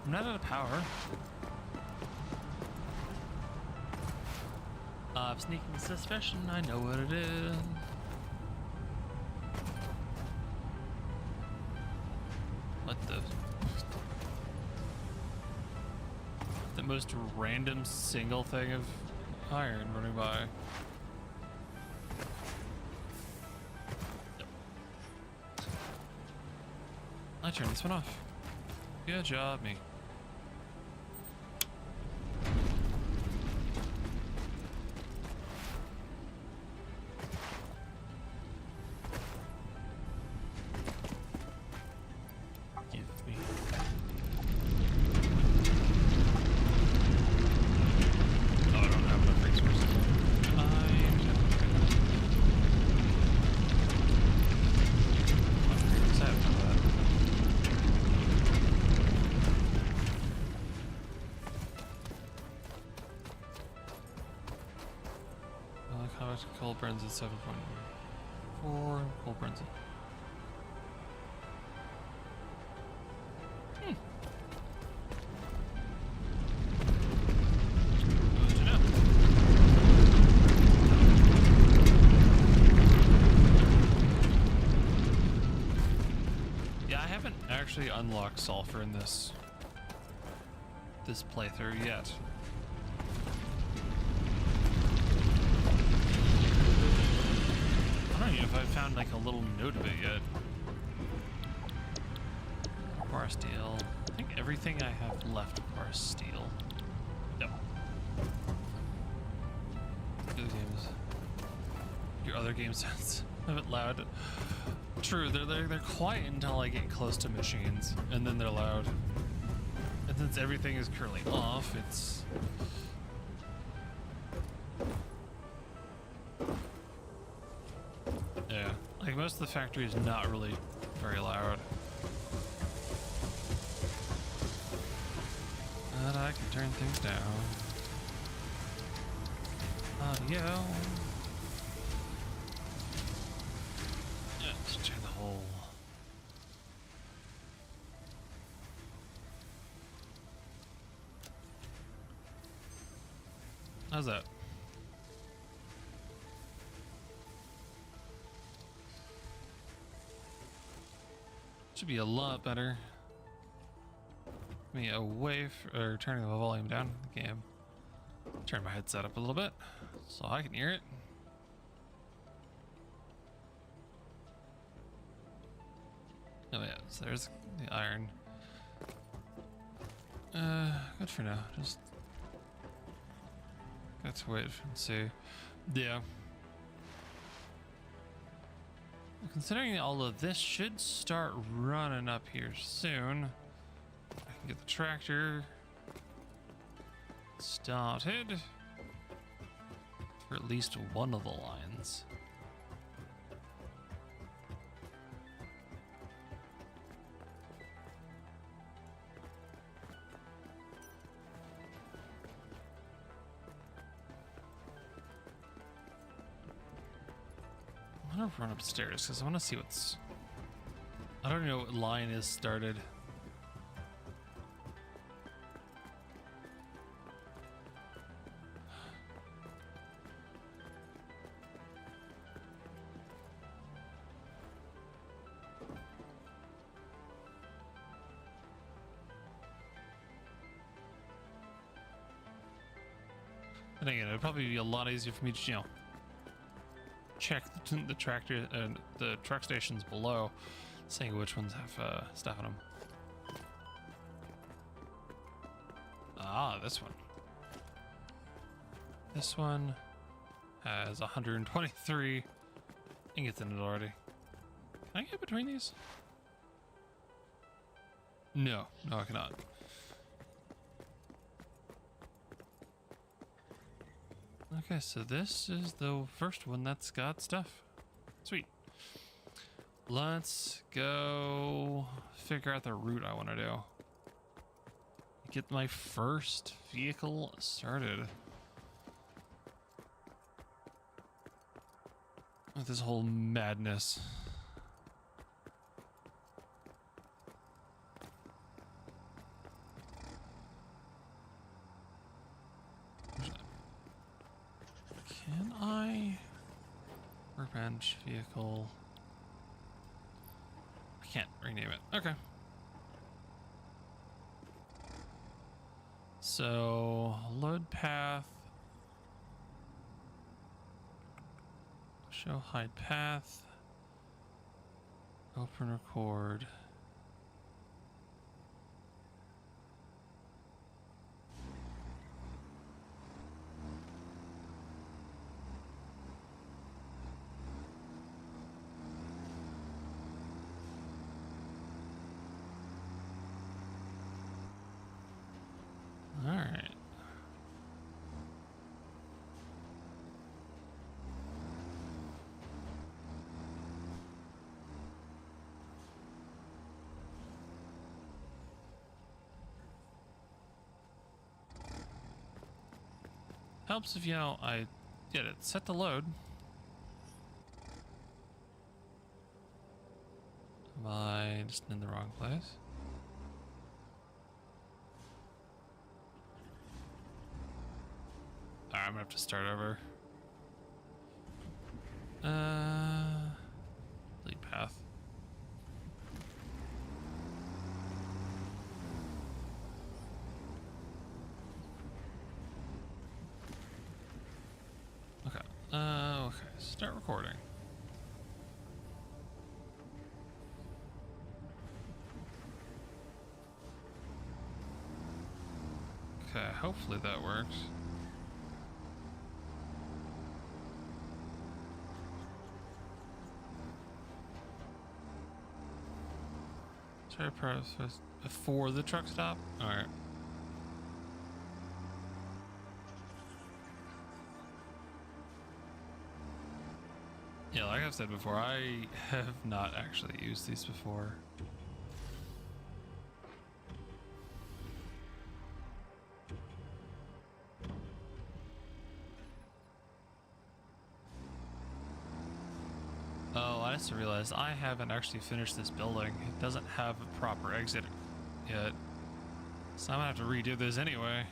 Speaker 1: I'm not out of power. Sneaking suspicion, I know what it is. What the most random single thing of iron running by. I turned this one off. Good job, me. Give me. Oh, I don't have enough resources. Coal burns at 7.4. Coal burns at. Good to know. Yeah, I haven't actually unlocked sulfur in this playthrough yet. I don't know if I've found like a little note of it yet. Bar steel. I think everything I have left bar steel. Yep. Other games. Your other game sounds a bit loud. True, they're quiet until I get close to machines, and then they're loud. And since everything is currently off, it's. Yeah, like most of the factory is not really very loud. But I can turn things down. Audio. Yeah, let's check the whole. How's that? Should be a lot better. Me away or turning the volume down. Okay, turn my headset up a little bit so I can hear it. Oh yeah, so there's the iron. Good for now. Just got to wait and see. Yeah. Considering all of this should start running up here soon. I can get the tractor started for at least one of the lines. I'm gonna run upstairs because I want to see what's. I don't know what line is started. And again, it'd probably be a lot easier for me to, check the tractor and the truck stations below, seeing which ones have stuff in them. Ah, this one. This one has 123 ingots in it already. Can I get between these? No, I cannot. Okay, so this is the first one that's got stuff. Sweet. Let's go figure out the route I want to do. Get my first vehicle started. With this whole madness. Can I workbench vehicle? I can't rename it. Okay. So load path. Show hide path. Open record. All right. Helps if, you know, I get it set to load. Am I just in the wrong place? Alright, I'm gonna have to start over. Lead path. Okay. Okay. Start recording. Okay, hopefully that works. Try process before the truck stop. All right. Yeah, like I've said before, I have not actually used these before. Oh, I just realized I haven't actually finished this building. It doesn't have a proper exit yet. So I'm gonna have to redo this anyway.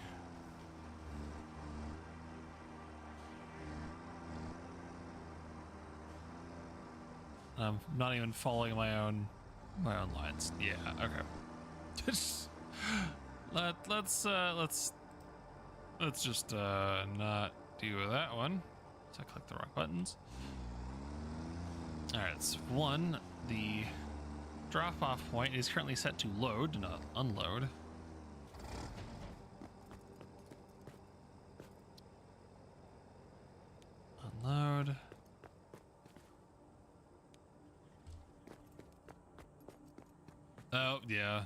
Speaker 1: I'm not even following my own lines. Yeah, okay. let's just not do that one. So I click the wrong buttons. All right, so one, the drop-off point is currently set to load, not unload. Unload. Oh, yeah.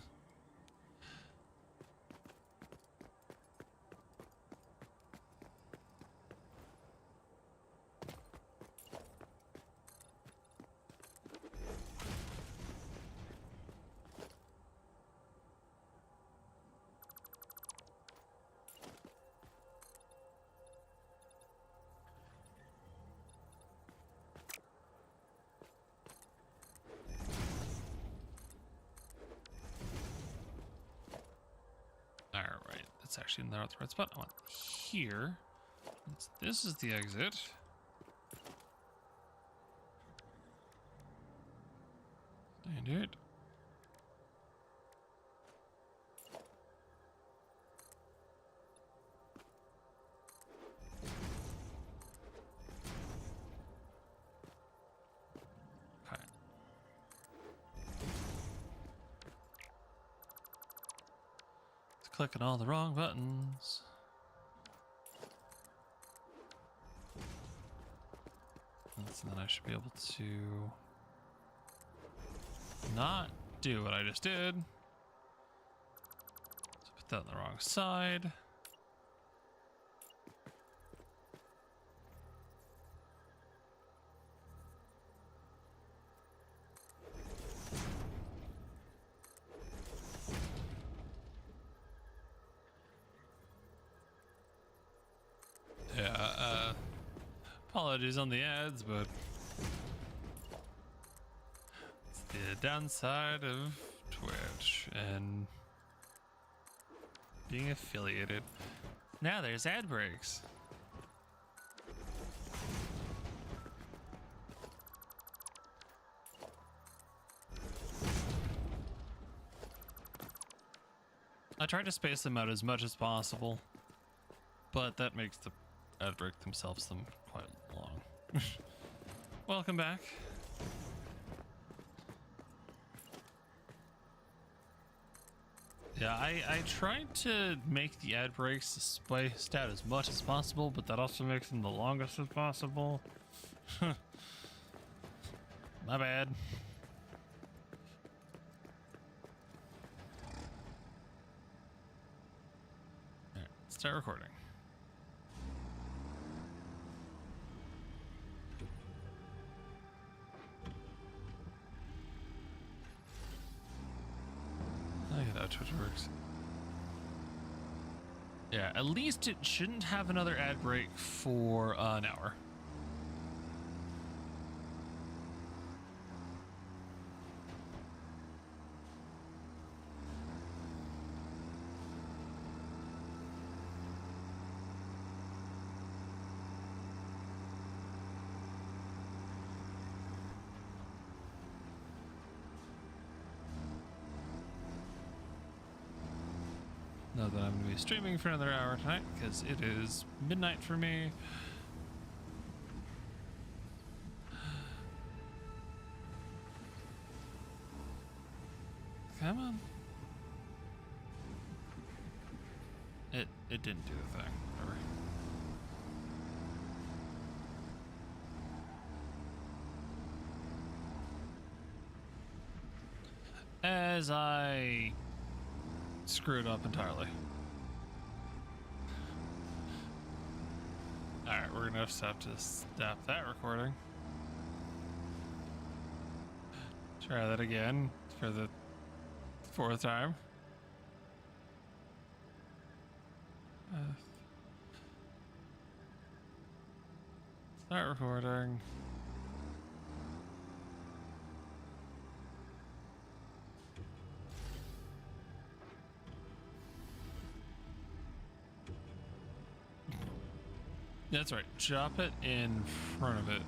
Speaker 1: Alright, that's actually not the right spot. I want here. This is the exit. Standard. Okay. It's clicking all the wrong buttons. And then I should be able to not do what I just did. So put that on the wrong side. apologies on the ads, but it's the downside of Twitch and being affiliated. Now there's ad breaks. I try to space them out as much as possible, but that makes the ad break themselves quite long. Welcome back. Yeah, I tried to make the ad breaks spaced out as much as possible, but that also makes them the longest as possible. My bad. Alright, start recording. I get how Twitch works. Yeah, at least it shouldn't have another ad break for an hour. Know that I'm going to be streaming for another hour tonight because it is midnight for me. Come on. It didn't do the thing. Whatever. As I screwed up entirely. Alright, we're gonna have to stop that recording. Try that again for the 4th time. Start recording. That's right. Chop it in front of it.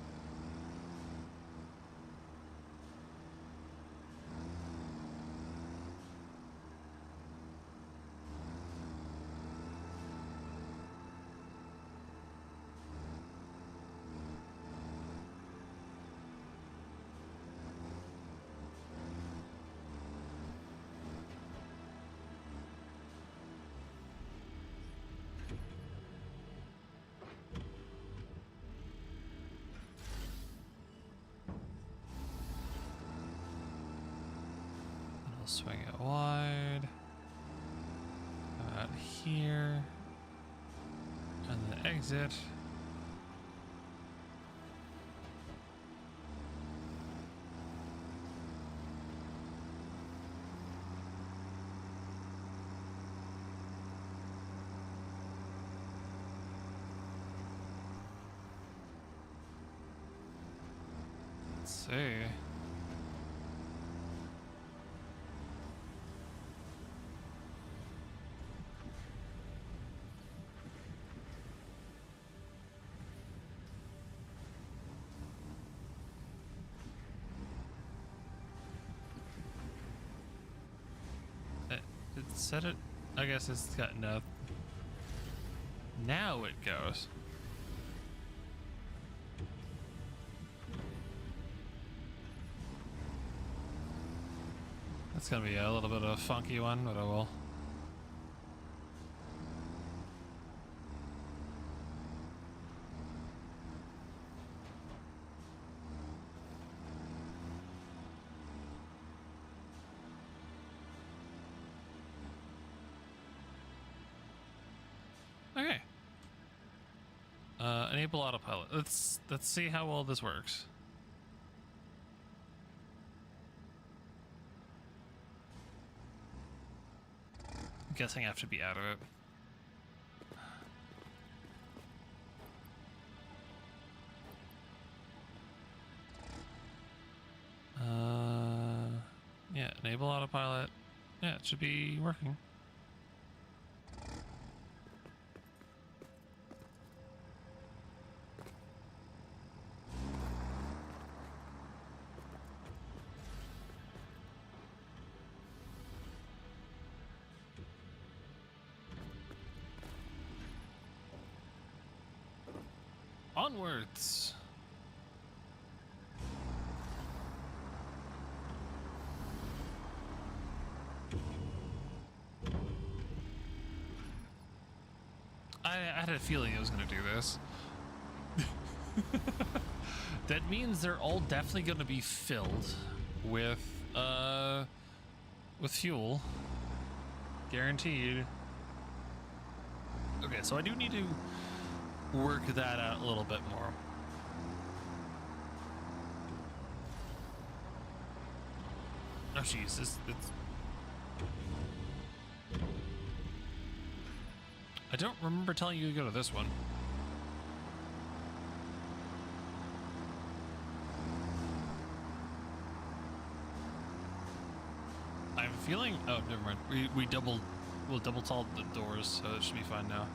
Speaker 1: I'll swing it wide. Out here. And then exit. Let's see. It said it. I guess it's got enough. Now it goes. That's gonna be a little bit of a funky one, but I will. Okay. Enable autopilot. Let's see how well this works. I'm guessing I have to be out of it. Yeah, enable autopilot. Yeah, it should be working. Onwards. I had a feeling it was going to do this. That means they're all definitely going to be filled with fuel. Guaranteed. Okay, so I do need to work that out a little bit more. Oh, jeez, it's... I don't remember telling you to go to this one. I have a feeling... Oh, never mind. We'll double tall the doors, so it should be fine now.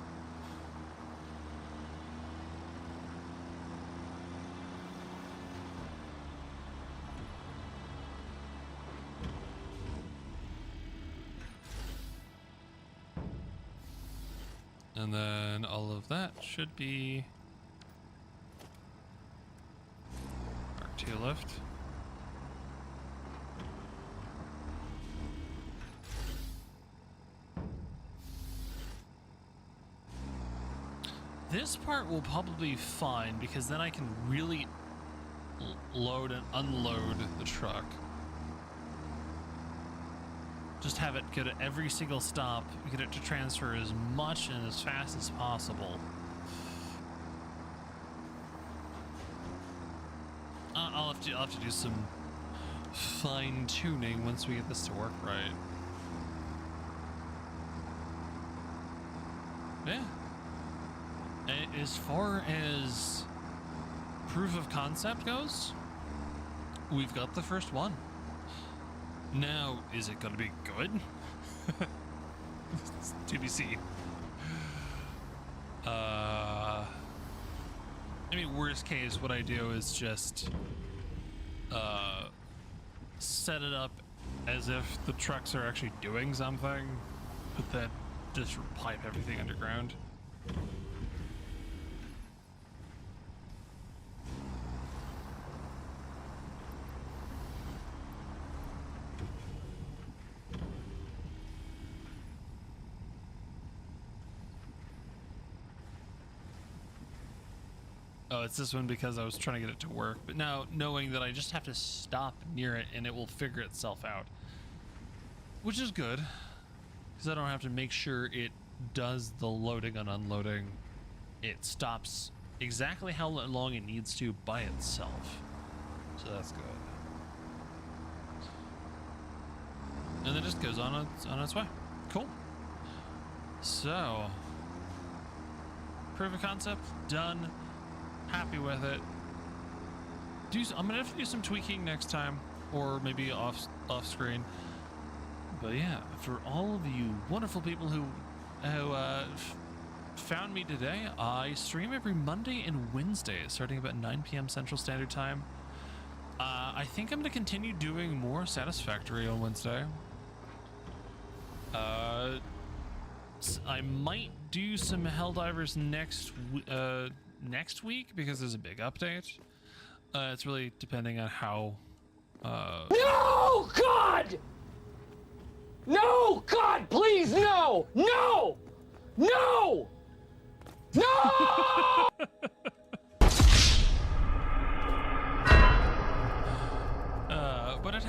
Speaker 1: And then all of that should be R2 lift. This part will probably be fine because then I can really load and unload the truck. Just have it go to every single stop, get it to transfer as much and as fast as possible. I'll have to do some fine tuning once we get this to work right. Yeah. As far as proof of concept goes, we've got the first one. Now, is it going to be good? It's to be seen. I mean, worst case, what I do is just set it up as if the trucks are actually doing something, but then just pipe everything underground. Oh, it's this one because I was trying to get it to work, but now knowing that I just have to stop near it and it will figure itself out, which is good because I don't have to make sure it does the loading and unloading. It stops exactly how long it needs to by itself, so that's good. And then it just goes on its way. Cool. So, proof of concept done. Happy with it. I'm gonna have to do some tweaking next time, or maybe off screen. But yeah, for all of you wonderful people who found me today, I stream every Monday and Wednesday, starting about 9 p.m. Central Standard Time. I think I'm gonna continue doing more Satisfactory on Wednesday. I might do some Helldivers next week because there's a big update. It's really depending on how
Speaker 4: No, God! No, God, please, no! No! No! No!
Speaker 1: But I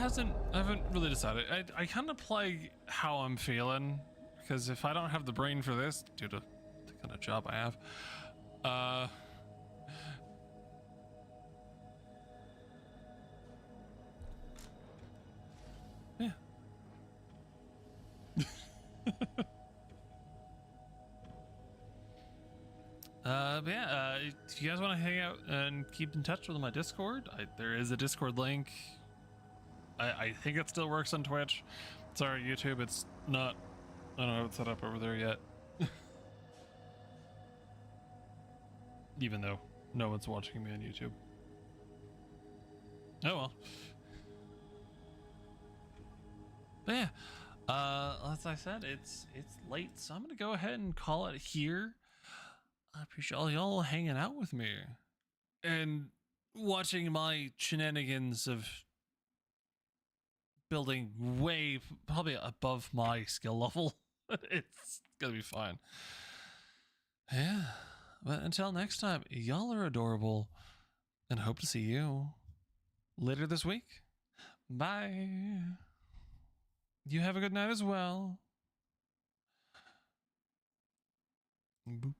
Speaker 1: haven't really decided. I kind of play how I'm feeling, because if I don't have the brain for this due to the kind of job I have, yeah. But yeah, if you guys want to hang out and keep in touch with my Discord, there is a Discord link I think it still works on Twitch. Sorry, YouTube, it's not. I don't have it set up over there yet. Even though no one's watching me on YouTube. Oh well. But yeah, as I said, it's late, so I'm gonna go ahead and call it here. I appreciate all y'all hanging out with me and watching my shenanigans of building way probably above my skill level. It's gonna be fine. Yeah, but until next time, y'all are adorable, and hope to see you later this week. Bye. You have a good night as well. Boop.